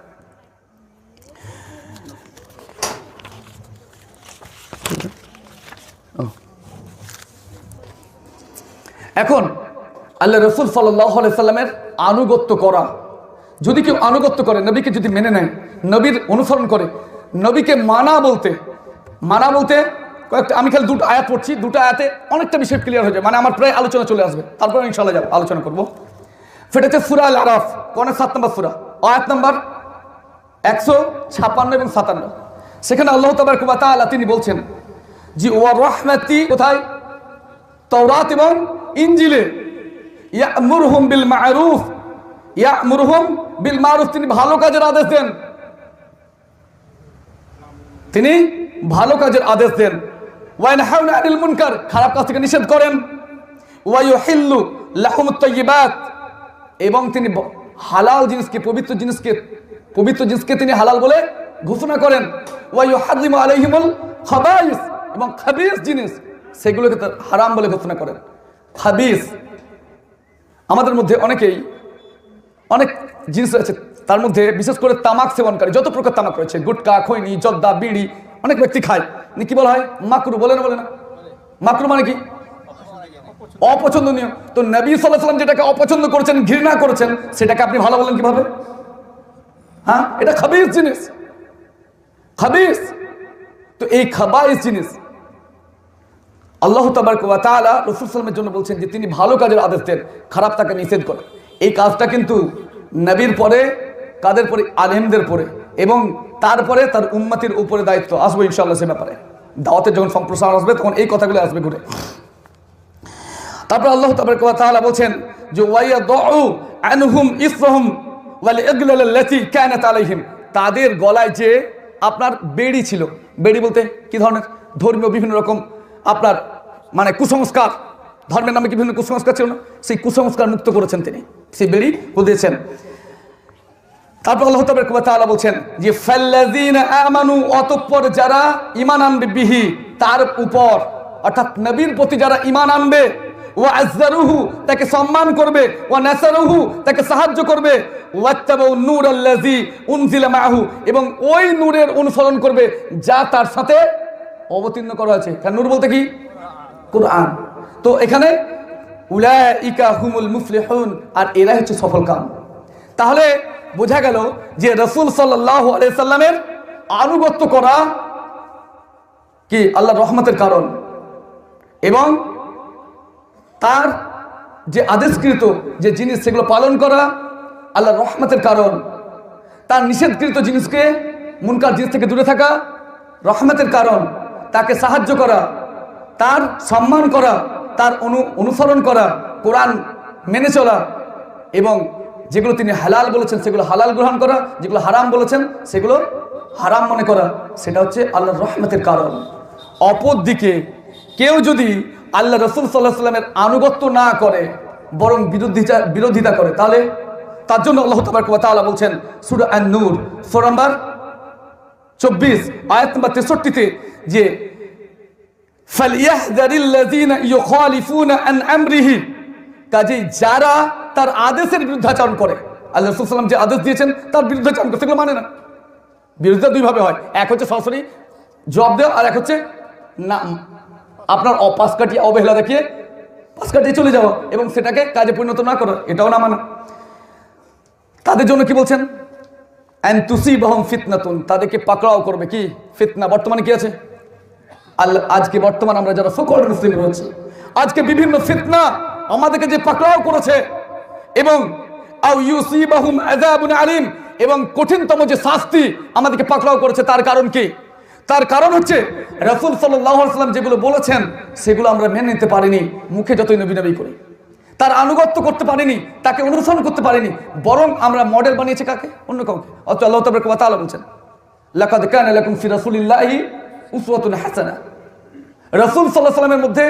এখন আল্লাহ রাসূল সাল্লাল্লাহু আলাইহি সাল্লামের আনুগত্য করা, যদি কেউ আনুগত্য করে, নবীকে যদি মেনে নেয়, নবীর অনুসরণ করে, নবীকে মানা বলতে কয়েকটা, আমি খালি 2টা আয়াত পড়ছি, 2টা আয়াতে অনেকটা বিষয় ক্লিয়ার হয়ে যায়, মানে আমার প্রায় আলোচনা চলে আসবে, তারপরে ইনশাআল্লাহ যাব আলোচনা করব। সেটা হচ্ছে সূরা আল আরাফ, 7 নম্বর সূরা, আয়াত নম্বর 156 এবং 57। সেখানে আল্লাহ তাবারক ওয়া তাআলা তিনি বলছেন যে ওয়া রাহমাতি, কোথায়? তাওরাত এবং ইনজিলে, ইয়া'মুরুহুম বিল মা'রুফ, তিনি ভালো কাজের আদেশ দেন, তিনি ভালো কাজের আদেশ দেন। ওয়া ইয়ানহাউনা আনিল মুনকার, খারাপ কাজ থেকে নিষেধ করেন। ওয়া ইউহিল্লু লাহুমুত তাইয়্যিবাত, এবং তিনি হালাল জিনিসকে, পবিত্র জিনিসকে তিনি হালাল বলে ঘোষণা করেন। ওয়া ইউহাররিমু আলাইহিমুল খাবাইস, এবং খাবিস জিনিস সেগুলোকে হারাম বলে ঘোষণা করেন। খাবিস, আমাদের মধ্যে অনেকেই অনেক জিনিস আছে, তার মধ্যে বিশেষ করে তামাক সেবনকারী, যত প্রকার তামাক রয়েছে, গুটকা, খৈনি, জর্দা, বিড়ি, অনেক ব্যক্তি খায়, কি বলা হয়? মাকরু, বলে না? বলে না? মাকরু মানে কি? অপছন্দনীয়। তো নবী সাল্লাল্লাহু আলাইহি ওয়াসাল্লাম যেটাকে অপছন্দ করেছেন, ঘৃণা করেছেন, সেটাকে আপনি ভালো বলেন কিভাবে? এটা খাবিস জিনিস, খাবিস। তো এই খাবাইস জিনিস আল্লাহ তাবারক ওয়া তাআলা রাসূল সাল্লাল্লাহু আলাইহি ওয়াসাল্লামের জন্য বলছেন যে তিনি ভালো কাজের আদেশ দেন, খারাপ তাকে নিষেধ করেন। এই কাজটা কিন্তু নবীর পরে কাদের পরে? আলেমদের পরে, এবং তারপরে তার উম্মতের উপরে দায়িত্ব আসবে ইনশাআল্লাহ। সে ব্যাপারে দাওয়াতের যখন সম্প্রসারণ আসবে, তখন এই কথাগুলো আসবে ঘুরে। তারপর আল্লাহ তাবারক ওয়া তাআলা বলছেন যে ওয়ায়াদউ আনহুম ইসরহুম ওয়াল ইগলাল আল্লাতী কানাত আলাইহিম, তাদের গলায় যে আপনার বেড়ি ছিল, বেড়ি বলতে কি ধরনের? ধর্মীয় বিভিন্ন রকম আপনার মানে কুসংস্কার, ধর্মের নামে কি বিভিন্ন কুসংস্কার ছিল না, সেই কুসংস্কার মুক্ত করেছেন তিনি, সেই বেড়ি খুলেছেন। তারপর আল্লাহ তাবারক ওয়া তাআলা বলছেন যে ফাল্লাযীনা আমানু, অতঃপর যারা ঈমান আনবে, বিহি, তার উপর, অর্থাৎ নবীর প্রতি যারা ঈমান আনবে, ওয়া আযযারুহু, তাকে সম্মান করবে, ওয়া নাসারুহু, তাকে সাহায্য করবে, ওয়াত্তাবাউ নূরাল্লাযী উনজিলা মাআহু, এবং ওই নূরের অনুসরণ করবে যা তার সাথে অবতীর্ণ করা আছে। কারণ নূর বলতে কি? কুরআন। তো এখানে উলাইকা হুমুল মুফলিহুন, আর এরা হচ্ছে সফলকাম। তাহলে বোঝা গেল যে রাসূল সাল্লাল্লাহু আলাইহি সাল্লামের আনুগত্য করা কি আল্লাহর রহমতের কারণ, এবং তার যে আদেশকৃত যে জিনিস সেগুলো পালন করা আল্লাহর রহমতের কারণ, তার নিষেধকৃত জিনিসকে, মুনকার জিনিস থেকে দূরে থাকা রহমতের কারণ, তাকে সাহায্য করা, তার সম্মান করা, তার অনুসরণ করা, কোরআন মেনে চলা, এবং যেগুলো তিনি হালাল বলেছেন সেগুলো হালাল গ্রহণ করা, যেগুলো হারাম বলেছেন সেগুলো হারাম মনে করা, সেটা হচ্ছে আল্লাহর রহমতের কারণ। অপরদিকে কেউ যদি আল্লাহ রসুল সাল্লাল্লাহু আলাইহি ওয়াসাল্লামের আনুগত্য না করে বরং বিরোধিতা করে, তাহলে তার জন্য আল্লাহ তাবারক ওয়া তাআলা বলছেন সূরা আন-নূর সূরা নম্বর 24 আয়াত নম্বর 63-তে যে ফালইয়াহযারিল্লাযীনা ইউখালিফুনা আন আমরিহি, কাজেই যারা তার আদেশের বিরুদ্ধাচরণ করে, আল্লাহ রাসূল সাল্লাল্লাহু আলাইহি ওয়াসাল্লাম যে আদেশ দিয়েছেন তার বিরুদ্ধাচরণ করে, সেগুলো মানে না। বিরোধিতা দুইভাবে হয়, এক হচ্ছে সরাসরি জবাব দেওয়া, আর এক হচ্ছে না আপনার পাশ কাটিয়ে অবহেলা দেখিয়ে পাশ কাটিয়ে চলে যাওয়া এবং সেটাকে কাজে পরিণত না করা, এটাও না মানা। তাদের জন্য কি বলছেন? আন তুসিবাহুম ফিতনাতুন, তাদেরকে পাকড়াও করবে কি ফিতনা। বর্তমানে কি আছে? আজকে বর্তমান আমরা যারা সকল মুসলিম রয়েছে, আজকে বিভিন্ন ফিতনা আমাদেরকে যে পাকড়াও করেছে, এবং আও ইউসিবাহুম আযাবুন আলীম, এবং কঠিনতম যে শাস্তি আমাদেরকে পাকড়াও করেছে। তার কারণ কি? তার কারণ হচ্ছে রাসূল সাল্লাল্লাহু আলাইহি ওয়াসাল্লাম যেগুলো বলেছেন সেগুলো আমরা মেনে নিতে পারিনি, মুখে যতই নবী নবী করি, তার আনুগত্য করতে পারিনি, তাকে অনুসরণ করতে পারিনি, বরং আমরা মডেল বানিয়েছি কাকে? অন্য কাউকে। অথচ আল্লাহ তাবারক ওয়া তাআলা বলছেন লাকাদ কানা লাকুম ফি রাসূলিল্লাহি উসওয়াতুন হাসানাহ, রাসূল সাল্লাল্লাহু আলাইহি ওয়াসাল্লামের মধ্যে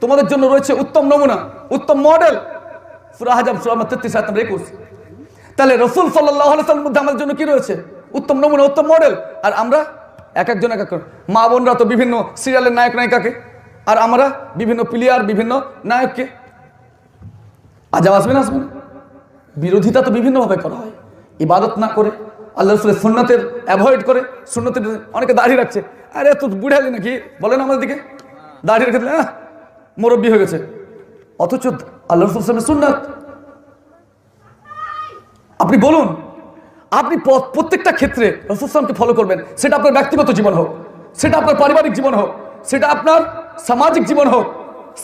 তোমাদের জন্য রয়েছে উত্তম নমুনা, উত্তম মডেল। সূরা আহজাব সূরা 33 আয়াত নম্বর 21। তাহলে রাসূল সাল্লাল্লাহু আলাইহি ওয়াসাল্লামের মধ্যে আমাদের জন্য কি রয়েছে? উত্তম নমুনা, উত্তম মডেল। আর আমরা এক একজন এক এক, মা বোনরা তো বিভিন্ন সিরিয়ালের নায়ক নায়িকাকে, আর আমরা বিভিন্ন প্লেয়ার বিভিন্ন নায়ককে। আজাব আসবে না? আসবে না। বিরোধিতা তো বিভিন্নভাবে করা হয়, ইবাদত না করে, আল্লাহ রাসূলের সুন্নতের অ্যাভয়েড করে। সুন্নতের অনেকে দাড়ি রাখছে, আরে তো বুড়ালি নাকি বলেন আমাদের দিকে, দাড়ি রেখে দিলে মুরব্বী হয়ে গেছে, অথচ আল্লাহ রাসূলের সুন্নাত। আপনি বলুন, আপনি প্রত্যেকটা ক্ষেত্রে রাসূল সাল্লাল্লাহু আলাইহি ওয়াসাল্লামকে ফলো করবেন, সেটা আপনার ব্যক্তিগত জীবন হোক, সেটা আপনার পারিবারিক জীবন হোক, সেটা আপনার সামাজিক জীবন হোক,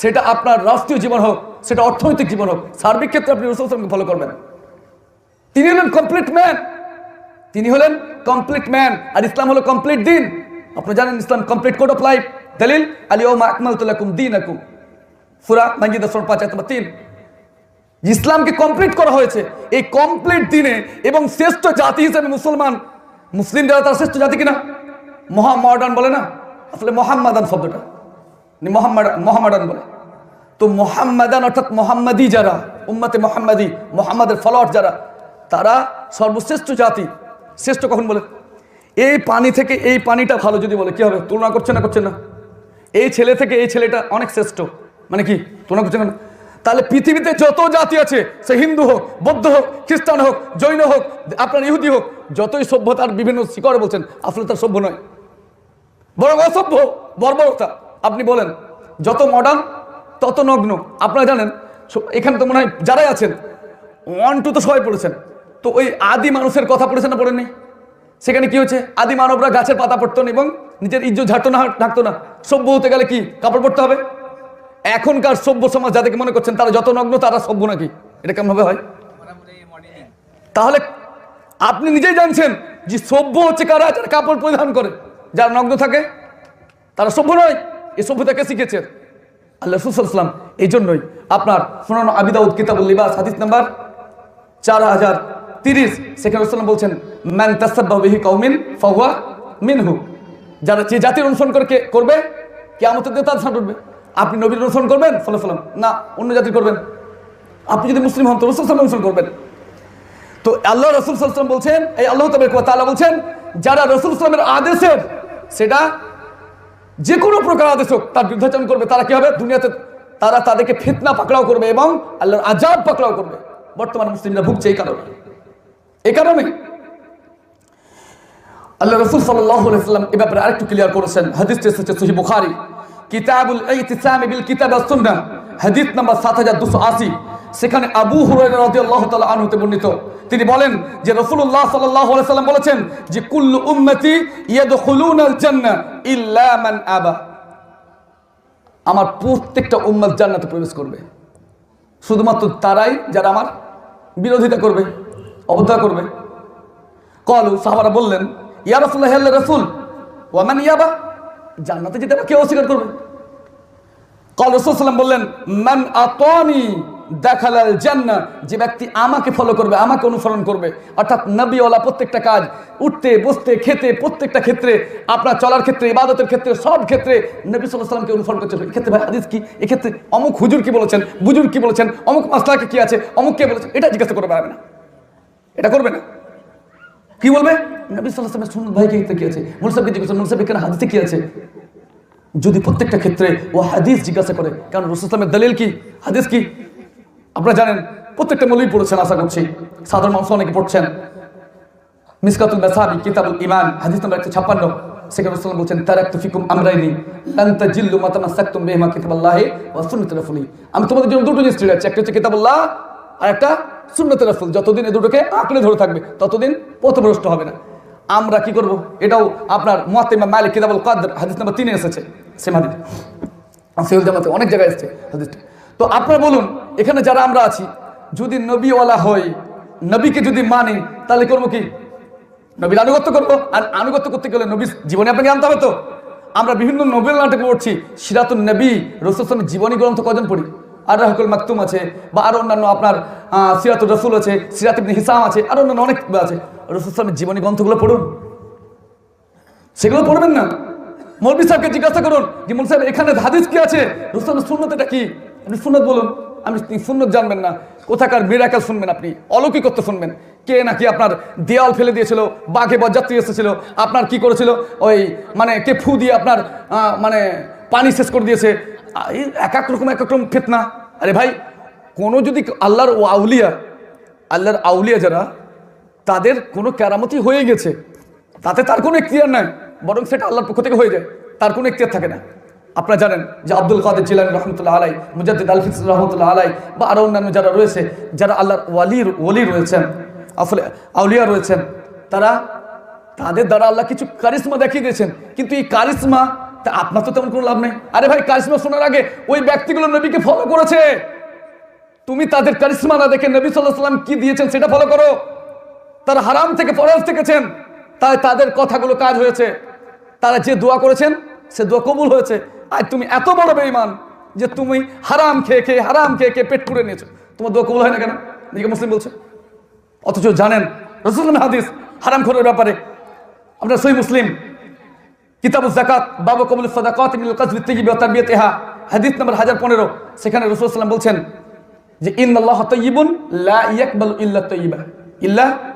সেটা আপনার রাষ্ট্রীয় জীবন হোক, সেটা অর্থনৈতিক জীবন হোক, সার্বিক ক্ষেত্রে আপনি রাসূল সাল্লাল্লাহু আলাইহি ওয়াসাল্লামকে ফলো করবেন। তিনি হলেন কমপ্লিট ম্যান, তিনি হলেন কমপ্লিট ম্যান। আর ইসলাম হলো কমপ্লিট দিন। আপনি জানেন ইসলাম কমপ্লিট কোড অফ লাইফ। দলিল আল-ইয়াউমা আকমালতু লাকুম দীনাকুম, সূরা মাইদা সূরা 5 আয়াত নম্বর 3। ইসলামকে কমপ্লিট করা হয়েছে এই কমপ্লিট দিনে, এবং শ্রেষ্ঠ জাতি হিসেবে মুসলিম যারা তার শ্রেষ্ঠ জাতি কিনা? মহামডার্ন বলে না, আসলে মোহাম্মদান শব্দটা মোহাম্মদান বলে। তো মোহাম্মদান অর্থাৎ মোহাম্মদী যারা, উম্মতে মোহাম্মদী, মোহাম্মদের ফলোয়ার যারা, তারা সর্বশ্রেষ্ঠ জাতি। শ্রেষ্ঠ কখন বলে? এই পানি থেকে এই পানিটা ভালো যদি বলে কি হবে? তুলনা করছে না? করছে না? এই ছেলে থেকে এই ছেলেটা অনেক শ্রেষ্ঠ, মানে কি তুলনা করছে না? তাহলে পৃথিবীতে যত জাতি আছে, সে হিন্দু হোক, বৌদ্ধ হোক, খ্রিস্টান হোক, জৈন হোক, আপনার ইহুদি হোক, যতই সভ্যতার বিভিন্ন শিকড়ে বলছেন, আসলে তার সভ্য নয়, বরং অসভ্য, বর্বরতা। আপনি বলেন যত মডার্ন তত নগ্ন। আপনারা জানেন এখানে তো মনে হয় যারাই আছেন 1 2 তো সবাই পড়েছেন, তো ওই আদি মানুষের কথা পড়েছেন না পড়েননি? সেখানে কি হচ্ছে? আদি মানবরা গাছের পাতা পড়তো না এবং নিজের ইজ্জত ঢাকতো না। সভ্য হতে গেলে কি কাপড় পরতে হবে? এখনকার সভ্য সমাজ যাদেরকে মনে করছেন তারা যত নগ্ন তারা সভ্য নাকি? এটা কেমন ভাবে হয়? তাহলে আপনি নিজেই জানছেন যে সভ্য হচ্ছে কারা? যারা কাপড় পরিধান করে, যারা নগ্ন থাকে তারা সভ্য নয়। এই সভ্যতাকে শিখেছেন আল্লাহ রাসূল সাল্লাল্লাহু আলাইহি ওয়াসাল্লাম। এই জন্যই আপনার সুনান আবি দাউদ কিতাবুল লিবাস হাদিস নাম্বার 4030, সেখানে রাসূল বলছেন মান তাসাব্বাহু বিহি কওমিন ফাহুয়া মিনহু, যারা যে জাতির অনুসরণ করবে কিয়ামতের দিন তার সাথে উঠবে। আপনি নবীর অনুসরণ করবেন সাল্লাল্লাহু আলাইহি ওয়াসাল্লাম না অন্য জাতির করবেন? আপনি যদি মুসলিম হন তো রাসূল সাল্লাল্লাহু আলাইহি ওয়াসাল্লাম অনুসরণ করবেন। তো আল্লাহ রাসূল সাল্লাল্লাহু আলাইহি ওয়াসাল্লাম বলছেন, এই আল্লাহ তাআলা বলছেন, যারা রাসূল সাল্লাল্লাহু আলাইহি ওয়াসাল্লামের আদেশের, সেটা যে কোনো প্রকার আদেশ হোক, তার বিরুদ্ধাচরণ করবে, তারা কি হবে? দুনিয়াতে তারা তাদেরকে ফিতনা পাকড়াও করবে এবং আল্লাহর আযাব পাকড়াও করবে। বর্তমান মুসলিমরা ভুগছে এই কারণে আল্লাহ রাসূল সাল্লাল্লাহু আলাইহি ওয়াসাল্লাম এই ব্যাপারে আরেকটু ক্লিয়ার করেছেন। হাদিসটি এসেছে সহিহ বুখারী কিতাবুল ইতিসাম বিল কিতাব ওয়াস সুন্নাহ হাদিস নাম্বার 7280। সেখানে আবু হুরায়রা রাদিয়াল্লাহু তাআলা আনহু তে বর্ণিত, তিনি বলেন যে রাসূলুল্লাহ সাল্লাল্লাহু আলাইহি ওয়াসাল্লাম বলেছেন যে কুল্লু উম্মতি ইয়াদখুলুনাল জান্নাহ ইল্লা মান আবা, আমার প্রত্যেকটা উম্মত জান্নাতে প্রবেশ করবে, শুধুমাত্র তারাই যারা আমার বিরোধিতা করবে, অবজ্ঞা করবে। ক্বালু, সাহাবারা বললেন ইয়া রাসূলুল্লাহ, হে আল্লাহর রাসূল, ওয়া মান ইয়াবা, জান্নাতে যেতে কে অস্বীকার করবে? ক্বাল রাসূল সাল্লাল্লাহু আলাইহি ওয়াসাল্লাম বললেন মান আতানি দাখালাল জান্নাহ, যে ব্যক্তি আমাকে ফলো করবে, আমাকে অনুসরণ করবে, অর্থাৎ নবীওয়ালা প্রত্যেকটা কাজ, উঠতে বসতে খেতে প্রত্যেকটা ক্ষেত্রে, আপনার চলার ক্ষেত্রে, ইবাদতের ক্ষেত্রে, সব ক্ষেত্রে নবী সাল্লাল্লাহু আলাইহি ওয়াসাল্লামকে অনুসরণ করতে হবে। এক্ষেত্রে ভাই হাদিস কি, এক্ষেত্রে অমুক হুজুর কি বলেছেন, বুজুর্গ কি বলেছেন, অমুক মাসলাকে কি আছে, অমুক কে বলেছেন, এটা জিজ্ঞাসা করতে পারবে না, এটা করবে না। কি বলবে? নবী সাল্লাল্লাহু আলাইহি ওয়াসাল্লামের সুন্নাত ভাই কি আছে, মুল সাহেবকে জিজ্ঞাসা, মুল সাহেব কেন হাদিসে কি আছে, যদি প্রত্যেকটা ক্ষেত্রে ও হাদিস জিজ্ঞাসা করে, কারণ রাসূল সাল্লাল্লাহু আলাইহি ওয়াসাল্লামের দলিল কি, হাদিস কি আপনারা জানেন, প্রত্যেকটা মৌলবী পড়েছেন আশা করছি, সাধারণ মানুষ অনেকে পড়ছেন। মিসকাতুল মাসাবি কিতাবুল ঈমান হাদিস নম্বর 156, সেখানে রাসূল বলেছেন তারাকতু ফিকুম আমরাইনি লান তাজিল্লু মা তামাসসাকতুম বিহিমা কিতাবাল্লাহি ওয়া সুন্নাতুর রাসূলি, আমি তোমাদের জন্য দুটো জিনিস দিয়েছি, একটা হচ্ছে কিতাবুল্লাহ আর একটা সুন্নাতুর রাসূল, যতদিন এই দুটোকে আঁকড়ে ধরে থাকবে ততদিন পথভ্রষ্ট হবে না। আমরা কি করব? এটাও আপনার মুয়াত্তা ইমাম মালিক কিতাবুল কদর হাদিস নম্বর 3 এসেছে, সেম হাদিস সহিহ জামাতে অনেক জায়গায় এসেছে হাদিসটা। তো আপনারা বলুন, এখানে যারা আমরা আছি, যদি নবীওয়ালা হই, নবীকে যদি মানি, তাহলে করবো কি? নবীর আনুগত্য করবো। আর আনুগত্য করতে গেলে নবীর জীবনে আপনাকে জানতে হবে। তো আমরা বিভিন্ন নোবেল নাটক পড়ছি, সিরাতুন নবী, রাসূল সাল্লাল্লাহু জীবনী গ্রন্থ কজন পড়ি? আর রাহুল মাকতুম আছে, বা আরো অন্যান্য আপনার সিরাতুর রাসূল আছে, সিরাত ইবনে হিসাম আছে, আর অন্যান্য অনেক আছে। রাসূল সাল্লাল্লাহু জীবনী গ্রন্থগুলো পড়ুন, সেগুলো পড়বেন না। মৌলভী সাহেবকে জিজ্ঞাসা করুন যে মৌলভী সাহেব এখানে হাদিস কি আছে, রাসূলের সুন্নাত এটা কি, আপনি সুন্নাত বলুন। আপনি সুন্নাত জানবেন না, কোথাকার মিরাকেল শুনবেন, আপনি অলৌকিকত্ব শুনবেন, কে নাকি আপনার দেওয়াল ফেলে দিয়েছিল, বাঘে বরযাত্রী এসেছিল, আপনার কি করেছিল, ওই মানে কে ফু দিয়ে আপনার মানে পানি শেষ করে দিয়েছে, এক এক রকম ফিতনা। আরে ভাই, কোনো যদি আল্লাহর আউলিয়া যারা, তাদের কোনো কেরামতি হয়ে গেছে, তাতে তার কোনো এখতিয়ার নাই, বরং সেটা আল্লাহর পক্ষ থেকে হয়ে যায়, তার কোনো এখতিয়ার থাকে না। আপনারা জানেন যে আব্দুল কাদের জিলানী রহমতুল্লাহ আলাই, মুজাদ্দিদ আল ফিস রহমতুল্লাহ আলাই, বা আরো অন্যান্য যারা রয়েছে, যারা আল্লাহর ওয়ালি রয়েছেন, আসলে আউলিয়া রয়েছেন, তাদের দ্বারা আল্লাহ কিছু কারিশমা দেখিয়ে দিয়েছেন, কিন্তু এই কারিশমা তা আপনার তো তেমন কোনো লাভ নেই। আরে ভাই, কারিশমা শোনার আগে ওই ব্যক্তিগুলো নবীকে ফলো করেছে, তুমি তাদের কারিশমা না দেখে নবী সাল্লাল্লাহু আলাইহি ওয়াসাল্লাম কি দিয়েছেন সেটা ফলো করো। তারা হারাম থেকে ফরজ থেকেছেন, তাই তাদের কথাগুলো কাজ হয়েছে, তারা যে দোয়া করেছেন সে দোয়া কবুল হয়েছে। আর তুমি এত বড় বেঈমান যে তুমি হারাম খেয়ে খেয়ে পেট পুড়ে নিয়েছো, তোমার দোয়া কবুল হয় না কেন? নিজেকে মুসলিম বলছে, অথচ জানেন রাসূলুল্লাহ হাদিস হারামখোরের ব্যাপারে। আপনার সহিহ মুসলিম কিতাবুজ যাকাত বাবু কবুল সাদাকাত মিনাল কাসবি তাইয়্যিব ওয়া তারবিয়াতিহা হাদিস নম্বর 1015, সেখানে রাসূল সাল্লাল্লাহু আলাইহি ওয়াসাল্লাম বলছেন যে ইন্নাল্লাহা তাইয়্যিবুন লা ইয়াকবালু ইল্লা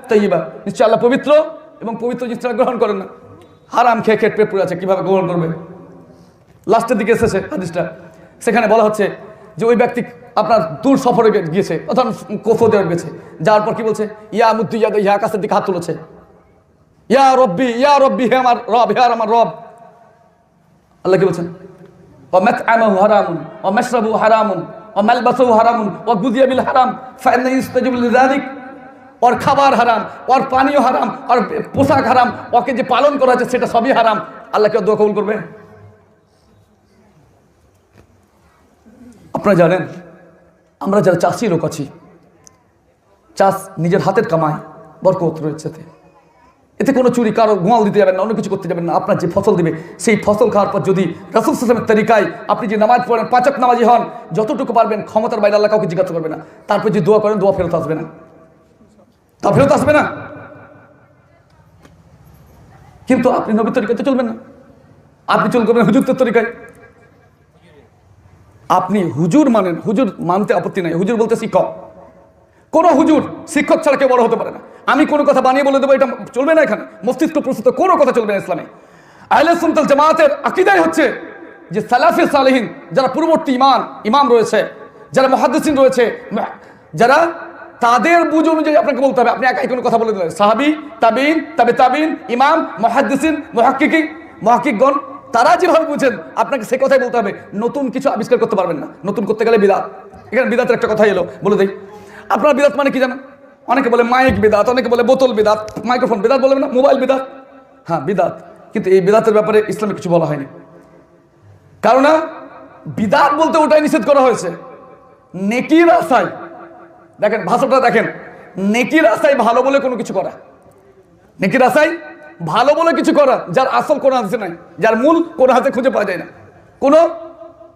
তাইয়্যিবা, নিশ্চয় আল্লাহ পবিত্র এবং পবিত্র জিনিস গ্রহণ করেন না। হারাম খেয়ে পেট পুড়ে আছে, কিভাবে গ্রহণ করবে? লাস্টের দিকে এসেছে হাদিসটা, সেখানে বলা হচ্ছে যে ওই ব্যক্তি আপনার দূর সফরে গিয়েছে, অথবা কোফদে গেছে, যাওয়ার পর কি বলছে, ইয়া মুদ্দু ইয়াদ, ইয়া আকাশের দিকে হাত তুলেছে, ইয়া রব্বি, হে আমার রব, হে আমার রব। আল্লাহ কি বলছেন? ওয়া মাতআমুহু হারামুন ওয়া মাশরাবুহু হারামুন ওয়া মালবাসুহু হারামুন ওয়া গুযিয়া বিল হারাম ফাইন্না ইস্তাজিবু লিযালিক। ওর খাবার হারাম, ওর পানীয় হারাম, ওর পোশাক হারাম, ওকে যে পালন করা হচ্ছে সেটা সবই হারাম। আল্লাহ কি দোয়া কবুল করবে? আপনারা জানেন আমরা যারা চাষি লোক আছি, চাষ নিজের হাতের কামায়, বরকত রয়েছে এতে কোনো চুরি কারো গোয়াল দিতে যাবেন না, অন্য কিছু করতে যাবেন না। আপনার যে ফসল দিবে সেই ফসল খাওয়ার পর যদি রাসূল সাল্লাল্লাহু আলাইহি ওয়াসাল্লামের তরিকায় আপনি যে নামাজ পড়েন, 5 ওয়াক্ত নামাজি হন, যতটুকু পারবেন ক্ষমতার বাইরে আল্লাহ কাউকে জিজ্ঞাসা করবে না। তারপর যে দোয়া করেন, দোয়া ফেরত আসবে না, তা ফেরত আসবে না। কিন্তু আপনি নবীর তরিকাতে চলবেন না, আপনি চলবেন হুজুরদের তরিকায়। আপনি হুজুর মানেন, হুজুর মানতে আপত্তি নাই, হুজুর বলতে শিক্ষক। কোন হুজুর শিক্ষক ছাড়া কেউ বড় হতে পারে না। আমি কোনো কথা বানিয়ে বলে দেবো, এটা চলবে না। এখানে মস্তিষ্ক প্রস্তুত কোনো কথা চলবে না। ইসলামে আহলে সুন্নাত ওয়াল জামাতের আকীদাই হচ্ছে যে সালাফে সালেহিন যারা পূর্ববর্তী ইমাম রয়েছে, যারা মুহাদ্দিসিন রয়েছে, যারা তাদের বুঝ অনুযায়ী আপনাকে বলতে হবে। আপনি একাই কোনো কথা বলে দিলেন, সাহাবী, তাবিঈন, তাবিঈন, ইমাম, মুহাদ্দিসিন, মুহাক্কিকগণ তারা যেভাবে বুঝেন আপনাকে সে কথাই বলতে হবে। নতুন কিছু আবিষ্কার করতে পারবেন না। নতুন করতে গেলে বিদআত। এখানে বিদআতের একটা কথা এলো, বলে দেই। আপনার বিদআত মানে কি জানেন? অনেকে বলে মাইক বিদআত, অনেকে বলে বোতল বিদআত, মাইক্রোফোন বিদআত বলবেন না, মোবাইল বিদআত। হ্যাঁ বিদআত, কিন্তু এই বিদআতের ব্যাপারে ইসলামে কিছু বলা হয়নি। কারণ বিদআত বলতে ওটাই নিষেধ করা হয়েছে নেকির আশায়। দেখেন ভাষাটা দেখেন, নেকির আশায় ভালো বলে কোনো কিছু করা, নেকির আশায় ভালো বলে কিছু করা যার আসল কোন হাদিসে নাই, যার মূল কোন হাদিসে খুঁজে পাওয়া যায় না, কোনো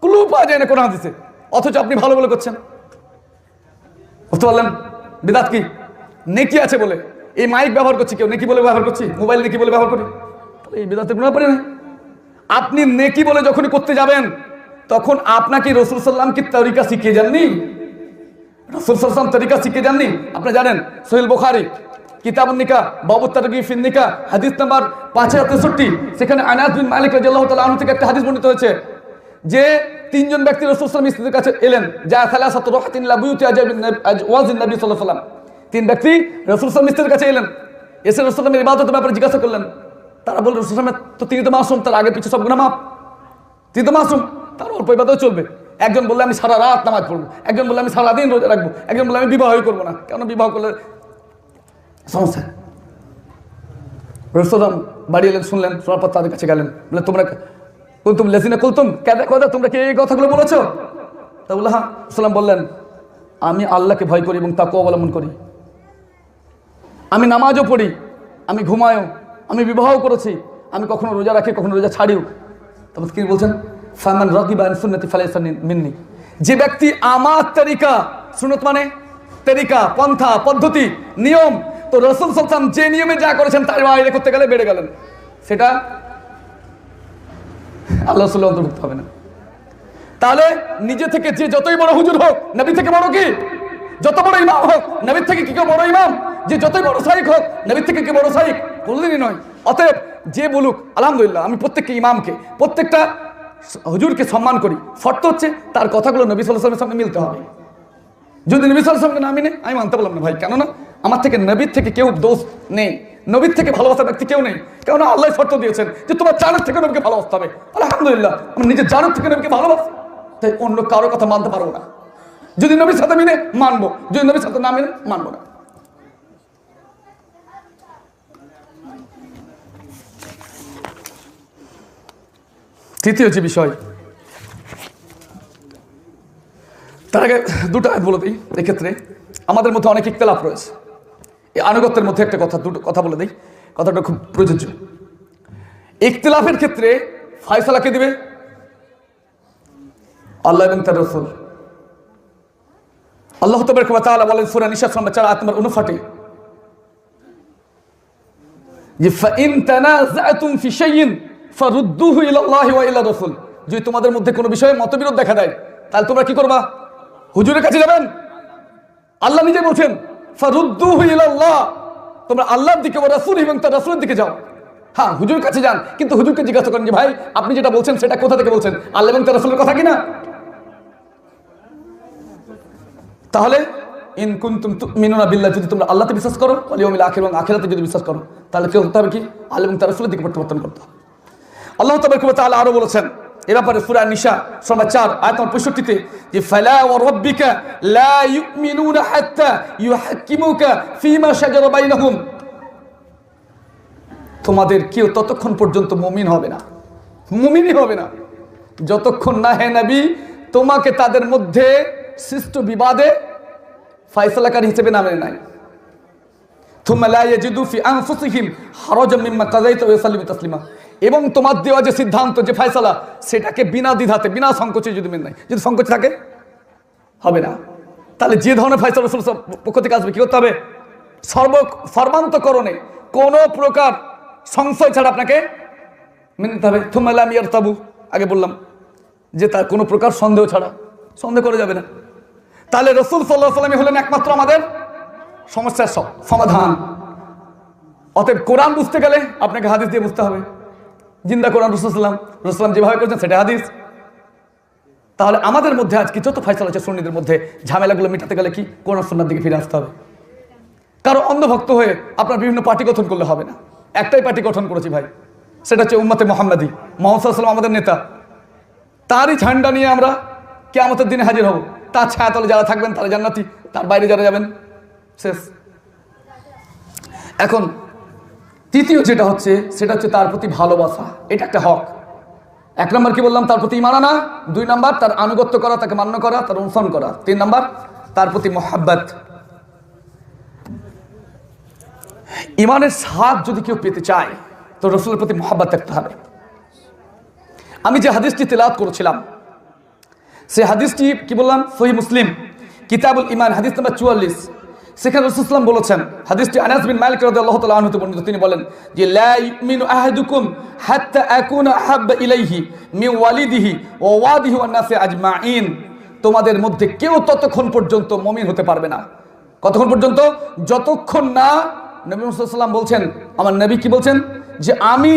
ক্লু পাওয়া যায় না কোন হাদিসে, অথচ আপনি ভালো বলে করছেন। বুঝতে পারলেন বিদআত কি? নেকি আছে বলে এই মাইক ব্যবহার করছি, কেউ নেকি বলে ব্যবহার করছি, মোবাইল নেকি বলে ব্যবহার করি, এই বিদআতের গুনাহ পড়ে না। আপনি নেকি বলে যখনই করতে যাবেন তখন আপনাকে রাসূল সাল্লাল্লাহু আলাইহি ওয়াসাল্লাম কি তরিকা শিখিয়ে যাননি? রাসূল সাল্লাল্লাহু আলাইহি ওয়াসাল্লাম তরিকা শিখিয়ে যাননি? আপনি জানেন সহিহ বুখারী কিতাবুন নিকাহ বাবু তারগীব ফিন নিকাহ হাদিস নাম্বার 5063, সেখানে আনাস বিন মালিক রাদিয়াল্লাহু তাআলা আনহু থেকে একটা হাদিস বর্ণিত হয়েছে যে তিনজন ব্যক্তি রাসূল সাল্লাল্লাহু আলাইহি ওয়াসাল্লামের কাছে এলেন, যা সালাসাতু রাহাতিন লা বুয়ুতি আজওয়াজিন নবী সাল্লাল্লাহু আলাইহি ওয়াসাল্লাম। তিন ব্যক্তি রাসূল সাল্লাল্লাহু আলাইহি ওয়াসাল্লামের কাছে এলেন, এসে রাসূল সাল্লাল্লাহু আলাইহি ওয়াসাল্লামের ইবাদতের ব্যাপারে জিজ্ঞাসা করলেন। তারা বলল রাসূল সাল্লাল্লাহু আলাইহি ওয়াসাল্লাম তো তিনি তো মাসুম, তার আগে পিছে সব গুনাহ মাফ, তিনি তো মাসুম, তার অল্প ইবাদত চলবে। একজন বললে আমি সারা রাত নামাজ পড়বো, একজন বললে আমি সারা দিন রোজা রাখবো, একজন বললে আমি বিবাহই করবো না, কেন বিবাহ করলে সমস্যা। রাসূল বাড়ি এলেন, শুনলেন, শোনার পর তাদের কাছে গেলেন, বলে তোমরা কুলতুম লাযিনা কুলতুম কাযা কাযা, তোমরা কি এই কথাগুলো বলেছো? তা বলল হ্যাঁ। রাসূল বললেন আমি আল্লাহকে ভয় করি এবং তাকওয়া অবলম্বন করি, আমি নামাজও পড়ি, আমি ঘুমায়ও, আমি বিবাহ করেছি, আমি কখনো রোজা রাখি, কখনো রোজা ছাড়িও। তারপর কি বলছেন? ফামান রাগিবা আন সুন্নতি ফালাইসা মিন্নি, যে ব্যক্তি আমার তরিকা, সুন্নত মানে তরিকা, পন্থা, পদ্ধতি, নিয়ম, তো রাসূল সাল্লাল্লাহু আলাইহি ওয়াসাল্লাম যে নিয়মে যা করেছেন তার বাইরে করতে গেলে বেড়ে গেলেন, সেটা আল্লাহ রাসূলের অন্তর্ভুক্ত হবে না। তাহলে নিজে থেকে যে যতই বড় হুজুর হোক, নবী থেকে বড় কি? যত বড় ইমাম হোক, নবীর থেকে কি কেউ বড় ইমাম? যে যতই বড় শাইখ হোক, নবীর থেকে কি বড় শাইখ? কোনদিনই নয়। অতএব যে বলুক আলহামদুলিল্লাহ, আমি প্রত্যেককে ইমামকে, প্রত্যেকটা হুজুরকে সম্মান করি, শর্ত হচ্ছে তার কথাগুলো নবী সাল্লাল্লাহু আলাইহি ওয়াসাল্লামের সঙ্গে মিলতে হবে। যদি নবী সাল্লাল্লাহু আলাইহি ওয়াসাল্লামকে না মিলে আমি মানতে পারলাম না ভাই, কেননা আমার থেকে নবীর থেকে কেউ দোস্ত নেই, নবীর থেকে ভালোবাসার ব্যক্তি কেউ নেই, কেননা আল্লাহ শর্ত দিয়েছেন যে তোমার জানের থেকে নবীকে ভালোবাসতে হবে। আলহামদুলিল্লাহ আমি নিজের জানের থেকে নবীকে ভালোবাসি, তাই অন্য কারো কথা মানতে পারবো না। যদি নবীর সাথে মিলে মানবো, যদি নবীর সাথে না মিলে মানবো না। তৃতীয় যে বিষয়, তার আগে দুটো আয়াত বলে দিই। এক্ষেত্রে আমাদের মধ্যে অনেক ইখতিলাফ রয়েছে, এই আনুগত্যের মধ্যে একটা কথা, দুটো কথা বলে দিই, কথাটা খুব প্রযোজ্য। ইখতিলাফের ক্ষেত্রে ফয়সালা কে দিবে? আল্লাহ এবং তার রাসূল। আল্লাহ তাবারক ওয়া তাআলা বলেন সূরা নিসা 4 আয়াত নম্বর 59 যে ফাইন তানাযাতুম ফি শাইইন ফারুদ্দুহু ইলাল্লাহি ওয়া ইলা রাসূল, যদি তোমাদের মধ্যে কোনো বিষয়ে মতবিরোধ দেখা দেয় তাহলে তোমরা কি করবা? হুজুরের কাছে যাবেন। আল্লাহ নিজে বলছেন ফারুদ্দুহু ইলাল্লাহ, তোমরা আল্লাহর দিকে ওয়া রাসূল এবং তার রাসূলের দিকে যাও। হ্যাঁ হুজুরের কাছে যান, কিন্তু হুজুরকে জিজ্ঞাসা করেন যে ভাই আপনি যেটা বলছেন সেটা কোথা থেকে বলছেন, আল্লাহ এবং তার রাসূলের কথা কিনা? তাহলে ইন কুনতুম তুমিনুনা বিল্লাহ, যদি তোমরা আল্লাহতে বিশ্বাস করো, ওয়াল ইয়াউমিল আখির, এবং আখিরাতে যদি বিশ্বাস করো, তাহলে কি হতে হবে? কি আল্লাহ এবং তার রাসূলের দিকে প্রত্যাবর্তন করতে হবে। আল্লাহ তাবারক ওয়া তাআলা আরো বলেছেন এ ব্যাপারে সূরা নিসা 4 আয়াত নম্বর 65 যে ফালা ওয়া রাব্বিকা লা ইউমিনুনা হাত্তা ইউহাক্কিমুকা ফীমা শাজারা বাইনাহুম, তোমাদের কেউ ততক্ষণ পর্যন্ত মুমিন হবে না, মুমিনই হবে না যতক্ষণ না হে নবী তোমাকে তাদের মধ্যে সৃষ্ট বিবাদে ফয়সালাকারী হিসেবে না মেনে নেয়। থুম্মা লা ইয়াজিদু ফি আনফুসিহিম হারাজাম মিম্মা কাযাইতা ওয়া ইউসাল্লিমু তাসলিমা, এবং তোমার দেওয়া যে সিদ্ধান্ত, যে ফয়সালা, সেটাকে বিনা দ্বিধাতে, বিনা সংকোচে যদি মেনে নেয়। যদি সংকোচ থাকে হবে না। তাহলে যে ধরনের ফয়সালা রাসূল পক্ষ থেকে আসবে কি করতে হবে? সর্বান্তকরণে কোনো প্রকার সংশয় ছাড়া আপনাকে মেনে নিতে হবে। থুম্মা লাম ইয়ারতাবু, আগে বললাম যে তার কোনো প্রকার সন্দেহ ছাড়া, সন্দেহ করে যাবে না। তাহলে রাসূল সাল্লাল্লাহু আলাইহি ওয়াসাল্লাম হলেন একমাত্র আমাদের সমস্যার সমাধান। অতএব কোরআন বুঝতে গেলে আপনাকে হাদিস দিয়ে বুঝতে হবে। জিন্দা কোরআন রাসূল সাল্লাল্লাহু আলাইহি ওয়াসাল্লাম যেভাবে করেছেন সেটা হাদিস। তাহলে আমাদের মধ্যে আজকে যত ফয়সালা আছে সুন্নিদের মধ্যে, ঝামেলাগুলো মেটাতে গেলে কি কোরআন সুন্নাহর দিকে ফিরে আসতে হবে। কারো অন্ধভক্ত হয়ে আপনার বিভিন্ন পার্টি গঠন করলে হবে না। একটাই পার্টি গঠন করেছি ভাই, সেটা হচ্ছে উম্মতে মুহাম্মাদি। মুহাম্মদ সাল্লাল্লাহু আলাইহি ওয়াসাল্লাম আমাদের নেতা, তারই ঝান্ডা নিয়ে আমরা কিয়ামতের দিনে হাজির হব। তার ছায়াতলে যারা থাকবেন তারা জান্নাতি, তার বাইরে যারা যাবেন শেষ। এখন তৃতীয় যেটা হচ্ছে সেটা হচ্ছে তার প্রতি ভালোবাসা, এটা একটা হক। এক নম্বর কি বললাম? তার প্রতি ঈমান আনা। দুই নম্বর তার আনুগত্য করা, তাকে মান্য করা, তার অনুসরণ করা। তিন নম্বর তার প্রতি মুহাব্বত। ঈমানের স্বাদ যদি কেউ পেতে চায় তো রাসূলের প্রতি মুহাব্বত থাকতে হবে। আমি যে হাদিসটি তেলাওয়াত করেছিলাম সেই হাদিসটি কি বললাম? সহিহ মুসলিম কিতাবুল ঈমান হাদিস নাম্বার 44, সেখানে রাসূল সাল্লাল্লাহু আলাইহি ওয়াসাল্লাম বলেছেন, হাদিসটি আনাস বিন মালিক রাদিয়াল্লাহু তাআলা আনহু বর্ণিত, তিনি বলেন যে লা ইউমিনু আহাদুকুম হাত্তা আকুনা আহাব্বা ইলাইহি মিন ওয়ালিদিহি ওয়া ওয়াদিহি ওয়ান নাসি আজমাইন। তোমাদের মধ্যে কেউ ততক্ষণ পর্যন্ত মুমিন হতে পারবে না, কতক্ষণ পর্যন্ত? যতক্ষণ না, নবী মুহাম্মদ সাল্লাল্লাহু আলাইহি ওয়াসাল্লাম বলছেন, আমার নবী কি বলছেন, যে আমি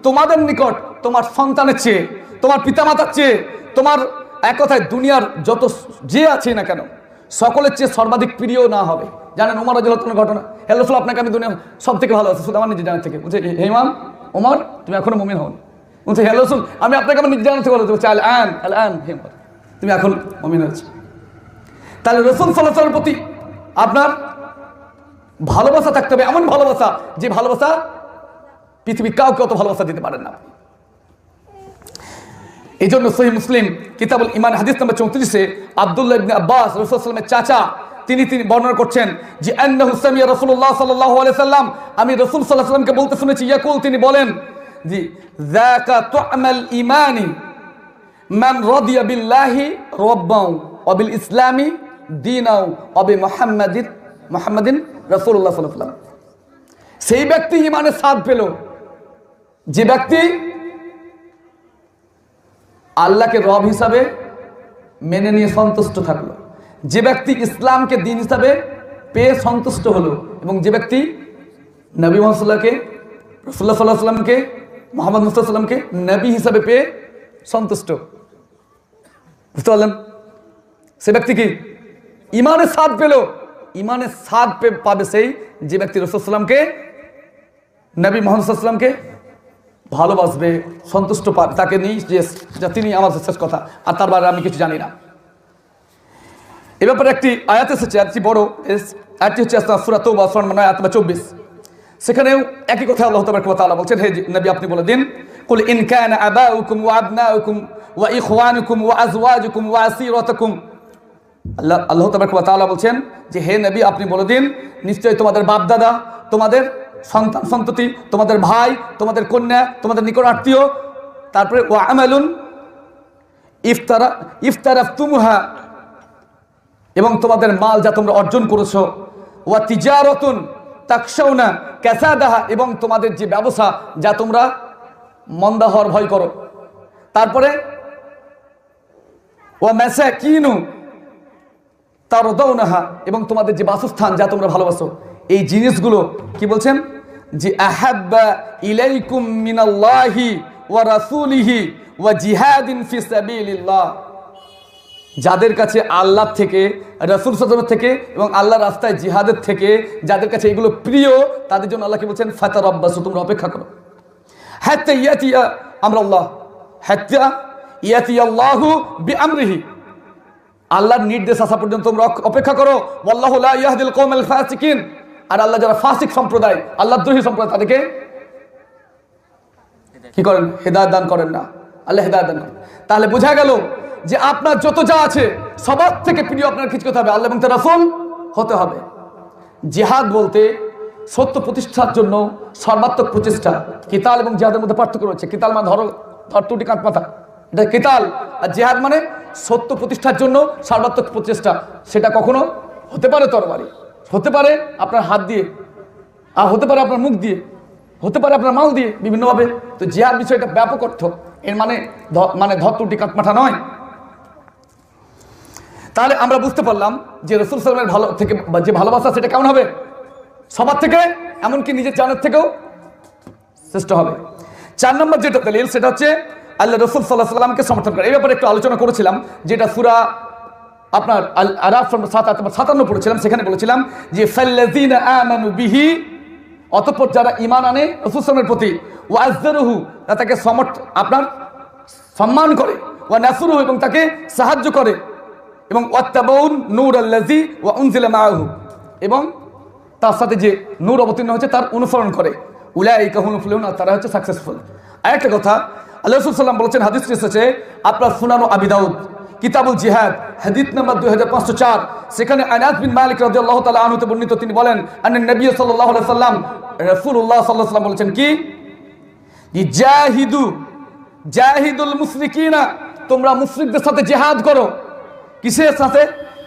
তোমাদের নিকট তোমার সন্তানের চেয়ে, তোমার পিতামাতার চেয়ে, তোমার এক কথায় দুনিয়ার যত যে আছে না কেন সকলের চেয়ে সর্বাধিক প্রিয় না হবে। জানেন ওমর রাদিয়াল্লাহু তাআলার ঘটনা, হে রাসূল আপনাকে আমি দুনিয়া সব থেকে ভালোবাসি, শুধু আমার নিজের জানার থেকে। বলছে হে ইমাম ওমর তুমি এখনো মুমিন হও। বলছে হে রাসূল আমি আপনাকে আমার নিজের জানার থেকে ভালোবাসি। বলছে আল আন হে ওমর তুমি এখন মুমিন হয়েছো। তাহলে রাসূল সাল্লাল্লাহু আলাইহি ওয়াসাল্লামের প্রতি আপনার ভালোবাসা থাকতে হবে, এমন ভালোবাসা যে ভালোবাসা পৃথিবীর কাউকে অত ভালোবাসা দিতে পারেন না। এই জন্য সহিহ মুসলিম কিতাবুল ঈমান হাদিস নাম্বার 34-এ আব্দুল্লাহ ইবনে আব্বাস রাসূল সাল্লাল্লাহু আলাইহি ওয়াসাল্লামের চাচা তিনি বর্ণনা করছেন যে আন্নাহু সামিয়া রাসূলুল্লাহ সাল্লাল্লাহু আলাইহি ওয়াসাল্লাম, আমি রাসূল সাল্লাল্লাহু আলাইহি ওয়াসাল্লামকে বলতে শুনেছি, ইয়াকুল তিনি বলেন জি যাকা তু'মাল ঈমানি মান রাদিয়া বিল্লাহি রাব্বাও ওয়া বিল ইসলামি দীনাও ওয়া বি মুহাম্মাদিন রাসূলুল্লাহ সাল্লাল্লাহু আলাইহি ওয়াসাল্লাম। সেই ব্যক্তি ঈমানের স্বাদ পেল যে ব্যক্তি আল্লাহকে রব হিসাবে মেনে নিয়ে সন্তুষ্ট থাকলো, যে ব্যক্তি ইসলামকে দিন হিসাবে পেয়ে সন্তুষ্ট হলো, এবং যে ব্যক্তি নবী মুহাম্মদ রাসূলুল্লাহ সাল্লাল্লাহু আলাইহি ওয়াসাল্লামকে মুহাম্মদ মুস্তাফা সাল্লামকে নবী হিসাবে পেয়ে সন্তুষ্ট। বুঝতে পারলেন? সে ব্যক্তি কি ঈমানের স্বাদ পেল। ঈমানের স্বাদ পাবে সেই যে ব্যক্তি রাসূল সাল্লামকে নবী মুহাম্মদ সাল্লাল্লাহু আলাইহি ওয়াসাল্লামকে ভালোবাসবে, সন্তুষ্ট পাবে, তাকে নিয়ে যে তিনি আমার শেষ কথা, আর তার বাইরে আমি কিছু জানি না। এ ব্যাপারে একটি আয়াত এসেছে, আয়াতটি বড়, আয়াতটি হচ্ছে সূরা তাওবা সূরা নম্বর 9 আয়াত নম্বর 24। সেখানেও একই কথা আল্লাহ তাবারক ওয়া তাআলা বলছেন, হে নবী আপনি বলে দিন, কুল ইন কানা আবাউকুম ওয়া আবনাউকুম ওয়া ইখওয়ানুকুম ওয়া আজওয়াজুকুম ওয়া আসীরাতুকুম। আল্লাহ তাবারক ওয়া তাআলা বলছেন যে হে নবী আপনি বলে দিন, নিশ্চয়ই তোমাদের বাপ দাদা, তোমাদের সন্তান সন্ততি, তোমাদের ভাই, তোমাদের কন্যা, তোমাদের নিকট আত্মীয়, তারপরে ওয়া আমালুন ইফতারাফতুমুহা, এবং তোমাদের মাল যা তোমরা অর্জন করেছো, ওয়া তিজারাতুন তাকশাউনা কাসাদাহা, এবং তোমাদের যে ব্যবসা যা তোমরা মন্দা হওয়ার ভয় করো, তারপরে ওয়া মাসাকিনু তারদাউনাহা, এবং তোমাদের যে বাসস্থান যা তোমরা ভালোবাসো, এই জিনিসগুলো কি বলছেন যে আহাব্বা ইলাইকুম মিনাল্লাহি ওয়া রাসূলিহি ওয়া জিহাদিন ফি সাবিলিল্লাহ, যাদের কাছে আল্লাহ থেকে, রাসূল সাল্লাল্লাহু আলাইহি ওয়াসাল্লাম থেকে এবং আল্লাহর রাস্তায় জিহাদের থেকে যাদের কাছে এগুলো প্রিয়, তাদের জন্য আল্লাহ কি বলছেন, ফাতারাব্বাসু, তোমরা অপেক্ষা করো, হাত্তা ইয়াতিয়া আমরুল্লাহ, হাত্তা ইয়াতিয়াল্লাহু বিআমরিহি, আল্লাহর নির্দেশ আসা পর্যন্ত তোমরা অপেক্ষা করো। ওয়াল্লাহু লা ইয়াহদিল কওমাল ফাসিকিন, আর আল্লাহ যারা ফাসিক সম্প্রদায়, আল্লাহদ্রোহী সম্প্রদায়, তাদেরকে কি করেন, হেদায়েত দান করেন না, আল্লাহ হেদায়েত দান করেন। তাহলে বোঝা গেল যে আপনার যত যা আছে সবার থেকে প্রিয় আপনার কিছু করতে হবে, আল্লাহ এবং তার রাসূল হতে হবে। জিহাদ বলতে সত্য প্রতিষ্ঠার জন্য সর্বাত্মক প্রচেষ্টা। কিতাল এবং জিহাদের মধ্যে পার্থক্য রয়েছে। কিতাল মানে ধর টুটি কাঁধ মাথা, এটা কিতাল, আর জিহাদ মানে সত্য প্রতিষ্ঠার জন্য সর্বাত্মক প্রচেষ্টা। সেটা কখনো হতে পারে তরবারি, হতে পারে আপনার হাত দিয়ে, আর হতে পারে আপনার মুখ দিয়ে, হতে পারে আপনার মাল দিয়ে, বিভিন্নভাবে। তো জিহাদ বিষয়টা ব্যাপক অর্থ, এর মানে ধর টুটি কাঁধ মাথা নয়। তাহলে আমরা বুঝতে পারলাম যে রাসূল সাল্লাল্লাহু আলাইহি ওয়াসাল্লামের ভালো থেকে যে ভালোবাসা সেটা কেমন হবে, সবার থেকে, এমনকি নিজের জানের থেকেও শ্রেষ্ঠ হবে। 4 নম্বর যেটা দলিল সেটা হচ্ছে আল্লাহ রাসূল সাল্লাল্লাহু আলাইহি ওয়াসাল্লামকে সমর্থন করে। এই ব্যাপারে একটু আলোচনা করেছিলাম, যেটা সূরা আপনার আল আরাফ 57 পড়েছিলাম, সেখানে বলেছিলাম যে ফাল্লাযীনা আমানু বিহি, অতঃপর যারা ঈমান আনে রাসূল সাল্লাল্লাহু আলাইহি ওয়াসাল্লামের প্রতি, ওয়া আযযারুহু, তাকে আপনার সম্মান করে, ওয়া নাসরুহু, এবং তাকে সাহায্য করে, এবং ওয়াত্তাবাউন নূরাল্লাযী ওয়া উনজিলা মাআহু, এবং তার সাথে যে নূর অবতীর্ণ হয়েছে তার অনুসরণ করে, উলাইকা হুমুল মুফলিহুন, তারা হচ্ছে সাকসেসফুল। আরেকটা কথা আল্লাহ রাসূল সাল্লাল্লাহু আলাইহি ওয়াসাল্লাম বলেছেন, হাদিস এসেছে আপনার সুনান আবি দাউদ কিতাবুল জিহাদ হাদিস নাম্বার 2504, সেখানে আনাস বিন মালিক রাদিয়াল্লাহু তাআলা আনহু বর্ণিত, তিনি বলেন আন্নান নবী সাল্লাল্লাহু আলাইহি ওয়াসাল্লাম, রাসূলুল্লাহ সাল্লাল্লাহু আলাইহি ওয়াসাল্লাম বলেছেন কি, জাহিদুল মুশরিকিনা, তোমরা মুশরিকদের সাথে জিহাদ করো। কিসের সাথে?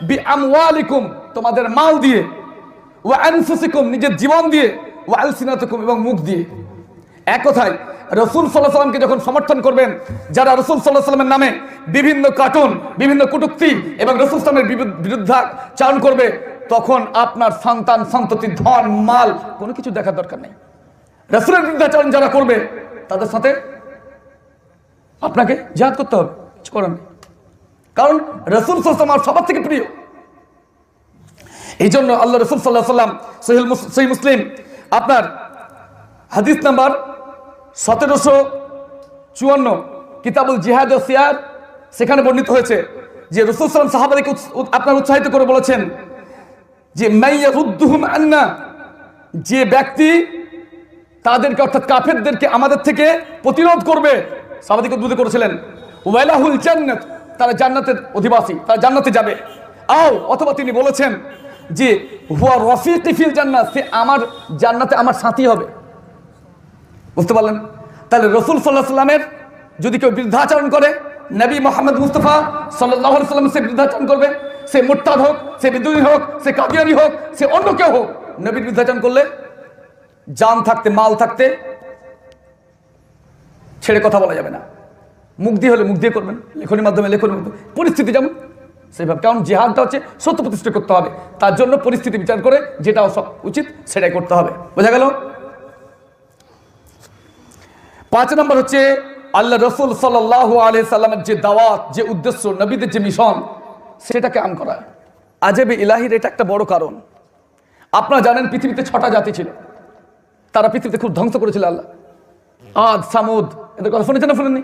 বিআমওয়ালিকুম, তোমাদের মাল দিয়ে, ওয়া আনফুসিকুম, নিজের জীবন দিয়ে, ওয়া আলসিনাতুকুম, এবং মুখ দিয়ে। এক কথায় রাসূল সাল্লাল্লাহু আলাইহি সাল্লামকে যখন সমর্থন করবেন, যারা রাসূল সাল্লাল্লাহু আলাইহি সাল্লামের নামে বিভিন্ন কার্টুন, বিভিন্ন কটূক্তি এবং রাসূল সাল্লাল্লাহু আলাইহি সাল্লামের বিরুদ্ধাচারণ করবে, তখন আপনার সন্তান সন্ততি, ধন মাল কোনো কিছু দেখার দরকার নেই। রাসূলের বিরুদ্ধাচারণ যারা করবে তাদের সাথে আপনাকে জিহাদ করতে হবে, কিছু করার নেই। কারণ রাসূল সাল্লাল্লাহু আলাইহি সাল্লাম সবার থেকে প্রিয়। এই জন্য আল্লাহ রাসূল সাল্লাল্লাহু আলাইহি সাল্লাম সহিহ মুসলিম আপনার হাদিস নাম্বার 1754 কিতাবুল জিহাদ ও সিয়ার, সেখানে বর্ণিত হয়েছে যে রাসূল সাল্লাল্লাহু আলাইহি ওয়াসাল্লাম সাহাবাদেরকে আপনার উৎসাহিত করে বলেছেন যে মাইয়ারুদ্দুহুম আন্না, যে ব্যক্তি তাদেরকে অর্থাৎ কাফেরদেরকে আমাদের থেকে প্রতিরোধ করবে, সাহাবাদেরকে উদ্বুদ্ধ করেছিলেন, ওয়ালাহুল জান্নাত, তারা জান্নাতের অধিবাসী, তারা জান্নাতে যাবে। অথবা তিনি বলেছেন যে হুয়া রাফিকি ফিল জান্নাত, সে আমার জান্নাতে আমার সাথী হবে। বুঝতে পারলেন? তাহলে রাসূল সাল্লাল্লাহু আলাইহি সাল্লামের যদি কেউ বিরুদ্ধাচরণ করে, নবী মুহাম্মদ মুস্তাফা সাল্লাল্লাহু আলাইহি সাল্লাম সে বিরুদ্ধাচরণ করবে, সে মুরতাদ হোক, সে বিদ্রোহী হোক, সে কাদিয়ানী হোক, সে অন্য কেউ হোক, নবীর বিরুদ্ধাচরণ করলে জান থাকতে মাল থাকতে ছেড়ে কথা বলা যাবে না। মুখ দিয়ে হলে মুখ দিয়ে করবেন, লেখনের মাধ্যমে লেখনের মাধ্যমে, পরিস্থিতি যেমন সেইভাবে। কারণ জিহাদটা হচ্ছে সত্য প্রতিষ্ঠা করতে হবে, তার জন্য পরিস্থিতি বিচার করে যেটা উচিত সেটাই করতে হবে। বোঝা গেল? 5 নম্বর হচ্ছে আল্লাহ রাসূল সাল্লাল্লাহু আলাইহি সাল্লামের যে দাওয়াত, যে উদ্দেশ্য, নবীদের যে মিশন, সেটাকে আম করা। আজেবে ইলাহির এটা একটা বড় কারণ। আপনারা জানেন পৃথিবীতে 6টা জাতি ছিল, তারা পৃথিবীতে খুব ধ্বংস করেছিল আল্লাহ। আদ, সামুদ, এদের কথা শুনেছেন না শুনেননি?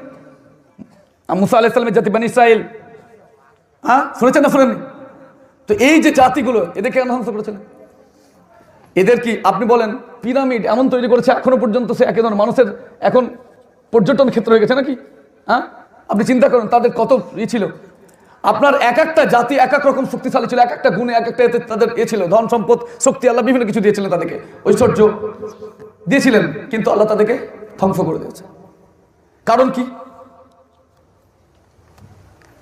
মুসা আলাইহিস সালামের জাতি বনি ইসরাইল, শুনেছেন না শুনেননি? তো এই যে জাতিগুলো, এদের কেন ধ্বংস করেছিলেন? এদের কি আপনি বলেন পিরামিড এমন তৈরি করেছে এখনো পর্যন্ত, সে একেবারে মানুষের এখন পর্যটন ক্ষেত্র হয়ে গেছে নাকি? আপনি চিন্তা করেন তাদের কত ছিল। আপনার এক একটা জাতি এক এক রকম শক্তিশালী ছিল, এক একটা গুণে এক একটা তাদের ছিল, ধন সম্পদ শক্তি, আল্লাহ বিভিন্ন কিছু দিয়েছিলেন তাদেরকে, ঐশ্বর্য দিয়েছিলেন, কিন্তু আল্লাহ তাদেরকে ধ্বংস করে দিয়েছে। কারণ কি?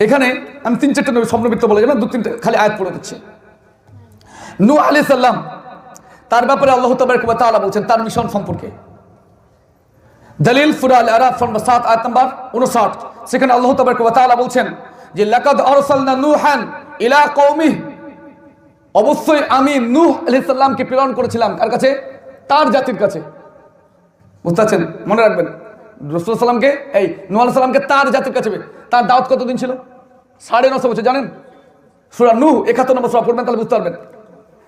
এখানে আমি 3-4টা নবী স্বপ্নবৃত্ত বলে যাবেন, 2-3টা খালি আয়াত পড়ে দিচ্ছি। নূহ আলাইহিস সালাম, তার ব্যাপারে আল্লাহ তাবারaka ওয়া তাআলা বলছেন তার মিশন সম্পর্কে। দলিল সূরা আল আরাফ 7 আয়াত নাম্বার 59, সেখানে আল্লাহ তাবারaka ওয়া তাআলা বলছেন যে লাকাদ আরসালনা নূহান ইলা কওমিহি, অবশ্যই আমি নূহ আলাইহিস সালামকে প্রেরণ করেছিলাম কার কাছে? তার জাতির কাছে। বুঝতে পারছেন? মনে রাখবেন, রাসূল সাল্লামকে এই নূহ আলাইহিস সালামকে তার জাতির কাছে। তার দাওয়াত কতদিন ছিল? 950 বছর। জানেন সূরা নূহ 71 নম্বর সূরা পড়বেন, তাহলে বুঝতে পারবেন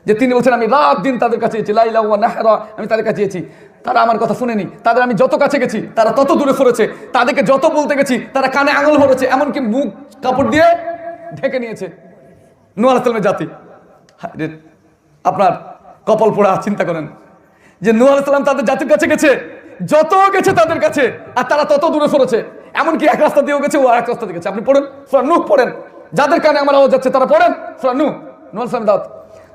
যে তিনি বলছেন আমি রাত দিন তাদের কাছে গেছি, লা ইলাহা ওয়া নাহরা, আমি তাদের কাছে গেছি, তারা আমার কথা শুনেনি, তাদের আমি যত কাছে গেছি তারা তত দূরে সরেছে, তাদেরকে যত বলতে গেছি তারা কানে আঙুল ভরেছে, এমনকি মুখ কাপড় দিয়ে ঢেকে নিয়েছে। নূহ আলাইহিস সালামের জাতি, আপনার কপাল পোড়া। চিন্তা করেন যে নূহ আলাইহিস সালাম তাদের জাতির কাছে গেছে, যত গেছে তাদের কাছে, আর তারা তত দূরে সরেছে, এমনকি এক রাস্তা দিয়েও গেছে, ও আরেক রাস্তা দিয়ে গেছে। আপনি পড়েন সূরা নূহ, পড়েন, যাদের কানে আমার আওয়াজ যাচ্ছে তারা পড়েন সূরা নূহ, নূহ আলাইহিস সালামের দাওয়াত।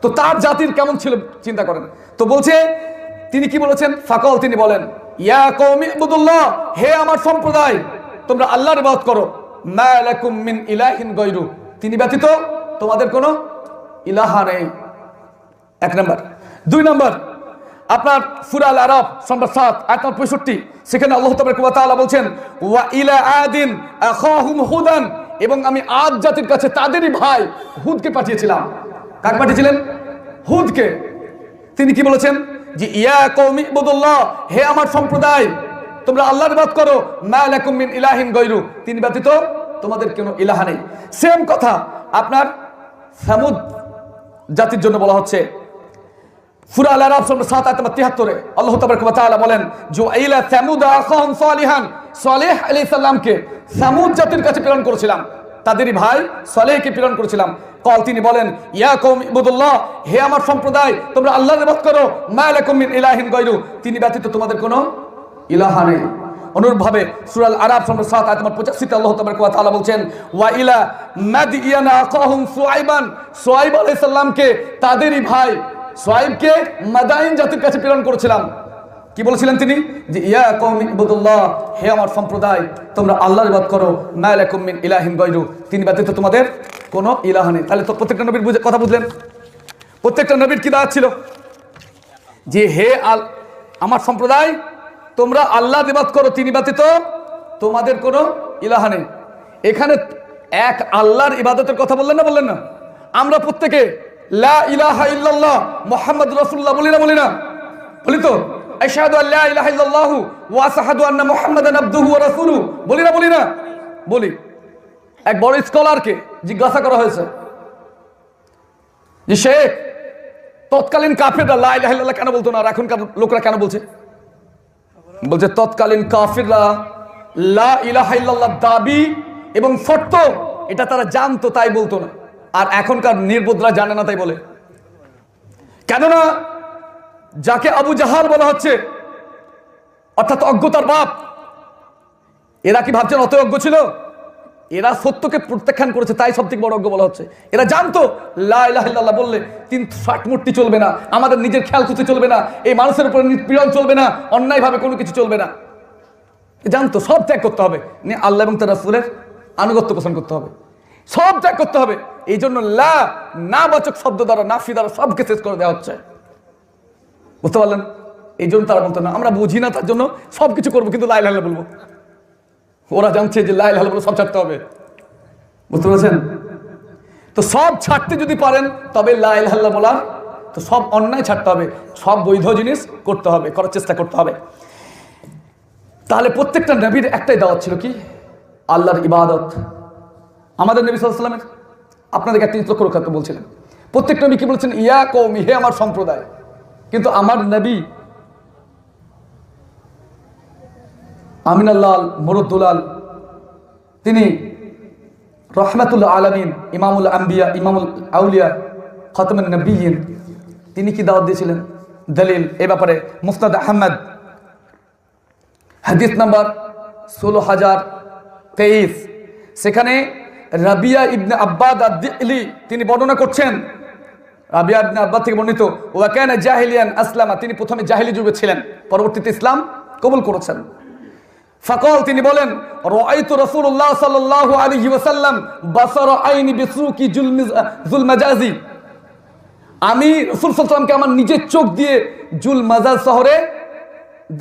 তো তার জাতির কেমন ছিল চিন্তা করেন। তো বলছে তিনি কি বলেছেন? ফাকাল, তিনি বলেন ইয়া কওমি ইবুদুল্লাহ, হে আমার সম্প্রদায়, তোমরা আল্লাহর ইবাদত করো, মা লাকুম মিন ইলাহিন গায়রু, তিনি ব্যতীত তোমাদের কোনো ইলাহা নেই। 1 নম্বর। 2 নম্বর, আপনার সূরা আল আরাফ 7 আয়াত 65, সেখানে আল্লাহ তাবারaka ওয়া তাআলা বলছেন ওয়া ইলা আদিন আখাহুম হুদান, এবং আমি আদ জাতির কাছে তাদেরই ভাই হুদকে পাঠিয়েছিলাম। কাকে পাঠিয়েছিলেন? হুদকে। তিনি কি বলেছেন? যে ইয়া কওমি ইবুদুল্লাহ, হে আমার সম্প্রদায়, তোমরা আল্লাহর ইবাদত করো, মা লাকুম মিন ইলাহিন গায়রু, তিনি ব্যতীত তোমাদের কোনো ইলাহা নেই। সেম কথা আপনার সামুদ জাতির জন্য বলা হচ্ছে। সূরা আল আরাফ 7 আয়াত 73 আল্লাহ তাবারaka ওয়া তাআলা বলেন যে ইলা সামুদ আখাহুম সালিহান, সালেহ আলাইহিস সালামকে সামুদ জাতির কাছে প্রেরণ করেছিলাম, তাদেরই ভাই সালেহকে প্রেরণ করেছিলাম। কল, তিনি বলেন ইয়া কওমি ইবুদুল্লাহ, হে আমার সম্প্রদায়, তোমরা আল্লাহর ইবাদত করো, মা লাকুম মিন ইলাহিন গায়রু, তিনি ব্যতীত তোমাদের কোনো ইলাহা নেই। অনুরূপভাবে সূরা আল আরাফ 7 আয়াত 85 আল্লাহ তাবারaka ওয়া তাআলা বলছেন ওয়া ইলা মাদিয়ানা আখাহুম শুআইবান, শুআইব আলাইহিস সালামকে তাদেরই ভাই শুআইবকে মাদাইন জাতির কাছে প্রেরণ করেছিলাম, কি বলেছিলেন তিনি? যে ইয়া কওমি ইবুদুল্লাহ, হে আমার সম্প্রদায়, তোমরা আল্লাহর ইবাদত করো, মা লাকুম মিন ইলাহিন গায়রু, তিনি ব্যতীত তোমাদের কোনো ইলাহ নেই। তাহলে তো প্রত্যেকটা নবীর কথা বুঝলেন। প্রত্যেকটা নবীর কি দাওয়াত ছিল? যে হে আমার সম্প্রদায়, তোমরা আল্লাহর ইবাদত করো, তিনি ব্যতীত তোমাদের কোনো ইলাহ নেই। এখানে এক আল্লাহর ইবাদতের কথা বললেন না? বললেন না? আমরা প্রত্যেকে লা ইলাহা ইল্লাল্লাহ মুহাম্মাদুর রাসূলুল্লাহ বলি না? বলি না? বলি তো। আশহাদু আল্লা ইলাহা ইল্লাল্লাহু ওয়া আশহাদু আন্না মুহাম্মাদান আবদুহু ওয়া রাসূলুহু বলি না? বলি না? বলি। এক বড় স্কলারকে জিজ্ঞাসা করা হয়েছে যে শেখ, তৎকালীন কাফিররা লা ইলাহা ইল্লাল্লাহ কেন বলতো না আর এখনকার লোকরা কেন বলছে? বলছে তৎকালীন কাফিররা লা ইলাহা ইল্লাল্লাহ দাবি এবং শর্ত এটা তারা জানতো, তাই বলতো না। আর এখনকার নির্বোধরা জানে না, তাই বলে। কেননা যাকে আবু জাহাল বলা হচ্ছে, অর্থাৎ অজ্ঞতার বাপ, এরা কি ভাবছেন অত অজ্ঞ ছিল? এরা সত্যকে প্রত্যাখ্যান করেছে, তাই সব থেকে বড় অজ্ঞ বলা হচ্ছে। এরা জানতো লা ইলাহা ইল্লাল্লাহ বললে 360 মূর্তি চলবে না, আমাদের নিজের খেয়াল খুঁজতে চলবে না, এই মানুষের উপরে নিপীড়ন চলবে না, অন্যায়ভাবে কোনো কিছু চলবে না। জানতো সব ত্যাগ করতে হবে, আল্লাহ এবং তার রাসূলের আনুগত্য পোষণ করতে হবে, সব ত্যাগ করতে হবে। এই জন্য লা না বাচক শব্দ দ্বারা, নাফি দ্বারা সবকে শেষ করে দেওয়া হচ্ছে। বুঝতে পারলেন? এই জন্য তারা বলতো না আমরা বুঝি না, তার জন্য সবকিছু করবো কিন্তু লা ইলাহা ইল্লাল্লাহ বলবো। ওরা জানছে যে লা ইলাহা ইল্লাল্লাহ সব ছাড়তে হবে। বুঝতে পারছেন? তো সব ছাড়তে যদি পারেন তবে লা ইলাহা ইল্লাল্লাহ বলার, তো সব অন্যায় ছাড়তে হবে, সব বৈধ জিনিস করতে হবে, করার চেষ্টা করতে হবে। তাহলে প্রত্যেকটা নবীর একটাই দাওয়াত ছিল, কি? আল্লাহর ইবাদত। আমাদের নবী সাল্লাল্লাহু আলাইহি ওয়াসাল্লামের, আপনাদেরকে একটা লক্ষ্য রাখতে বলছিলেন, প্রত্যেক নবী কি বলছেন? ইয়া কওমি, হে আমার সম্প্রদায়। কিন্তু আমার নবী আমিনাল্লাহ মুরুদ্দুলাল, তিনি রহমাতুল আলামিন, ইমামুল আম্বিয়া, ইমামুল আউলিয়া, খাতামুন নবিয়্যিন, তিনি কি দাওয়াত দিয়েছিলেন? দলিল এ ব্যাপারে মুসনাদ আহমদ হাদিস নাম্বার 16023, সেখানে রাবিয়া ইবনে আব্বাদ আদ-দিলি তিনি বর্ণনা করছেন, রাবিয়া ইবনে আব্বাদ থেকে বর্ণিত, ওয়া কানা জাহিলিয়ান আসলামা, তিনি প্রথমে জাহিলি যুগে ছিলেন, পরবর্তীতে ইসলাম কবুল করেছেন। ফাকাল, তিনি বলেন, রাআইতু রাসূলুল্লাহ সাল্লাল্লাহু আলাইহি ওয়াসাল্লাম বাসারা আইনি বিসুকি জুল মাজাজি, আমি রাসূল সাল্লাল্লাহু আলাইহি ওয়াসাল্লামকে আমার নিজের চোখ দিয়ে জুল মাজাজ শহরে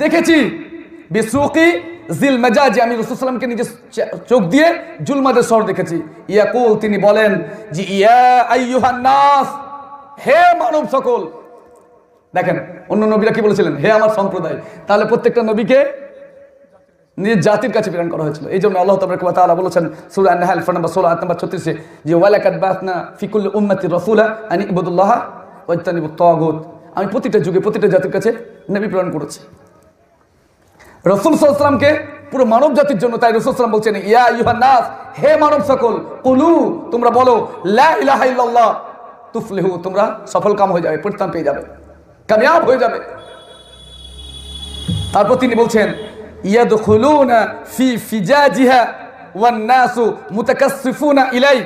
দেখেছি। বিসুকি জিল মাজাজি, আমি রাসূল সাল্লাল্লাহু আলাইহি ওয়াসাল্লামকে নিজের চোখ দিয়ে জুল মাজাজ শহর দেখেছি। ইয়াকুল, তিনি বলেন যে ইয়া আইয়ুহান নাস, হে মানব সকল। দেখেন অন্য নবীরা কি বলেছিলেন? হে আমার সম্প্রদায়। তাহলে প্রত্যেকটা নবীকে নিজের জাতির কাছে প্রেরণ করা হয়েছিল। এই জন্য আল্লাহ তাবারক ওয়া তাআলা বলেছেন সূরা আন-নাহল নম্বর 16 আয়াত নম্বর 36 যে ওয়ালাকাদ বাসনা ফি কুল্লি উম্মাতির রাসূলা আন ইবুদুল্লাহ ওয়া ইজতানিবুত তাগুত, আমি প্রতিটা যুগে প্রতিটা জাতির কাছে নবী প্রেরণ করেছি। রাসূল সাল্লাল্লাহু আলাইহি ওয়াসাল্লামকে পুরো মানব জাতির জন্য, তাই রাসূল সাল্লাল্লাহু আলাইহি ওয়াসাল্লাম বলছেন ইয়া আইয়ুহান নাস, হে মানব সকল, কুলু, তোমরা বলো লা ইলাহা ইল্লাল্লাহ তুফলিহু, তোমরা সফল কাম হয়ে যাবে, পরিত্রাণ পেয়ে যাবে, কামিয়াব হয়ে যাবে। তারপর তিনি বলছেন ইয়াদখুলুনা ফি ফিজাজিহা ওয়ান নাসু মুতাকাসসিফুনা ইলাই,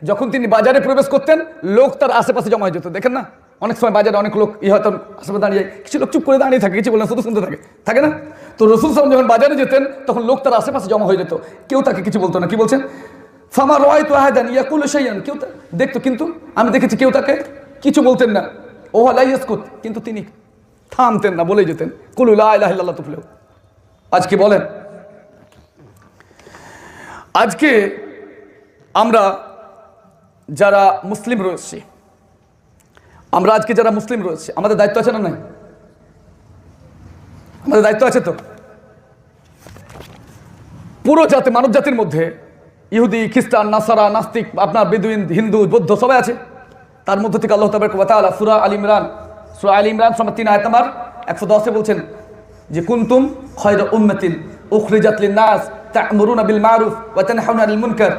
যখন তিনি বাজারে প্রবেশ করতেন লোক তার আশেপাশে জমা হয়ে যেত। দেখেন না অনেক সময় বাজারে অনেক লোক হয়তো আশেপাশে দাঁড়িয়ে, কিছু লোক চুপ করে দাঁড়িয়ে থাকে, কিছু বলে না, শুধু শুনতে থাকে না? তো রাসূল সাল্লাল্লাহু আলাইহি ওয়াসাল্লাম যখন বাজারে যেতেন তখন লোক তার আশেপাশে জমা হয়ে যেত, কেউ তাকে কিছু বলতো না। কি বলছেন? ফামা রাআইতু আহাদান ইয়াকুলু শাইআন, কেউ দেখতো কিন্তু আমি দেখেছি কেউ তাকে কিছু বলতেন না। ওয়া লা ইয়াসকুত, কিন্তু তিনি থামতেন না, বলেই যেতেন কুলু লা ইলাহা ইল্লাল্লাহ তুফলিহু। আজকে বলেন, আজকে আমরা যারা মুসলিম রয়েছি, আমাদের দায়িত্ব আছে না? নাই? আমাদের দায়িত্ব আছে তো। পুরো জাতি, মানব জাতির মধ্যে ইহুদি, খ্রিস্টান, নাসারা, নাস্তিক, আপনার বেদুইন, হিন্দু, বৌদ্ধ সবাই আছে। তার মধ্য থেকে আল্লাহ তাবারক ওয়া তাআলা সূরা আল ইমরান 3 আয়াত নাম্বার 110 বলছেন যে কুনতুম খায়রা উম্মাতিন উখরিজাত লিন-নাস তা'মুরুনা বিল মা'রুফ ওয়া তানহাউনা আনিল মুনকার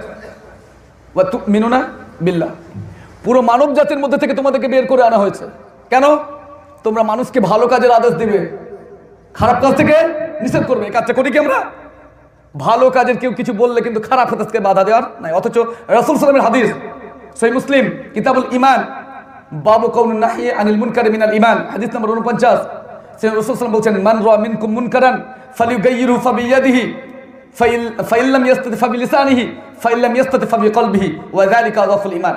ওয়া তু'মিনুনা বিল্লাহ। পুরো মানব জাতির মধ্যে থেকে তোমাদেরকে বের করে আনা হয়েছে। কেন? তোমরা মানুষকে ভালো কাজের আদেশ দিবে, খারাপ কাজ থেকে নিষেধ করবে। এই কাজটা করি কি আমরা? ভালো কাজের কেউ কিছু বললে কিন্তু খারাপ কাজকে বাধা দেওয়ার নাই। অথচ রাসূল সাল্লাল্লাহু আলাইহি ওয়াসাল্লামের হাদিস সহিহ মুসলিম কিতাবুল ঈমান বাবু কাউনুন নাহি আনিল মুনকার মিনাল ঈমান, হাদিস নম্বর 49, সে রাসূল সাল্লাল্লাহু আলাইহি ওয়াসাল্লাম বলছেন, মান রাআ মিনকুম মুনকারান ফালিয়ুগাইয়িরহু ফাবিয়াদিহি ফাইন লাম ইয়াস্তাতি ফাবিলিসানিহি ফাইন লাম ইয়াস্তাতি ফাবিকলবিহি ওয়া যালিকা আযাফুল ঈমান।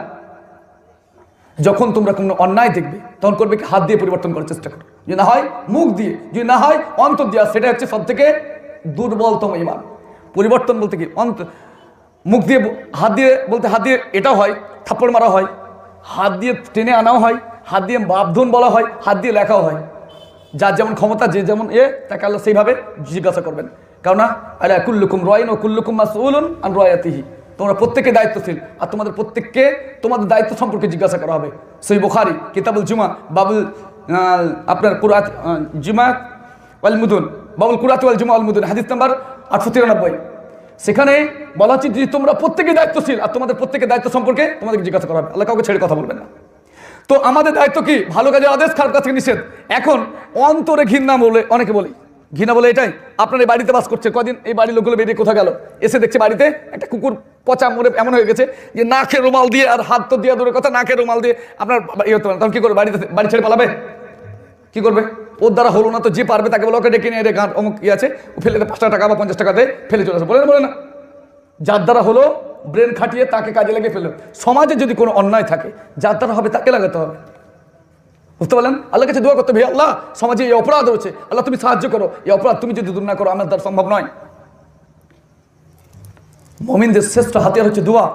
যখন তোমরা কোনো অন্যায় দেখবে তখন করবে কি, হাত দিয়ে পরিবর্তন করার চেষ্টা করো, যদি না হয় মুখ দিয়ে, যদি না হয় অন্তর দিয়ে। সেটা হচ্ছে সব থেকে দুর্বলতম ঈমান। পরিবর্তন বলতে কি, মুখ দিয়ে, হাত দিয়ে বলতে হাত দিয়ে এটাও হয়, থাপ্পড় মারা হয়, হাত দিয়ে টেনে আনাও হয়, হাত দিয়ে বাপধন বলা হয়, হাত দিয়ে লেখাও হয়। যার যেমন ক্ষমতা, যে যেমন তাকে আল্লাহ সেইভাবে জিজ্ঞাসা করবেন। কেননা আলা কুল্লুকুম রাইন ও কুল্লুকুম মাসউলুন আন রায়াতিহি, তোমরা প্রত্যেকে দায়িত্বশীল আর তোমাদের প্রত্যেককে তোমাদের দায়িত্ব সম্পর্কে জিজ্ঞাসা করা হবে। সহিহ বুখারী কিতাবুল জুমা বাবুল আপনার কুরাত জুমা ওয়াল মুদুন, বাবুল কুরাত ওয়াল জুমা ওয়াল মুদুন, হাদিস নাম্বার 893। সেখানে বলা হচ্ছে যে তোমরা প্রত্যেকে দায়িত্বশীল আর তোমাদের প্রত্যেকের দায়িত্ব সম্পর্কে তোমাদেরকে জিজ্ঞাসা করা হবে। আল্লাহ কাউকে ছেড়ে কথা বলবেন না। তো আমাদের দায়িত্ব কি, ভালো কাজের আদেশ, খারাপ কাজ থেকে নিষেধ। এখন অন্তরে ঘৃণা বলে, অনেকে বলি ঘৃণা বলে এটাই, আপনার এই বাড়িতে বাস করছে, কদিন এই বাড়ির লোকগুলো বেরিয়ে কোথাও গেল, এসে দেখছে বাড়িতে একটা কুকুর পচা মরে এমন হয়ে গেছে যে নাকে রুমাল দিয়ে, আর হাত তো দিয়ে দূরের কথা, নাকে রুমাল দিয়ে আপনার ইয়ে হতে পারে, তখন কি করবে, বাড়ি ছেড়ে পালাবে? কি করবে? ওর দ্বারা হলো না তো যে পারবে তাকে বলো, ওকে ডেকে নিয়ে গান অমুক ইয়ে আছে, ফেলে 5 টাকা বা 50 টাকা দিয়ে ফেলে চলে আসে, বলে না? যার দ্বারা হলো ব্রেন খাটিয়ে তাকে কাজে লাগিয়ে ফেলো। সমাজে যদি কোনো অন্যায় থাকে যার দ্বারা হবে তাকে লাগাতে হবে, বুঝতে পারলেন? আল্লাহর কাছে দোয়া করতে হবে, আল্লাহ সমাজে এই অপরাধ হচ্ছে, আল্লাহ তুমি সাহায্য করো, এই অপরাধ তুমি যদি দূর না করো আমার দ্বারা সম্ভব নয়। মুমিনদের শ্রেষ্ঠ হাতিয়ার হচ্ছে দোয়া।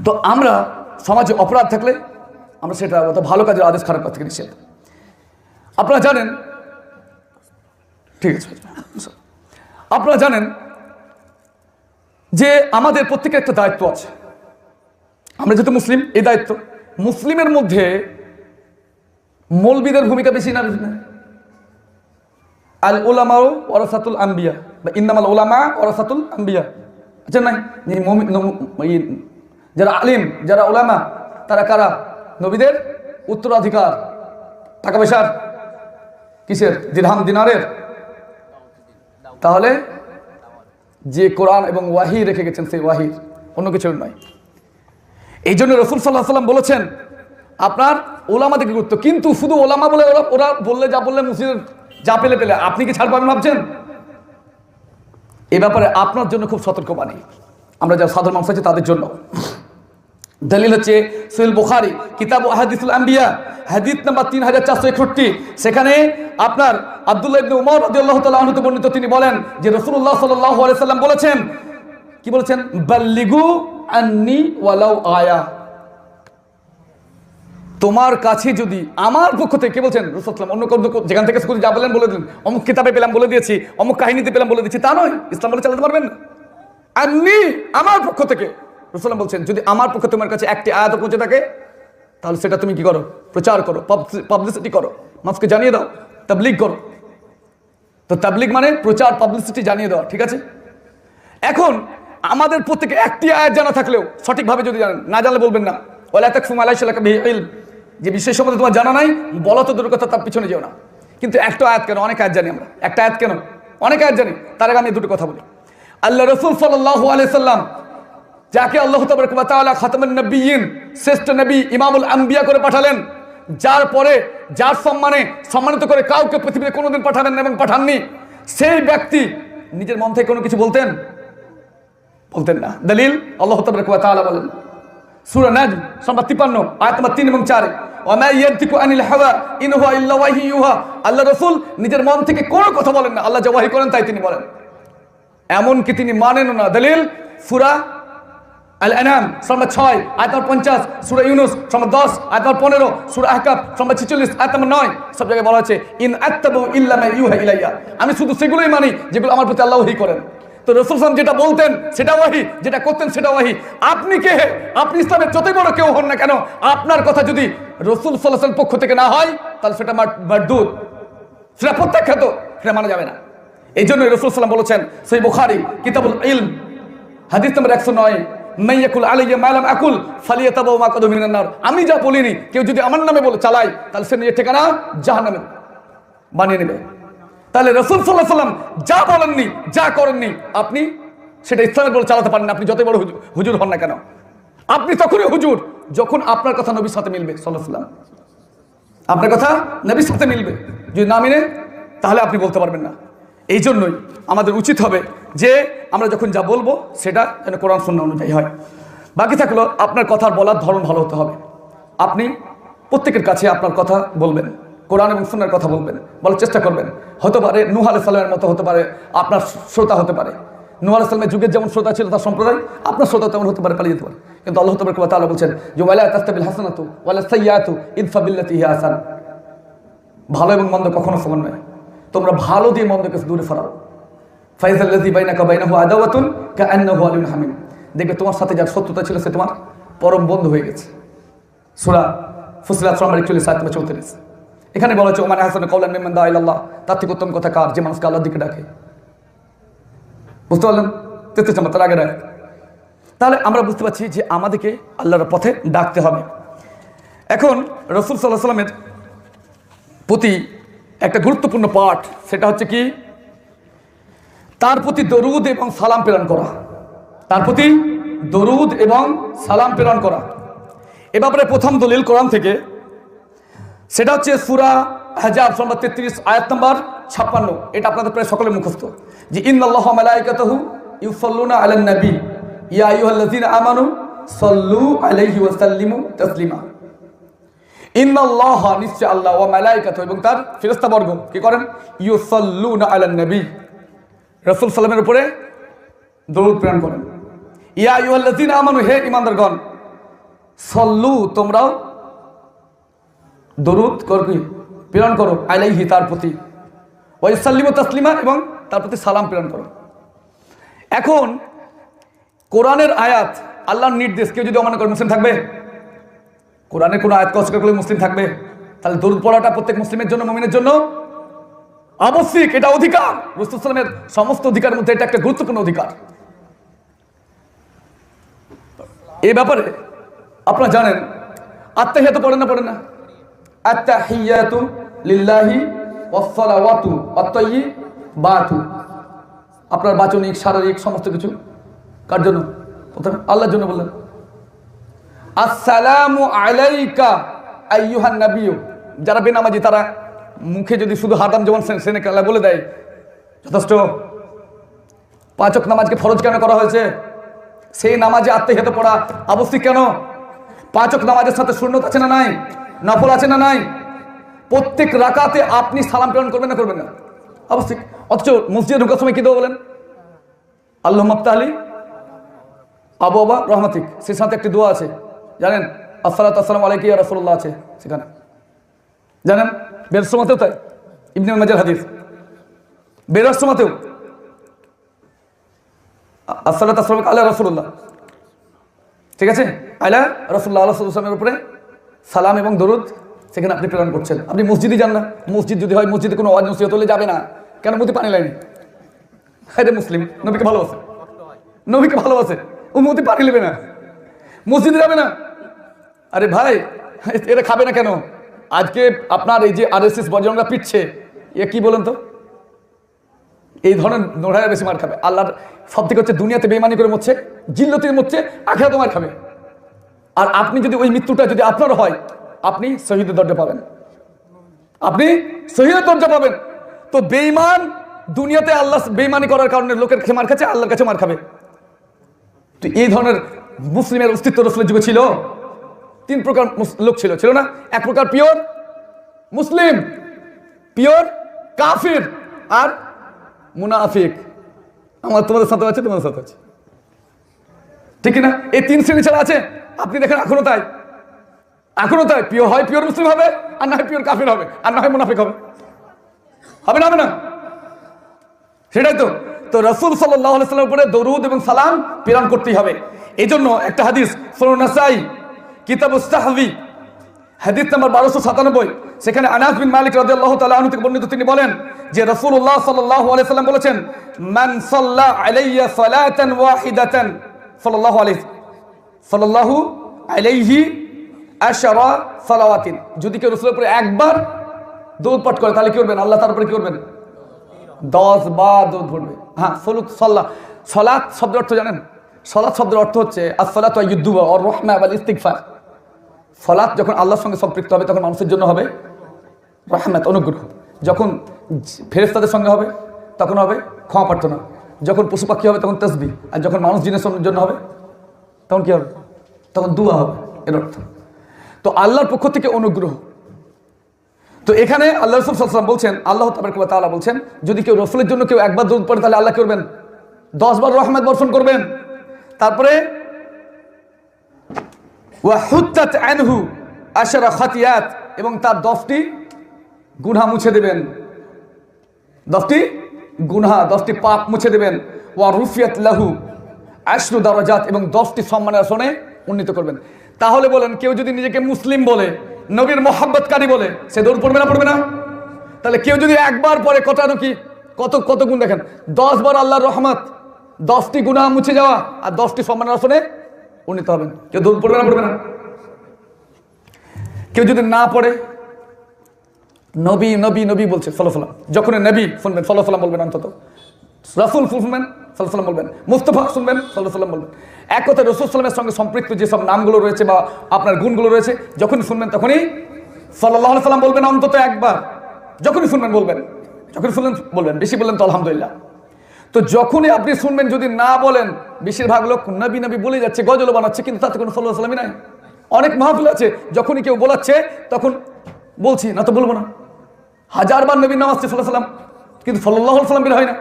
তো আমরা সমাজে অপরাধ থাকলে আমরা সেটা ভালো কাজের আদেশ, খারাপ কাজ থেকে নিষেধ। আপনারা জানেন, ঠিক আছে, আপনারা জানেন যে আমাদের প্রত্যেকের একটা দায়িত্ব আছে। আমরা যেহেতু মুসলিম, এই দায়িত্ব মুসলিমের মধ্যে মৌলবীদের ভূমিকা বেশি না? আল উলামাউ ওয়ারাসাতুল আম্বিয়া, বা ইন্নামাল উলামা ওয়ারাসাতুল আম্বিয়া, আচ্ছা নাই? যারা আলিম, যারা উলামা, তারা কারা? নবীদের উত্তরাধিকার। টাকা পয়সার, কিসের? দিরহাম দিনারের। তাহলে যে কোরআন এবং ওয়াহি রেখে গেছেন সেই ওয়াহির, অন্য কিছুর নয়। এই জন্য রাসূল সাল্লাল্লাহু আলাইহি ওয়াসাল্লাম বলেছেন আপনার ওলামাদের গুরুত্ব। কিন্তু শুধু ওলামা বলে ওরা বললে যা বললে মুসলিমের যা পেলে আপনি কি ছাড় পাবেন ভাবছেন? এ ব্যাপারে আপনার জন্য খুব সতর্কবাণী, আমরা যারা সাধারণ মানুষ আছে তাদের জন্য। দলিল হচ্ছে সহিহ বুখারী কিতাব আহাদিসুল আম্বিয়া হাদিস নাম্বার 3461। সেখানে আপনার আব্দুল্লাহ ইবনে উমর রাদিয়াল্লাহু তাআলা আনহু থেকে বর্ণিত, তিনি বলেন যে রাসূলুল্লাহ সাল্লাল্লাহু আলাইহি ওয়াসাল্লাম বলেছেন, কি বলেছেন? বাল্লিগু আন্নি ওয়ালাউ আয়া, তোমার কাছে যদি আমার পক্ষ থেকে, কে বলছেন? রাসূল সাল্লাল্লাহু আলাইহি ওয়াসাল্লাম। অন্য যেখান থেকে যা বলেন বলে দিলেন, অমুক কিতাবে পেলাম বলে দিয়েছি, অমুক কাহিনীতে পেলাম বলে দিচ্ছি, তা নয়। ইসলাম বলে চালাতে পারবেন না। আন্নি, আমার পক্ষ থেকে। রাসূল বলছেন যদি আমার পক্ষে তোমার কাছে একটি আয়াত পৌঁছে থাকে তাহলে সেটা তুমি কি করো? প্রচার করো, পাবলিসিটি করো, মানুষকে জানিয়ে দাও, তাবলীগ করো। তো তাবলীগ মানে প্রচার, পাবলিসিটি, জানিয়ে দেওয়া, ঠিক আছে? এখন আমাদের প্রত্যেকে একটি আয়াত জানা থাকলেও সঠিকভাবে যদি জানেন, না জানলে বলবেন না, ওয়ালা তাকফু মা লাইসা লাকা বিহি ইলম, যে বিষয় সম্বন্ধে তোমার জানা নাই বলো তো দূরের কথা, তার পিছনে যেও না। কিন্তু একটা আয়াত কেন, অনেক আয়াত জানি আমরা, একটা আয়াত কেন, অনেক আয়াত জানি। তার আগে আমি দুটো কথা বলি। আল্লাহ রাসূল সাল্লাল্লাহু আলাইহি সাল্লাম যাকে আল্লাহ তাবারক ওয়া তাআলা খাতামুন নবিয়্যিন, শ্রেষ্ঠ নবী, ইমামুল আম্বিয়া করে পাঠালেন, যার পরে যার সম্মানিত করে কাউকে পৃথিবীতে কোনোদিন পাঠাবেন না এবং পাঠাননি, সেই ব্যক্তি নিজের মন থেকে কোনো কিছু বলতেন না। দলিল আল্লাহ তাবারক ওয়া তাআলা বলেন সূরা নাজম নম্বর 53 আয়াত নম্বর 3 এবং 4, ওয়া মা ইয়ানতিকু আনিল হাওয়া ইন হুয়া ইল্লা ওয়াহয়ুন ইউহা, আল্লাহ রাসূল নিজের মন থেকে কোনো কথা বলেন না, আল্লাহ যা ওয়াহী করেন তাই তিনি বলেন, এমনকি তিনি মানেন না। দলিল সূরা আল-আনআম নম্বর 6 আয়াত নম্বর 50, সূরা ইউনূস নম্বর 10 আয়াত নম্বর 15, সূরা আহকাফ নম্বর 46 আয়াত নম্বর 9, সব জায়গায় বলা হয়েছে ইন আত্তাবু ইল্লা মা ইউহা ইলাইয়া, আমি শুধু সেগুলোই মানি যেগুলো আমার প্রতি আল্লাহ ওহী করেন। তো রাসূল সাল্লাল্লাহু আলাইহি ওয়াসাল্লাম যেটা বলতেন সেটা ওহী, যেটা করতেন সেটা ওহী। আপনি কে? আপনি ইসলামের যতই বড় কেউ হন না কেন, আপনার কথা যদি রাসূল সাল্লাল্লাহু আলাইহি ওয়াসাল্লাম পক্ষ থেকে না হয় তাহলে সেটা মারদুদ, সেটা প্রত্যাখ্যাত, সেটা মানা যাবে না। এই জন্য রাসূল সাল্লাল্লাহু আলাইহি ওয়াসাল্লাম বলেছেন সহিহ বুখারী কিতাবুল ইলম হাদিস নম্বর 109, মাইয়াকুল আলাইয়া মালাম আকুল ফালিয়াতাবাউ মাকাদু মিনান নার, আমি যা বলিনি কেউ যদি আমার নামে বলে চালায় তাহলে সে নিজের ঠিকানা জাহান্নামে বানিয়ে নেবে। তাহলে রাসূল সাল্লাল্লাহু আলাইহি ওয়াসাল্লাম যা বলেননি, যা করেননি, আপনি সেটা ইসলামের বলে চালাতে পারেন না। আপনি যতই বড় হুজুর হন না কেন, আপনি তখনই হুজুর যখন আপনার কথা নবীর সাথে মিলবে সাল্লাল্লাহু আলাইহি ওয়াসাল্লাম। আপনার কথা নবীর সাথে মিলবে, যদি না মিলে তাহলে আপনি বলতে পারবেন না। এই জন্যই আমাদের উচিত হবে যে আমরা যখন যা বলবো সেটা যেন কোরআন সুন্নাহ অনুযায়ী হয়। বাকি থাকলো আপনার কথার বলার ধরন ভালো হতে হবে। আপনি প্রত্যেকের কাছে আপনার কথা বলবেন, কোরআন এবং সুন্নাহর কথা বলবেন, বলার চেষ্টা করবেন। হতে পারে নূহ আলাইহিস সালামের মতো হতে পারে, আপনার শ্রোতা হতে পারে। নূহ আলাইহিস সালামের যুগের যেমন শ্রোতা ছিল তার সম্প্রদায়, আপনার শ্রোতা তেমন হতে পারে, পালিয়ে যেতে পারে। কিন্তু আল্লাহ তাবারক ওয়া তাআলা বলছেন যে ওয়ালা তাস্তাবিল হাসানাতু ওয়ালা সাইয়্যাতু ইদফা বিল্লাতী হিয়া আহসান। ভালো এবং মন্দ কখনো সমান নয়, তোমরা ভালো দিয়ে মন্দকে দূরে সরাও। ফাইজাল্লাযী বাইনাকা বাইনাহু আদাওয়াতুন কাআন্নাহু ওয়ালিয়্যুন হামীম। দেখবে তোমার সাথে যার শত্রুতা ছিল সে তোমার পরম বন্ধু হয়ে গেছে। সূরা ফুসিলাত নম্বর 41 আয়াত নম্বর 34। এখানে বলা হচ্ছে ওমান আহসানু কাওলান মিম্মান দাআ ইলাল্লাহ, তার থেকে উত্তম কথা কার, যে মানুষকে আল্লাহর দিকে ডাকে। বুঝতে পারলেন? 33 নম্বর তার আগের আয়াত। তাহলে আমরা বুঝতে পারছি যে আমাদেরকে আল্লাহর পথে ডাকতে হবে। এখন রাসূল সাল্লাল্লাহু আলাইহি ওয়াসাল্লামের প্রতি একটা গুরুত্বপূর্ণ পাঠ, সেটা হচ্ছে কি তার প্রতি দরুদ এবং সালাম প্রেরণ করা। তার প্রতি দরুদ এবং সালাম প্রেরণ করা। এ ব্যাপারে প্রথম দলিল কোরআন থেকে, সেটা হচ্ছে সূরা আহজাব নম্বর 33 আয়াত নম্বর 56। এটা আপনাদের প্রায় সকলের মুখস্থ, যে ইন্নাল্লাহা ওয়া মালাইকাতাহু ইউসাল্লুনা আলান নবী ইয়া আইয়ুহাল্লাযীনা আমানু সাল্লু আলাইহি ওয়া সাল্লিমু তাসলিমা। ইন্নাল্লাহা, নিশ্চয় আল্লাহ, ওয়া মালাইকাতাহু, এবং তার ফেরেশতাবর্গ কি করেন, ইউসাল্লুনা আলান নবী, রাসূল সাল্লামের উপরে দরুদ প্রেরণ করেন। ইয়া আইয়ুহাল্লাযীনা আমানু, হে ঈমানদারগণ, সল্লু, তোমরাও দরুদ করবি প্রেরণ করো, আলাইহি, তার প্রতি, ওয়া সাল্লিমু তাসলিমা, এবং তার প্রতি সালাম প্রেরণ করো। এখন কোরআনের আয়াত, আল্লাহর নির্দেশ, কেউ যদি অমান্য করে মুসলিম থাকবে? কোরআনের কোনো আয়াতকে অস্বীকার করলে মুসলিম থাকবে? তাহলে দরুদ পড়াটা প্রত্যেক মুসলিমের জন্য, মুমিনের জন্য আবশ্যিক, এটা অধিকার। রাসূল সাল্লামের সমস্ত অধিকারের মধ্যে এটা একটা গুরুত্বপূর্ণ অধিকার। এই ব্যাপারে আপনারা জানেন, আত্তাহিয়াতু পড়েন না? পড়েন না? আত্তাহিয়াতু লিল্লাহি ওয়াস সালাওয়াতু ওয়াত তাইয়্যিবাতু। আপনার বাচনিক, শারীরিক সমস্ত কিছু কার জন্য? প্রথমে আল্লাহর জন্য বললেন। আসসালামু আলাইকা আইয়ুহান নাবিয়্যু। যারা বেনামাজি তারা মুখে যদি শুধু হারাম যেমন সেনে আল্লাহ বলে দেয় যথেষ্ট। 5 ওয়াক্ত নামাজকে ফরজ কেন করা হয়েছে? সেই নামাজে আত্তাহিয়াত পড়া আবশ্যিক কেন? 5 ওয়াক্ত নামাজের সাথে সুন্নত আছে না নাই? নফল আছে না নাই? প্রত্যেক রাকাতে আপনি সালাম প্রেরণ করবেন না করবেন না? অবশ্যই। অথচ মসজিদে ঢোকার সময় কি দেবো বলেন? আল্লাহুম্মা আফতাহলি আবওয়াবা রহমাতিক। সেই সাথে একটি দোয়া আছে, জানেন? আসসালাতু আসসালামু আলাইকা ইয়া রাসূলুল্লাহ আছে সেখানে, জানেন? বের সময়তেও তাই, ইবনে মাজার হাদিস। বের সময়তেও আসসালাতু আসসালামু আলা রাসূলুল্লাহ, ঠিক আছে? আলা রাসূলুল্লাহ, আল্লাহ সাল্লাল্লাহু উপরে সালাম এবং দরুদ সেখানে আপনি প্রেরণ করছেন। আপনি মসজিদে যান না? মসজিদ যদি হয়, মসজিদে কোনো ওয়াজ নসিহত হলে যাবে না কেন? মুতি পানি লাইনি। আরে মুসলিম নবীকে ভালোবাসে, নবীকে ভালোবাসে, ও মুতি পানি নেবে না, মসজিদে যাবে না। আরে ভাই, এরা খাবে না কেন? আজকে আপনার এই যে RSS বজরংরা পিটছে, এ কি বলেন তো? এই ধরনের নোড়ায় বেশি মার খাবে। আল্লাহর সব থেকে হচ্ছে দুনিয়াতে বেঈমানি করে মরছে, জিল্লতির মরছে, আখিরাতে মার খাবে। আর আপনি যদি ওই মৃত্যুটা যদি আপনার হয়, আপনি শহীদের দরজা পাবেন, আপনি শহীদের দরজা পাবেন। তো বেঈমান দুনিয়াতে আল্লাহ বেঈমানি করার কারণে লোকের কাছে মার খাচ্ছে, আল্লাহর কাছে মার খাবে। তো এই ধরনের মুসলিমের অস্তিত্ব রাসূলের যুগে ছিল। 3 প্রকার লোক ছিল, ছিল না? এক প্রকার পিওর মুসলিম, পিওর কাফির, আর মুনাফিক। আমার তোমাদের সাথে আছে, তোমাদের সাথে আছে, ঠিক না? এই 3 শ্রেণী ছাড়া আছে? আপনি দেখেন এখনো তাই, এখনো তাই। পিওর হয় পিওর মুসলিম হবে, আর না হয় পিওর কাফির হবে, আর না হয় মুনাফিক হবে। হবে না? হবে না? সেটাই তো। তো রাসূল সাল্লাল্লাহু আলাইহি ওয়াসাল্লামের উপরে দরুদ এবং সালাম প্রেরণ করতেই হবে। এই জন্য একটা হাদিস সুনান নাসাই কিতাবুস সাহবি হাদিস নাম্বার 1297, সেখানে আনাস বিন মালিক রাদিয়াল্লাহু তাআলা আনহু থেকে বর্ণিত, তিনি বলেন যে রাসূলুল্লাহ সাল্লাল্লাহু আলাইহি ওয়াসাল্লাম বলেছেন, মান সাল্লা আলাইয়া সালাতান ওয়াহিদাতান সাল্লাল্লাহু আলাইহি আশরা সালাওয়াতিন। যদি কেউ রাসূলের উপরে একবার দরুদ পাঠ করে, তাহলে কি করবেন? আল্লাহ তার উপরে কি করবেন? 10 বার দরুদ পড়বে। হ্যাঁ, সালাত শব্দের অর্থ জানেন? সালাত শব্দের অর্থ হচ্ছে আসসালাতু আইয়ুদ্দুয়া ওয়ার রাহমা ওয়াল ইস্তিগফার। সালাত যখন আল্লাহর সঙ্গে সম্পৃক্ত হবে তখন মানুষের জন্য হবে রহমত অনুগ্রহ। যখন ফেরেশতাদের সঙ্গে হবে তখন হবে ক্ষমা প্রার্থনা, যখন পশু পাখি হবে তখন তাসবিহ, আর যখন মানুষ জিনের জন্য হবে তখন কি হবে? তখন দুয়া হবে, এর অর্থ। তো আল্লাহর পক্ষ থেকে অনুগ্রহ। তো এখানে আল্লাহ রাসূল সাল্লাল্লাহু আলাইহি ওয়াসাল্লাম বলছেন, আল্লাহ তাআলা বলছেন, যদি কেউ রাসূলের জন্য কেউ একবার দরুদ পড়ে তাহলে আল্লাহ করবেন 10 বার রহমত বর্ষণ করবেন। তারপরে ওয়া হুত্তাত আনহু আশরা খাতিয়াত, এবং তার 10টি গুনাহ মুছে দেবেন, 10টি গুনাহ 10টি পাপ মুছে দেবেন। ওয়া রুফিয়াত লাহু আশরু দারাজাত, এবং 10টি সম্মানের আসনে উন্নীত করবেন। তাহলে বলেন, কেউ যদি নিজেকে মুসলিম বলে, নবীর মোহাব্বতকারী বলে, সে দরুদ পড়বে না পড়বে না? তাহলে কেউ যদি একবার পড়ে কত গুণ দেখেন, 10 বার আল্লাহর রহমত, 10টি গুনাহ মুছে যাওয়া, আর 10টি সম্মানের আসনে উন্নীত হবেন। কেউ দরুদ পড়বে না পড়বে না? কেউ যদি না পড়ে, নবী নবী নবী বলছে সাল্লাল্লাহু, যখন নবী শুনবেন সাল্লাল্লাহু বলবেন, অন্তত রাসূল শুনবেন সাল্লাল্লাহু বলবেন, মুস্তাফা শুনবেন সাল্লাল্লাহু বলবেন। এক কথা, রাসূল সাল্লাল্লাহু সঙ্গে সম্পৃক্ত যেসব নামগুলো রয়েছে বা আপনার গুণগুলো রয়েছে, যখনই শুনবেন তখনই সাল্লাল্লাহু আলাইহি সাল্লাম বলবেন, অন্তত একবার। যখনই শুনবেন বলবেন, যখনই শুনলেন বলবেন, বেশি বললেন তো আলহামদুলিল্লাহ। তো যখনই আপনি শুনবেন, যদি না বলেন, বেশিরভাগ লোক নবী নবী বলে যাচ্ছে, গজল বানাচ্ছে, কিন্তু তাতে কোনো সাল্লাল্লাহু আলাইহি নাই। অনেক মাহফিল আছে, যখনই কেউ বলাচ্ছে তখন বলছি, না তো বলবো না। 1000 বার নবীর নাম আসছে সাল্লাল্লাহু আলাইহি সাল্লাম, কিন্তু সাল্লাল্লাহু আলাইহি সাল্লাম বের হয় না।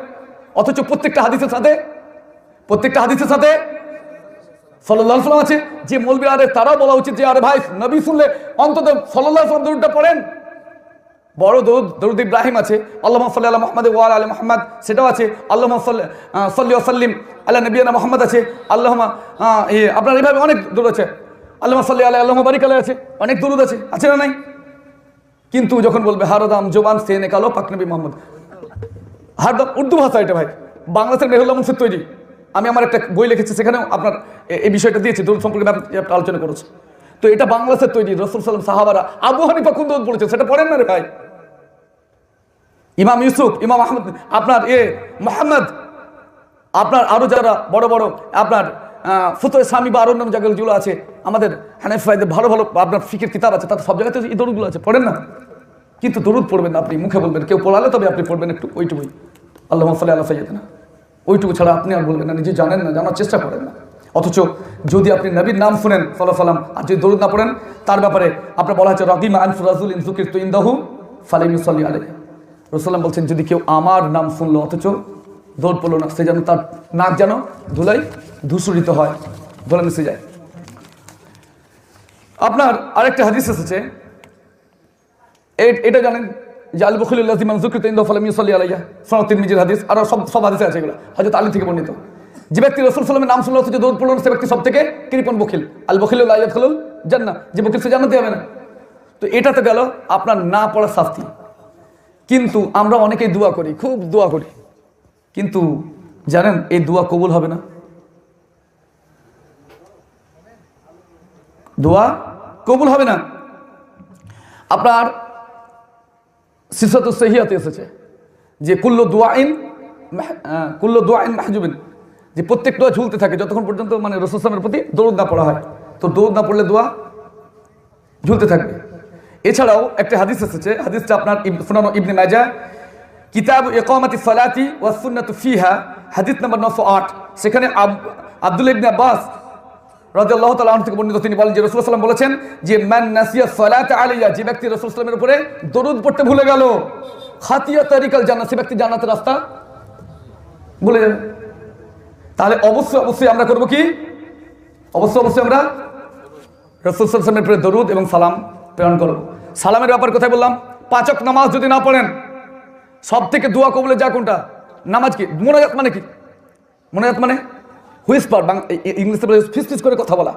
অথচ প্রত্যেকটা হাদিসের সাথে সাল্লাল্লাহু আলাইহি সাল্লাম আছে। যে মৌলবী, আরে তারাও বলা উচিত যে, আরে ভাই, নবী শুনলে অন্তত সাল্লাল্লাহু আলাইহি সাল্লাম দরুদটা পড়েন। বড় দরুদ ইব্রাহিম আছে, আল্লাহুম্মা সাল্লি আলা মুহাম্মাদ ওয়া আলা আলি মুহাম্মাদ, সেটাও আছে। আল্লাহুম্মা সাল্লি ওয়া সাল্লিম আলা নবিয়িনা মুহাম্মাদ আছে। আল্লাহুম্মা, আপনার এইভাবে অনেক দরুদ আছে। আল্লাহুম্মা সাল্লি আলাইহি, আল্লাহুম্মা বারিক আলাইহি আছে, অনেক দরুদ আছে না নাই? কিন্তু যখন বলবে হারদাম জোবান সে নেকালো পাক নবী মুহাম্মদ, হারদাম উর্দু ভাষা, এটা ভাই বাংলাদেশের মেহুল্লাহ মুন্সির তৈরি। আমি আমার একটা বই লিখেছি, সেখানেও আপনার এই বিষয়টা দিয়েছি, দরুদ সম্পর্কে আলোচনা করেছি। তো এটা বাংলাদেশের তৈরি। রাসূল সাল্লাল্লাহু সাহাবারা, আবু হানিফা কোন দরুদ পড়েছে সেটা পড়েন না রে ভাই। ইমাম ইউসুফ, ইমাম আহমদ, আপনার মুহাম্মদ, আপনার আরো যারা বড় বড় আপনার ফুতুহ সামি বা আরো অন্যান্য জায়গাগুলো আছে, আমাদের হানাফি ভাইদের ভালো ভালো আপনার ফিকের কিতাব আছে, তাতে সব জায়গাতে এই দরুদগুলো আছে, পড়েন না। কিন্তু দরুদ পড়বেন না আপনি, মুখে বলবেন, কেউ পড়ালে তবে আপনি পড়বেন একটু, ওইটুকুই, আল্লাহুম্মা সাল্লি আলা সাইয়্যিদিনা, ওইটুকু ছাড়া আপনি আর বলবেন না, নিজে জানেন না, জানার চেষ্টা করেন না। অথচ যদি আপনি নবীর নাম শুনেন সাল্লাল্লাহু আলাইহি সাল্লাম, আর যদি দরুদ না পড়েন, তার ব্যাপারে আপনার বলা হচ্ছে রাগিমা আনফু রাসূলিন যুকিরতু ইনদাহু ফালাম ইউসাল্লি আলাইহি। রাসূলুল্লাহ বলছেন, যদি কেউ আমার নাম শুনলো অথচ দরুদ পড়লো না, সে যেন, তার নাক যেন ধুলাই ধূসরিত হয়, ধুলা মিশে যায়। আপনার আরেকটা হাদিস এসেছে, এটা জানেন যে আল বুখারী আল্লাযী মান যুকিরতু ইনদাহু ফালাম ইউসাল্লি আলাইহি, সুনান তিরমিজির হাদিস, আর সব হাদিসে আছে এগুলো, হযরত আলী থেকে বর্ণিত। যে ব্যক্তি রাসূল সাল্লাল্লাহু আলাইহি ওয়াসাল্লামের নাম শুনলো অথচ দরুদ পড়লো না, সে ব্যক্তি সবথেকে কৃপণ বখিল। আল বখিলু লা ইয়াদখুলুল জান্নাহ, যে বখিল সে জান্নাতে যাবে না। তো এটা তো গেল আপনার না পড়ার শাস্তি। কিন্তু আমরা অনেকেই দোয়া করি, খুব দোয়া করি, কিন্তু জানেন এই দোয়া কবুল হবে না। দোয়া কবুল হবে না। আপনার সিলসিলাতুস সহিহাতে এসেছে যে কুল্লু দুআইন মাহজুবিন, যে প্রত্যেক দোয়া ঝুলতে থাকে যতক্ষণ পর্যন্ত মানে রাসূল সাল্লাল্লাহু আলাইহি ওয়াসাল্লামের প্রতি দরুদ না পড়া হয়। তো দরুদ না পড়লে দোয়া ঝুলতে থাকবে। এছাড়াও একটা হাদিস এসেছে, হাদিসটা আপনার সুনান ইবনে মাজাহ কিতাব ইকামাতিস সালাতি ওয়াস সুন্নাতু ফিহা, হাদিস নাম্বার 908। সেখানে আব্দুল্লাহ ইবনে আব্বাস রাদিয়াল্লাহু তাআলা আনহু থেকে বর্ণিত, তিনি বলেন যে রাসূল সাল্লাল্লাহু আলাইহি ওয়াসাল্লাম বলেছেন যে মান নাসিয়া সালাতা আলাইয়া, যে ব্যক্তি রাসূল সাল্লাল্লাহু আলাইহি ওয়াসাল্লামের উপরে দরুদ পড়তে ভুলে গেল, খাতিয়া তারিকাল জান্নাত, সে ব্যক্তি জান্নাতের রাস্তা ভুলে যাবে। তাহলে অবশ্যই আমরা করব কি? অবশ্যই আমরা রাসূল সাল্লাল্লাহু আলাইহি ওয়াসাল্লামের উপরে দরুদ এবং সালাম প্রেরণ করব। সালামের ব্যাপার কোথায় বললাম? 5 ওয়াক্ত নামাজ যদি না পড়েন, সব থেকে দোয়া কবুলে যা কোনটা? নামাজ। কি মুনাজাত মানে? কি মুনাজাত মানে? হুইসপার, ইংলিশে ফিস করে কথা বলা,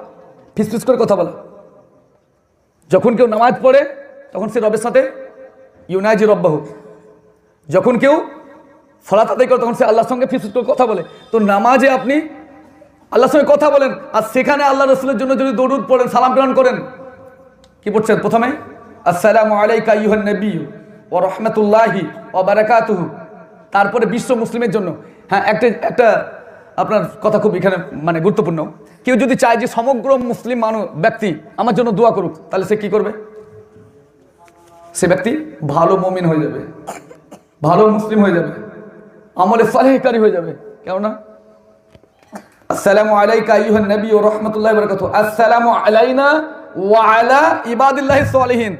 ফিস করে কথা বলা। যখন কেউ নামাজ পড়ে তখন সে রবের সাথে ইউনাজি রব্বাহু, যখন কেউ সালাত আদায় করে তখন সে আল্লাহর সঙ্গে ফিস করে কথা বলে। তো নামাজে আপনি আল্লাহর সঙ্গে কথা বলেন, আর সেখানে আল্লাহ রাসূলের জন্য যদি দরুদ পড়েন, সালাম প্রেরণ করেন, কি পড়ছেন? প্রথমে আসসালামু আলাইকা আইয়ুহান নাবিয়্যু ওয়া রাহমাতুল্লাহি ওয়া বারাকাতুহু, তারপরে বিশ্ব মুসলিমের জন্য। হ্যাঁ, একটা আপনার কথা খুব এখানে মানে গুরুত্বপূর্ণ। কেউ যদি চায় যে সমগ্র মুসলিম ব্যক্তি আমার জন্য দোয়া করুক, তাহলে সে কি করবে? সে ব্যক্তি ভালো মুমিন হয়ে যাবে, ভালো মুসলিম হয়ে যাবে, আমলে সালেহকারী হয়ে যাবে। কেননা আসসালামু আলাইকা আইয়ুহান নবী ওয়া রাহমাতুল্লাহি ওয়া বারাকাতুহু, আসসালামু আলাইনা ওয়া আলা ইবাদিল্লাহিস সালিহিন।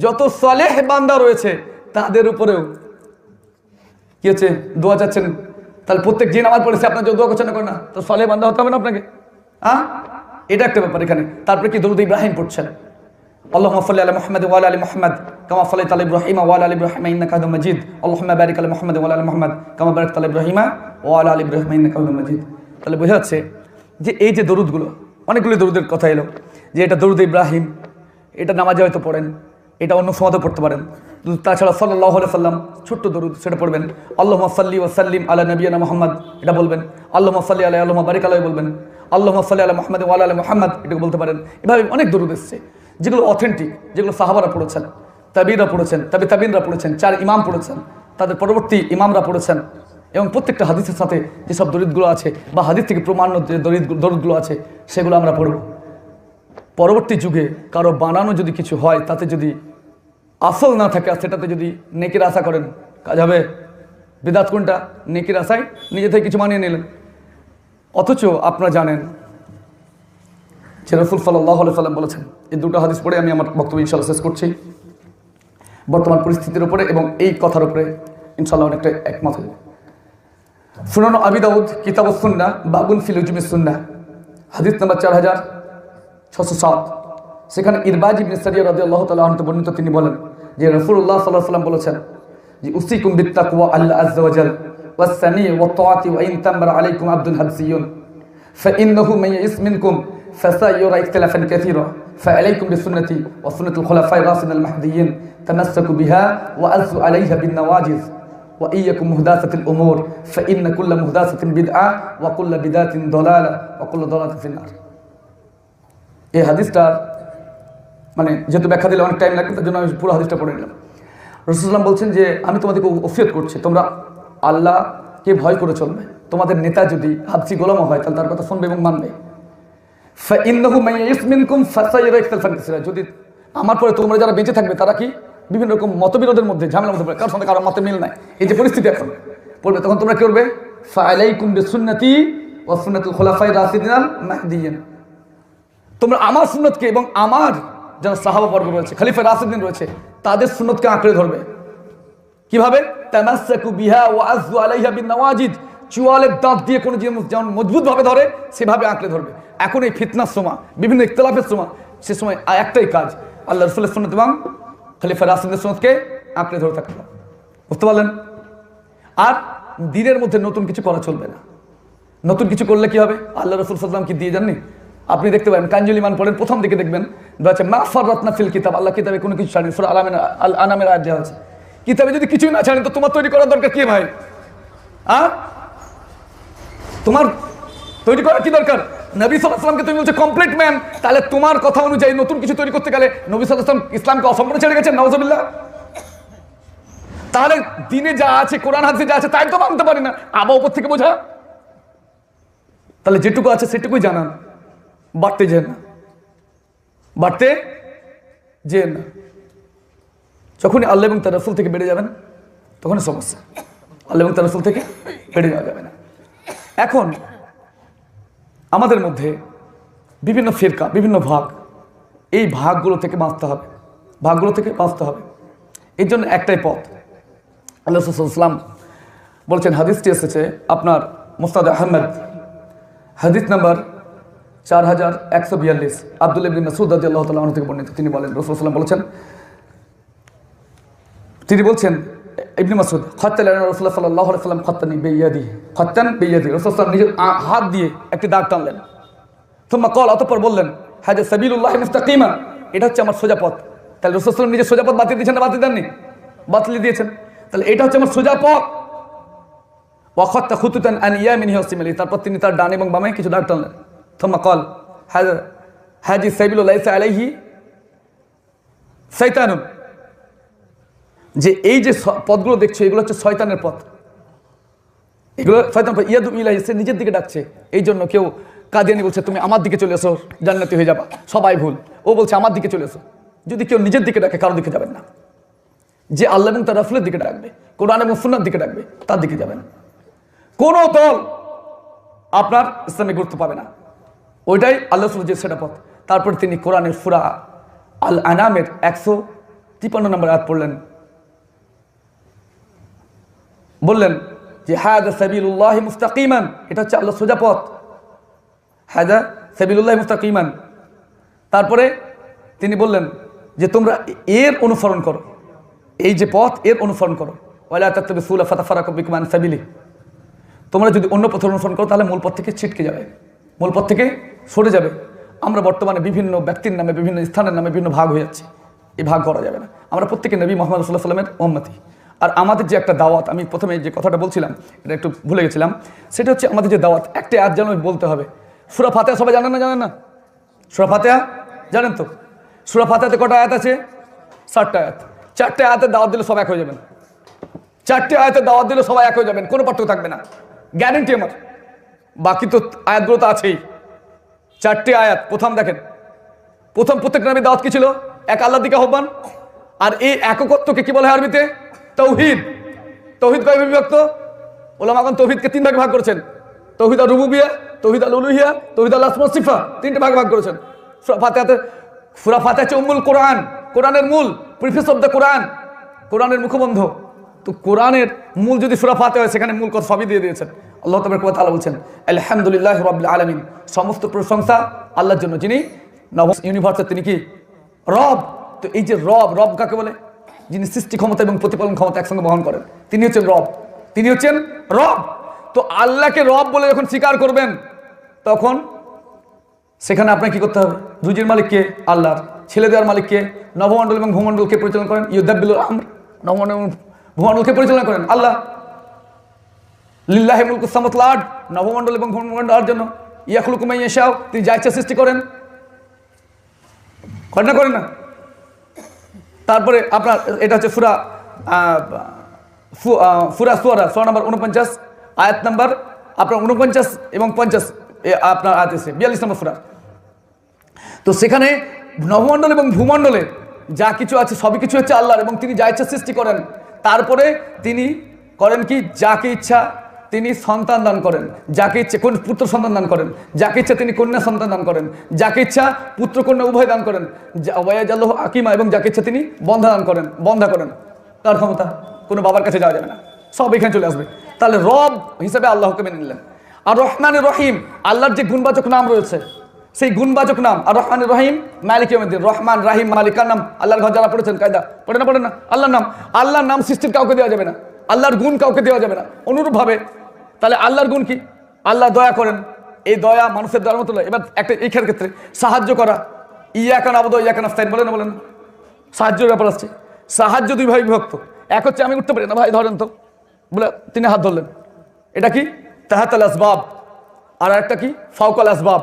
যত সালেহ বান্দা রয়েছে তাদের উপরেও কি হচ্ছে দোয়া চাচ্ছেন। তাহলে প্রত্যেক যে নামাজ পড়েছে আপনার যদি দোয়া করছেন না করেন না, তো সালেহ বান্দা হতে হবে না আপনাকে? এটা একটা ব্যাপার এখানে। তারপরে কি দরুদ ইব্রাহিম পড়ছেন, আল্লাহুম্মা সাল্লি আলা মুহাম্মাদ ওয়া আলা আলি মুহাম্মাদ কামা সাল্লাইতা আলা ইব্রাহিম ওয়া আলা আলি ইব্রাহিম ইন্নাকা হামিদুম মাজিদ, আল্লাহুম্মা বারিক আলা মুহাম্মাদ ওয়া আলা আলি মুহাম্মাদ কামা বারাকতা আলা ইব্রাহিম ওয়া আলা আলি ইব্রাহিম ইন্নাকা হামিদুম মাজিদ। তাহলে বোঝা যাচ্ছে যে এই যে দরুদগুলো, অনেকগুলো দরুদের কথা এলো, যে এটা দরুদ ইব্রাহিম, এটা নামাজে হয়তো পড়েন, এটা অন্য সমাজে পড়তে পারেন। তাছাড়া সাল্লাল্লাহু আলাইহি সাল্লাম ছোট্ট দরুদ, সেটা পড়বেন। আল্লাহুম্মা সাল্লি ওয়া সাল্লিম আলা নবিয়িনা মুহাম্মদ, এটা বলবেন। আল্লাহুম্মা সাল্লি আলাইহি আল্লাহুম্মা বারিক আলাইহি বলবেন। আল্লাহুম্মা সাল্লি আলা মুহাম্মাদ ওয়া আলা আলি মুহাম্মাদ, এটা বলতে পারেন। এভাবে অনেক দরুদ এসেছে যেগুলো অথেন্টিক, যেগুলো সাহাবারা পড়েছেন, তাবিরা পড়েছেন, তাবিনরা পড়েছেন, 4 ইমাম পড়েছেন, তাদের পরবর্তী ইমামরা পড়েছেন। এবং প্রত্যেকটা হাদিসের সাথে যেসব দরুদগুলো আছে বা হাদিস থেকে প্রমাণ্য যে দরুদগুলো আছে সেগুলো আমরা পড়ব। পরবর্তী যুগে কারো বানানো যদি কিছু হয়, তাতে যদি আসল না থাকে আর সেটাতে যদি নেকির আশা করেন, কাজ হবে। বিদআত কোনটা? নেকির আশায় নিজে থেকে কিছু মানিয়ে নিলেন। অথচ আপনারা জানেন যে রাসূল সাল্লাল্লাহু আলাইহি সাল্লাম বলেছেন, এই দুটো হাদিস পড়ে আমি আমার বক্তব্য ইনশাআল্লাহ শেষ করছি। বর্তমান পরিস্থিতির উপরে এবং এই কথার উপরে ইনশাআল্লাহ অনেকটা একমত হয়ে। সুনান আবি দাউদ কিতাবুস সুন্নাহ বাবুন ফিল উজুমিস সুন্নাহ, হাদিস নাম্বার 4607। সেখানে ইরবাজ ইবনে সারিয়া রাদিয়াল্লাহু তাআলা আনহু বর্ণিত, তিনি বলেন যে রাসূলুল্লাহ সাল্লাল্লাহু আলাইহি ওয়াসাল্লাম বলেছেন যে উসিকুম বিত্তাকওয়া আল্লাহ আযজা ওয়া জাল ওয়াস সামি ওয়াত তাআতি ওয়া ইন তামরা আলাইকুম আবদুন হাবসিয়ুন ফাইন্নাহু মান ইয়াস মিনকুম ফাসায়রা ইখতিলাফান কাসীরা ফাআলাইকুম বিসুন্নতি ওয়া সুন্নাতুল খুলাফায়ে রাশিদিন আল মাহদিয়্যিন তামাসসাকু বিহা ওয়া আযু আলাইহা বিন নওয়াজিজ ওয়া ইয়্যাকুম মুহদাসাতিল উমুর ফাইন্না কুল্লা মুহদাসাতিন বিদআ ওয়া কুল্লা বিদআতিন দালালা ওয়া কুল্লা দালালাতিন ফিন-নার। এই হাদিসটা মানে যেহেতু ব্যাখ্যা দিলে অনেক টাইম লাগবে, তার জন্য আমি পুরো হাদিসটা পড়ে নিলাম। রাসূলুল্লাহ বলছেন যে আমি তোমাদেরকে ওসিয়ত করছি, তোমরা আল্লাহকে ভয় করে চলবে। তোমাদের নেতা যদি হাবশী গোলাম হয় তাহলে তার কথা শুনবে এবং মানবে। ফাইন্নাহু মান ইয়াস মিনকুম ফাসায়রা ইখতিলাফান কাসীরা, যদি আমার পরে তোমরা যারা বেঁচে থাকবে তারা কি বিভিন্ন রকম মতবিরোধের মধ্যে, ঝামেলার মধ্যে পড়বে, কারোর সঙ্গে কারোর মতে মিল নাই, এই যে পরিস্থিতি এখন পড়বে, তখন তোমরা কি করবে? ফাআলাইকুম বিসুন্নতি ওয়া সুন্নাতুল খুলাফায়ে রাশিদিন আল মাহদিয়্যিন, তোমরা আমার সুন্নতকে এবং আমার যারা সাহাবা বর্গ রয়েছে, খলিফা রাশিদিন রয়েছে, তাদের সুন্নতকে আঁকড়ে ধরবে। কিভাবে? তামাসসাকু বিহা ওয়া আযু আলাইহা বিন নওয়াজিদ, চুয়ালের দাঁত দিয়ে কোনো জিনিস যেমন মজবুতভাবে ধরে সেভাবে আঁকড়ে ধরবে। এখন এই ফিতনার সময়, বিভিন্ন ইখতিলাফের সময়, সে সময় একটাই কাজ, আল্লাহ রাসূলের সুন্নাত এবং খলিফা রাশিদিনের সুন্নতকে আঁকড়ে ধরে থাকতে হবে। বুঝতে পারলেন? আর দ্বীনের মধ্যে নতুন কিছু করা চলবে না। নতুন কিছু করলে কি হবে? আল্লাহ রাসূল সাল্লাল্লাহু আলাইহি ওয়াসাল্লাম কি দিয়ে জাননি? আপনি দেখতে পাবেন কাঞ্জুল ইমান পড়েন, প্রথম দিকে দেখবেন মা ফাররাতনা ফিল কিতাব, আল্লাহ কিতাবে কোনো কিছু ছাড়েনি। সূরা আল আনামের আয়াত দেওয়া আছে, কিতাবে যদি কিছুই না ছাড়েন তো তোমার তৈরি করার দরকার কি ভাই? তোমার তৈরি করার কি দরকার? নবী সাল্লাল্লাহু আলাইহি ওয়াসাল্লামকে তুমি বলছো কমপ্লিট ম্যান, তাহলে তোমার কথা অনুযায়ী নতুন কিছু তৈরি করতে গেলে নবী সাল্লাল্লাহু আলাইহি ওয়াসাল্লাম ইসলামকে অসম্পূর্ণ ছেড়ে গেছেন, নাউজুবিল্লাহ। তাহলে দ্বীনে যা আছে, কোরআন হাদিসে যা আছে তাই তো মানতে পারি না, আবার উপর থেকে বোঝা। তাহলে যেটুকু আছে সেটুকুই জানান, বাড়তে যেন না, বাড়তে যেন না। যখনই আল্লাহ এবং তার রাসূল থেকে বেড়ে যাবেন তখনই সমস্যা, আল্লাহ এবং তার রাসূল থেকে বেড়ে যাওয়া যাবে না। এখন আমাদের মধ্যে বিভিন্ন ফিরকা, বিভিন্ন ভাগ, এই ভাগগুলো থেকে বাঁচতে হবে, ভাগগুলো থেকে বাঁচতে হবে। এই জন্য একটাই পথ। আল্লাহ রাসূল সাল্লাল্লাহু আলাইহি ওয়াসাল্লাম বলছেন, হাদিসটি এসেছে আপনার মুসনাদ আহমদ, হাদিস নাম্বার 4142, আব্দুল্লাহ ইবনে মাসউদ রাদিয়াল্লাহু তাআলা আনহু থেকে বর্ণিত। তিনি বলেন, রাসূল সাল্লাল্লাহু আলাইহি ওয়াসাল্লাম বলছেন ইবনে মাসউদ, খাত্তানা রাসূলুল্লাহ সাল্লাল্লাহু আলাইহি ওয়াসাল্লাম খাত্তানি বিয়াদিহি, খাত্তান বিয়াদিহি, রাসূল সাল্লাল্লাহু আলাইহি ওয়াসাল্লাম নিজের হাত দিয়ে একটি দাগ টানলেন। সুম্মা ক্বাল, অতঃপর বললেন, হাযা সাবিলুল্লাহ মুস্তাকিমা, এটা হচ্ছে আমার সোজা পথ। তাহলে রাসূল সাল্লাল্লাহু আলাইহি ওয়াসাল্লাম নিজের সোজা পথ বাতিল দিয়েছেন না বাতিল দেননি? বাতিল দিয়েছেন। তাহলে এটা হচ্ছে আমার সোজা পথ। ওয়া খাত্তা খুতুতান আন ইয়ামিনিহি ওয়া শিমালিহি, তারপর তিনি তার ডান এবং বামে কিছু দাগ টানলেন। সুম্মা ক্বাল হাযা সাবিলু লাইসা আলাইহি শাইতানুন, যে এই যে পথগুলো দেখছো এগুলো হচ্ছে শয়তানের পথ, এগুলো শয়তান পথ। ইয়াদু ইলাইহি, সে নিজের দিকে ডাকছে। এই জন্য কেউ কাদিয়ানি বলছে তুমি আমার দিকে চলে এসো জান্নাতি হয়ে যাবা, সবাই ভুল। ও বলছে আমার দিকে চলে এসো। যদি কেউ নিজের দিকে ডাকে কারোর দিকে যাবেন না, যে আল্লাহ এবং তার রাসূলের দিকে ডাকবে, কোরআন এবং সুন্নাহর দিকে ডাকবে, তার দিকে যাবেন। কোনো দল আপনার ইসলামে গুরুত্ব পাবে না, ওইটাই আল্লাহ রাসূল যে সেটা পথ। তারপর তিনি কোরআনের সূরা আল আনামের 153 নম্বর আয়াত পড়লেন, বললেন যে হাদা সাবিলুল্লাহি মুস্তাকিমান, এটা হচ্ছে আল্লাহর সোজা পথ, হাদা সাবিলুল্লাহি মুস্তাকিমান। তারপরে তিনি বললেন যে তোমরা এর অনুসরণ করো, এই যে পথ এর অনুসরণ করো, ওয়ালা তাত্তাবিউ সুবুলা ফাতাফাররাকু বিকুম আন সাবিলি। তোমরা যদি অন্য পথ অনুসরণ করো তাহলে মূল পথ থেকে ছিটকে যাবে, মূল পথ থেকে সরে যাবে। আমরা বর্তমানে বিভিন্ন ব্যক্তির নামে, বিভিন্ন স্থানের নামে বিভিন্ন ভাগ হয়ে যাচ্ছে, এই ভাগ করা যাবে না। আমরা প্রত্যেকে নবী মুহাম্মদ সাল্লাল্লাহু আলাইহি ওয়াসাল্লামের উম্মতি। আর আমাদের যে একটা দাওয়াত, আমি প্রথমে যে কথাটা বলছিলাম এটা একটু ভুলে গেছিলাম, সেটা হচ্ছে আমাদের যে দাওয়াত, একটা আয়াত যেন বলতে হবে। সূরা ফাতিহা সবাই জানেন না? জানেন না? সূরা ফাতিহা জানেন তো? সূরা ফাতিহাতে কটা আয়াত আছে? 7টা আয়াত। 4টে আয়াতের দাওয়াত দিলে সব এক হয়ে যাবেন। 4টে আয়াতের দাওয়াত দিলে সবাই এক হয়ে যাবেন, কোনো পার্থক্য থাকবে না, গ্যারেন্টি আমার। বাকি তো আয়াতগুলো তো আছেই। 4টে আয়াত। প্রথম দেখেন, প্রথম প্রত্যেক নবীর দাওয়াত কি ছিল? এক আল্লাহর দিকে আহ্বান। আর এই একত্বকে কি বলে হয় আরবিতে? তাওহীদ। তাওহীদ কয় বিভক্ত? উলামাগণ তাওহীদকে 3 ভাগে ভাগ করেছেন, তাওহীদ আর রুবুবিয়্যাহ, তাওহীদ আল উলুহিয়্যাহ, তাওহীদ আল আসমা ওয়াস সিফাত, 3টে ভাগে ভাগ করেছেন। সূরা ফাতিহাতে, সূরা ফাতিহা হচ্ছে উম্মুল কোরআন, কোরআনের মূল, প্রিফেস অফ দ্য কোরআন, কোরআনের মুখবন্ধ। তো কোরআনের মূল যদি সূরা ফাতিহা হয়, সেখানে মূল কথা সবই দিয়ে দিয়েছেন। আল্লাহ তাবারক ওয়া তাআলা বলছেন আলহামদুলিল্লাহি রাব্বিল আলামিন, সমস্ত প্রশংসা আল্লাহর জন্য, যিনি নবম ইউনিভার্সের, তিনি কি? রব। তো এই যে রব, রব কাকে বলে? যিনি সৃষ্টি ক্ষমতা এবং প্রতিপালন ক্ষমতা একসঙ্গে বহন করেন, তিনি হচ্ছেন রব, তিনি হচ্ছেন রব। তো আল্লাহকে রব বলে যখন স্বীকার করবেন, তখন সেখানে আপনাকে কি করতে হবে? রুজির মালিক কে? আল্লাহর। ছেলে দেওয়ার মালিক কে? নবমণ্ডল এবং ভূমণ্ডলকে পরিচালনা করেন, ইউদাব্বিলুল আমর, নবমণ্ডল এবং ভূমণ্ডলকে পরিচালনা করেন আল্লাহ। লিল্লাহি মুলকুস সামাওয়াতি ওয়াল আরদ, নবমণ্ডল এবং ভূমণ্ডলের জন্য। ইয়াখলুকু মা ইয়াশাউ, তিনি যা ইচ্ছা সৃষ্টি করেন, করেন না? করেন না? তারপরে আপনার এটা হচ্ছে সূরা সূরা নম্বর 49, আয়াত নাম্বার আপনার 49 এবং 50, আপনার আয়াত আছে 42 নম্বর সূরা। তো সেখানে নবমণ্ডল এবং ভূমণ্ডলে যা কিছু আছে সবই কিছু হচ্ছে আল্লাহর, এবং তিনি যা ইচ্ছা সৃষ্টি করেন। তারপরে তিনি করেন কি? যাকে ইচ্ছা তিনি সন্তান দান করেন, যাকে ইচ্ছে কোন পুত্র সন্তান দান করেন, যাকে ইচ্ছা তিনি কন্যা সন্তান দান করেন, যাকে ইচ্ছা পুত্র কন্যা উভয় দান করেন, ওয়ায়াজাল্লাহু হাকিমা, এবং যাকে ইচ্ছা তিনি বন্ধা দান করেন, বন্ধা করেন। তার ক্ষমতা, কোনো বাবার কাছে যাওয়া যাবে না, সব এখানে চলে আসবে। তাহলে রব হিসেবে আল্লাহকে মেনে নিলেন। আর রহমান রহিম, আল্লাহর যে গুণবাচক নাম রয়েছে, সেই গুণবাচক নাম। আর রহমান রহিম, মালিক ইয়াউমিদ্দিন, রহমান রাহিম মালিকার নাম। আল্লাহর ঘর যারা পড়েছেন কায়দা, পড়েন না? আল্লাহর নাম, আল্লাহর নাম সৃষ্টির কাউকে দেওয়া যাবে না, আল্লাহর গুণ কাউকে দেওয়া যাবে না। অনুরূপভাবে তাহলে আল্লাহর গুণ কি? আল্লাহ দয়া করেন, এই দয়া মানুষের দয়ার মতো নয়। এবার একটা এই ক্ষেত্রে সাহায্য করা, ইয়াকা নাবুদু ওয়া ইয়াকা নাস্তাইন, বলেন না? সাহায্যের ব্যাপার আসছে। সাহায্য দুই ভাই বিভক্ত, এক হচ্ছে আমি উঠতে পারি না ভাই ধরেন তো, বলে তিনি হাত ধরলেন, এটা কি? তাহাতাল আসবাব। আর একটা কি? ফাওকাল আসবাব।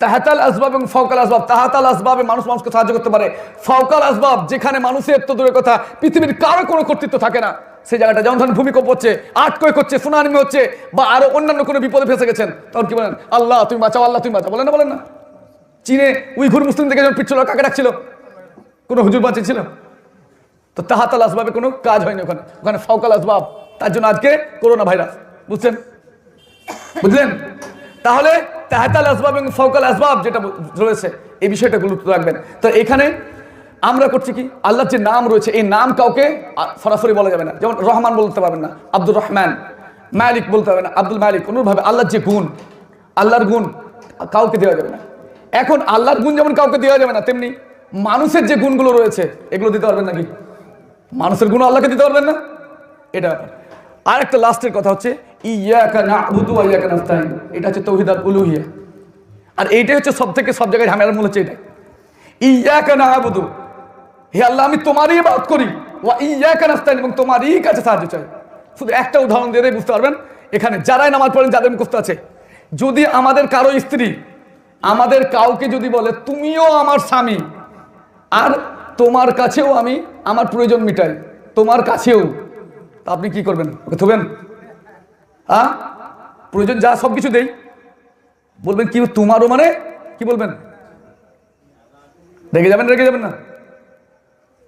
তাহাতাল আসবাব এবং ফাওকাল আসবাব। তাহাতাল আসবাবে মানুষ মানুষকে সাহায্য করতে পারে। ফাওকাল আসবাব, যেখানে মানুষের তো দূরের কথা পৃথিবীর কারো কোনো কর্তৃত্ব থাকে না, সেই জায়গাটা, যেমন ধরেন ভূমিকম্প হচ্ছে, আর্টকোয়েক হচ্ছে, সুনামি হচ্ছে, বা আরো অন্যান্য কোনো বিপদে ফেসে গেছেন, তখন কি বলেন? আল্লাহ তুমি বাঁচাও, আল্লাহ তুমি বাঁচাও, বলেন না? চীনে উইঘুর মুসলিম থেকে যখন পিছল, কাকে ডাকছিল? কোনো হুজুর বাঁচিয়েছিল? তো তাহাতাল আসবাবে কোনো কাজ হয়নি ওখানে, ওখানে ফাওকাল আসবাব। তার জন্য আজকে করোনা ভাইরাস, বুঝলেন? তাহলে তাহাতাল আসবাব এবং ফাওকাল আসবাব যেটা রয়েছে, এই বিষয়টা গুরুত্ব রাখবেন। তো এখানে আমরা করছি কি? আল্লাহর যে নাম রয়েছে, এই নাম কাউকে সরাসরি বলা যাবে না। যেমন রহমান বলতে পারবেন না, আব্দুর রহমান। মালিক বলতে হবে না, আব্দুল মালিক। অনুরূপভাবে আল্লাহর যে গুণ, আল্লাহর গুণ কাউকে দেওয়া যাবে না। এখন আল্লাহর গুণ যেমন কাউকে দেওয়া যাবে না, তেমনি মানুষের যে গুণগুলো রয়েছে এগুলো দিতে পারবেন নাকি? মানুষের গুণ আল্লাহকে দিতে পারবেন না, এটা ব্যাপার। আর একটা লাস্টের কথা হচ্ছে ইয়াকা না'বুদু ওয়া ইয়াকা নাস্তাইন, এটা হচ্ছে তাওহীদ আল উলুহিয়্যাহ। আর এইটাই হচ্ছে সব জায়গায় ঝামেলার মূল হচ্ছে এটা। ইয়াকা না'বুদু, হে আল্লাহ আমি তোমারই ইবাদত করি, ওয়া ইয়াকা নাস্তাইন, এবং তোমারই কাছে সাহায্য চাই। শুধু একটা উদাহরণ দিয়ে বুঝতে পারবেন। এখানে যারাই নামাজ পড়েন, যাদের মুখস্থ আছে, যদি আমাদের কারো স্ত্রী আমাদের কাউকে যদি বলে তুমিও আমার স্বামী, আর তোমার কাছেও আমি আমার প্রয়োজন মিটাই, তোমার কাছেও, তা আপনি কি করবেন? ওকে থবেন? প্রয়োজন যা সব কিছু দেই, বলবেন কি তোমারও, মানে কি বলবেন? রেগে যাবেন না?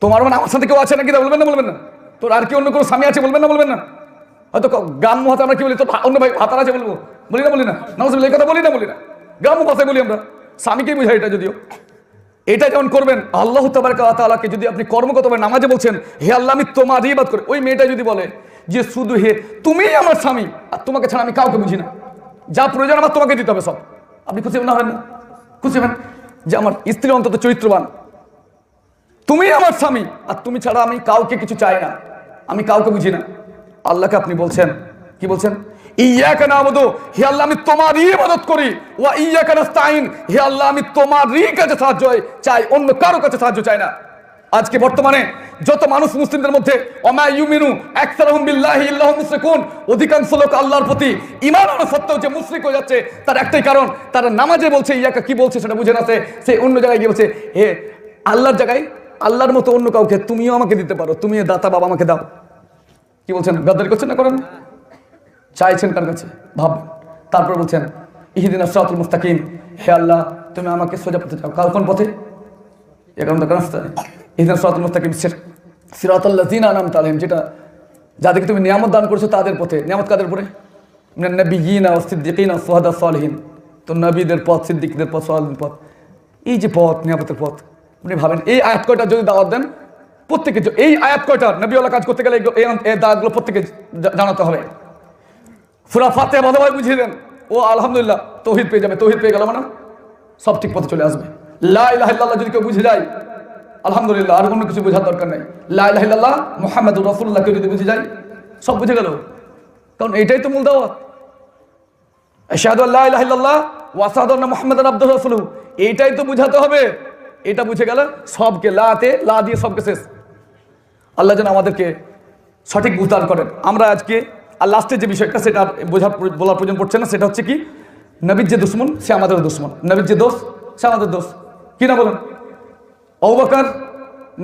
তোমার মানে আমার সাথে কেউ আছে নাকি, তা বলবেন না বলবেন না? তোর আর কি অন্য কোনো স্বামী আছে বলবেন না বলবেন না? হয়তো গ্রাম্য ভাষা আমরা কি বলি, তোর অন্য ভাই ভাতার আছে বলবো, বলি না বলি না? নাউজুবিল্লাহ, এই কথা বলি না বলি না? গ্রাম্য ভাষায় বলি আমরা, স্বামীকেই বোঝাই এটা। যদিও এটা যেমন করবেন আল্লাহ তাবারক ওয়া তাআলাকে যদি আপনি কর্মগতভাবে নামাজে বলছেন, হে আল্লাহ আমি তোমারই ইবাদত করি, ওই মেয়েটা যদি বলে যে শুধু হে তুমিই আমার স্বামী, আর তোমাকে ছাড়া আমি কাউকে বুঝি না, যা প্রয়োজন আমার তোমাকে দিতে হবে সব, আপনি খুশি না হবেন না? খুশি হবেন যে আমার স্ত্রী অন্তত চরিত্রবান, তুমি আমার স্বামী, আর তুমি ছাড়া আমি কাউকে কিছু চাই না, আমি কাউকে বুঝি না। আল্লাহকে আপনি বলছেন, কি বলছেন? ইয়াকা নাবুদু, হে আল্লাহ আমি তোমারই ইবাদত করি, ওয়া ইয়াকা নাস্তাইন, হে আল্লাহ আমি তোমারই কাছে সাহায্য চাই, অন্য কারো কাছে সাহায্য চাই না। আজকে বর্তমানে যত মানুষ মুসলিমদের মধ্যে ওমা ইউমিনু আকসারুহুম বিল্লাহি ইল্লা হুম মুশরিকুন, অধিকাংশ লোক আল্লাহর প্রতি ঈমান আনা সত্ত্বেও যে মুশরিক হয়ে যাচ্ছে, তার একটাই কারণ, তারা নামাজে বলছে ইয়াকা, কি বলছে সেটা বুঝে না, সে অন্য জায়গায় গিয়ে বলছে হে আল্লাহর জায়গায় আল্লাহর মতো অন্য কাউকে তুমিও আমাকে দিতে পারো, তুমি দাতা বাবা আমাকে দাও। কি বলছেন? গাদ্দারি করছেন না করেন? চাইছেন কার কাছে ভাববেন। তারপর বলছেন ইহদিনাস সিরাতাল মুস্তাকিম, হে আল্লাহ তুমি আমাকে সোজা পথে দাও। কোন পথে? এখন তো রাস্তা ইহদিনাস সিরাতাল মুস্তাকিম, সিরাতাল লাযিনা আনআমতা আলাইহিম, যেটা যাদেরকে তুমি নিয়ামত দান করেছো তাদের পথে। নিয়ামত কাদের পরে? মিনান নাবিয়্যিনা ওয়াস সিদ্দিকিনা ওয়াস শুহাদা সালিহিন। তো নবীদের পথ, সিদ্দিকদের পথ, সালিহদের পথ, এই যে পথ, নিয়ামতের পথ। আপনি ভাবেন এই আয়াত কয়টা যদি দাওয়াত দেন, প্রত্যেকে এই আয়াত কয়টা নবীওয়ালা কাজ করতে গেলে এই দাওয়াতগুলো প্রত্যেকে জানাতে হবে। সূরা ফাতিহা ভালোভাবে বুঝিয়ে দেন, ও আলহামদুলিল্লাহ তাওহীদ পেয়ে যাবে। তাওহীদ পেয়ে গেল মানে সব ঠিক পথে চলে আসবে। লা ইলাহা ইল্লাল্লাহ যদি কেউ বুঝে যায়, আলহামদুলিল্লাহ, আর কোনো কিছু বোঝার দরকার নেই। লা ইলাহা ইল্লাল্লাহ মুহাম্মাদুর রাসূলুল্লাহ কেউ যদি বুঝে যায়, সব বুঝে গেল। কারণ এইটাই তো মূল দাওয়াত। আশহাদু আল্লা ইলাহা ইল্লাল্লাহ ওয়া আশহাদু আন্না মুহাম্মাদান আবদুহু ওয়া রাসূলুহু, এইটাই তো বুঝাতে হবে। এটা বুঝে গেল সবকে লাতে লা দিয়ে সবকে শেষ। আল্লাহ যেন আমাদেরকে সঠিক বুঝদান করেন। আমরা আজকে আর লাস্টের যে বিষয়টা সেটা বলার প্রয়োজন পড়ছে না, সেটা হচ্ছে কি, নবীর যে দুশ্মন সে আমাদের দুশ্মন, নবীর যে দোষ সে আমাদের দোষ। কি না বলেন? আবু বকর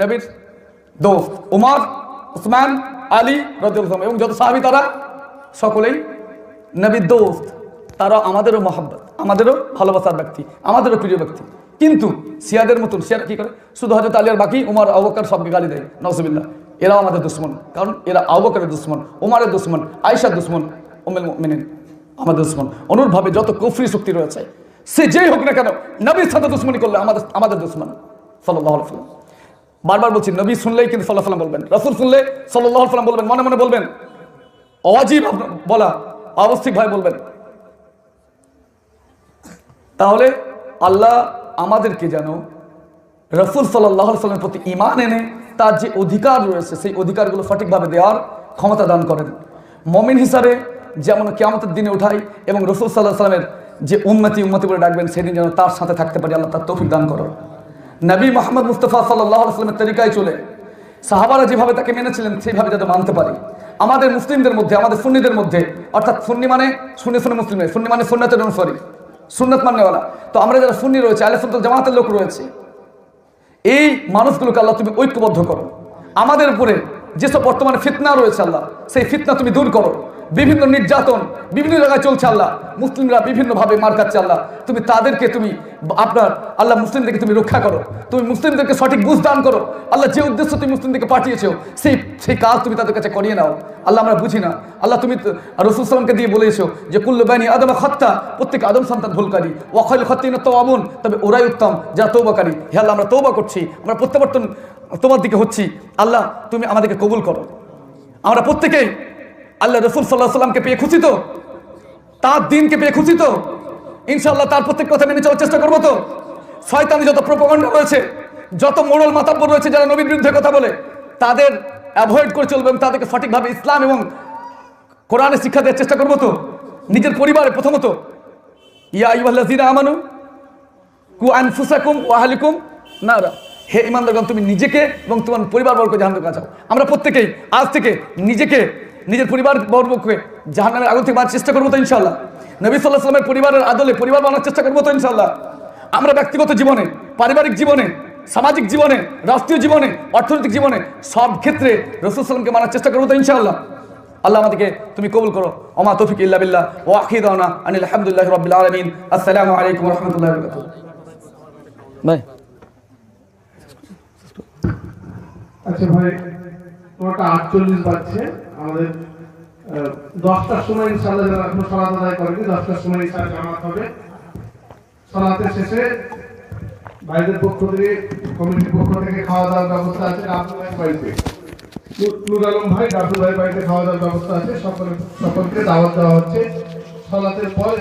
নবীর দোস্ত, উমর, উসমান, আলী রাদিয়াল্লাহু আনহু এবং যত সাহাবী তারা সকলেই নবীর দোস্ত। তারা আমাদেরও মহব্বত, আমাদেরও ভালোবাসার ব্যক্তি, আমাদেরও প্রিয় ব্যক্তি। কিন্তু শিয়াদের মতন শিয়ারা কি করে? শুধু হযরত আলী আর বাকি উমর, আবু বকর সবকে গালি দেয়, নাউজুবিল্লাহ। এরাও আমাদের দুশ্মন, কারণ এরা আবু বকরের দুশ্মন, উমরের দুশ্মন, আয়েশার দুশ্মন, উম্মুল মুমিনিন আমাদের দুশ্মন। অনুরূপভাবে যত কুফরি শক্তি রয়েছে সে যেই হোক না কেন, নবীর সাথে দুশ্মনী করলে আমাদের দুশ্মন সাল্লাল্লাহু আলাইহি ওয়াসাল্লাম। বারবার বলছি, নবী শুনলেই কিন্তু সাল্লাল্লাহু আলাইহি ওয়াসাল্লাম বলবেন, রাসূল শুনলে সাল্লাল্লাহু আলাইহি ওয়াসাল্লাম বলবেন, মনে মনে বলবেন, ওয়াজিব বলা, আবশ্যিক ভাই বলবেন। তাহলে আল্লাহ আমাদেরকে যেন রাসূল সাল্লাল্লাহু আলাইহি ওয়াসাল্লামের প্রতি ঈমান এনে তার যে অধিকার রয়েছে সেই অধিকারগুলো সঠিকভাবে দেওয়ার ক্ষমতা দান করেন। মুমিন হিসাবে যেমন কিয়ামতের দিনে উঠাই এবং রাসূল সাল্লাল্লাহু আলাইহি ওয়াসাল্লামের যে উম্মতি বলে ডাকবেন, সেদিন যেন তার সাথে থাকতে পারি, আল্লাহ তার তৌফিক দান করো। নবী মুহাম্মদ মুস্তাফা সাল্লাল্লাহু আলাইহি ওয়াসাল্লামের তরিকায় চলে সাহাবারা যেভাবে তাকে মেনেছিলেন সেইভাবে যাতে মানতে পারি। আমাদের মুসলিমদের মধ্যে, আমাদের সুন্নিদের মধ্যে, অর্থাৎ সুন্নি মানে সুন্নি মুসলিম, সুন্নি মানে সুন্নাতের অনুসারী, সুন্নাত মাননেওয়ালা। তো আমরা যারা সুন্নি রয়েছে, আহলে সুন্নাত জামাতের লোক রয়েছে, এই মানুষগুলোকে আল্লাহ তুমি ঐক্যবদ্ধ করো। আমাদের উপরে যেসব বর্তমানে ফিতনা রয়েছে আল্লাহ, সেই ফিতনা তুমি দূর করো। বিভিন্ন নির্যাতন বিভিন্ন জায়গায় চলছে আল্লাহ, মুসলিমরা বিভিন্নভাবে মার খাচ্ছে আল্লাহ, তুমি তাদেরকে তুমি আপনার আল্লাহ মুসলিমদেরকে তুমি রক্ষা করো, তুমি মুসলিমদেরকে সঠিক বুঝ দান করো আল্লাহ। যে উদ্দেশ্য তুমি মুসলিমদেরকে পাঠিয়েছো সেই কাজ তুমি তাদের কাছে করিয়ে নাও আল্লাহ। আমরা বুঝি না আল্লাহ, তুমি রাসূল সাল্লাল্লাহু দিয়ে বলেছো যে কুল্লু বানি আদম খাত্তা, প্রত্যেক আদম সন্তান ভুলকারী, ওয়া খায়রুল খাত্তিনা তাওয়াবুন, তবে ওরাই উত্তম যারা তওবাকারী। হে আল্লাহ, আমরা তওবা করছি, আমরা প্রত্যাবর্তন তোমার দিকে হচ্ছি আল্লাহ, তুমি আমাদেরকে কবুল করো। আমরা প্রত্যেকেই আল্লাহ রাসূল সাল্লাল্লাহু আলাইহি ওয়াসাল্লামকে পেয়ে খুশি তো? তার দিনকে পেয়ে খুশি তো? ইনশাআল্লাহ তার প্রত্যেক কথা মেনে চলার চেষ্টা করবো তো? শয়তানি যত প্রোপাগান্ডা রয়েছে, যত মোড়ল মাতাব্বর রয়েছে যারা নবীর বিরুদ্ধে কথা বলে, তাদের অ্যাভয়েড করে চলবে এবং তাদেরকে সঠিকভাবে ইসলাম এবং কোরআনের শিক্ষা দেওয়ার চেষ্টা করবো তো? নিজের পরিবারে প্রথমত ইয়া আইয়ুহাল্লাযীনা আমানু কু আনফুসাকুম ওয়া আহলিকুম নারা, হে ঈমানদারগণ তুমি নিজেকে এবং তোমার পরিবারবর্গকে জাহান্নামে বাঁচাও। আমরা প্রত্যেকেই আজ থেকে নিজেকে, নিজের পরিবার বর্গকে জাহান্নামের আগুন থেকে বাঁচার চেষ্টা করবো তো ইনশাআল্লাহ? নবী সাল্লাল্লাহু আলাইহি ওয়াসাল্লামের পরিবারের আদলে পরিবার বানানোর চেষ্টা করবো তো ইনশাআল্লাহ? আমরা ব্যক্তিগত জীবনে, পারিবারিক জীবনে, সামাজিক জীবনে, রাষ্ট্রীয় জীবনে, অর্থনৈতিক জীবনে সব ক্ষেত্রে রাসূল সাল্লাল্লাহু আলাইহি ওয়াসাল্লামকে মানার চেষ্টা করবো তো ইনশাআল্লাহ? আল্লাহ আমাদেরকে তুমি কবুল করো। ওমা তৌফিক ইল্লা বিল্লাহ ওয়া আখিরু দাওয়ানা আনিল হামদুলিল্লাহি রাব্বিল আলামিন। আসসালামু আলাইকুম ওয়া রাহমাতুল্লাহি ওয়া বারাকাতুহু। বাই। আচ্ছা ভাই, 9:48 বাজছে, আমাদের 10টার সময় ইনশাআল্লাহ যারা এখনো সালাত আদায় করেনি 10টার সময় ইশার জামাত হবে। সালাতের শেষে ভাইদের পক্ষ থেকে, কমিটির পক্ষ থেকে খাওয়া দাওয়ার ব্যবস্থা আছে আব্দুল ভাই বাড়িতে, নুর আলম ভাই আব্দুল ভাই বাড়িতে খাওয়া দাওয়ার ব্যবস্থা আছে। সকলকে দাওয়াত দেওয়া হচ্ছে সালাতের পর।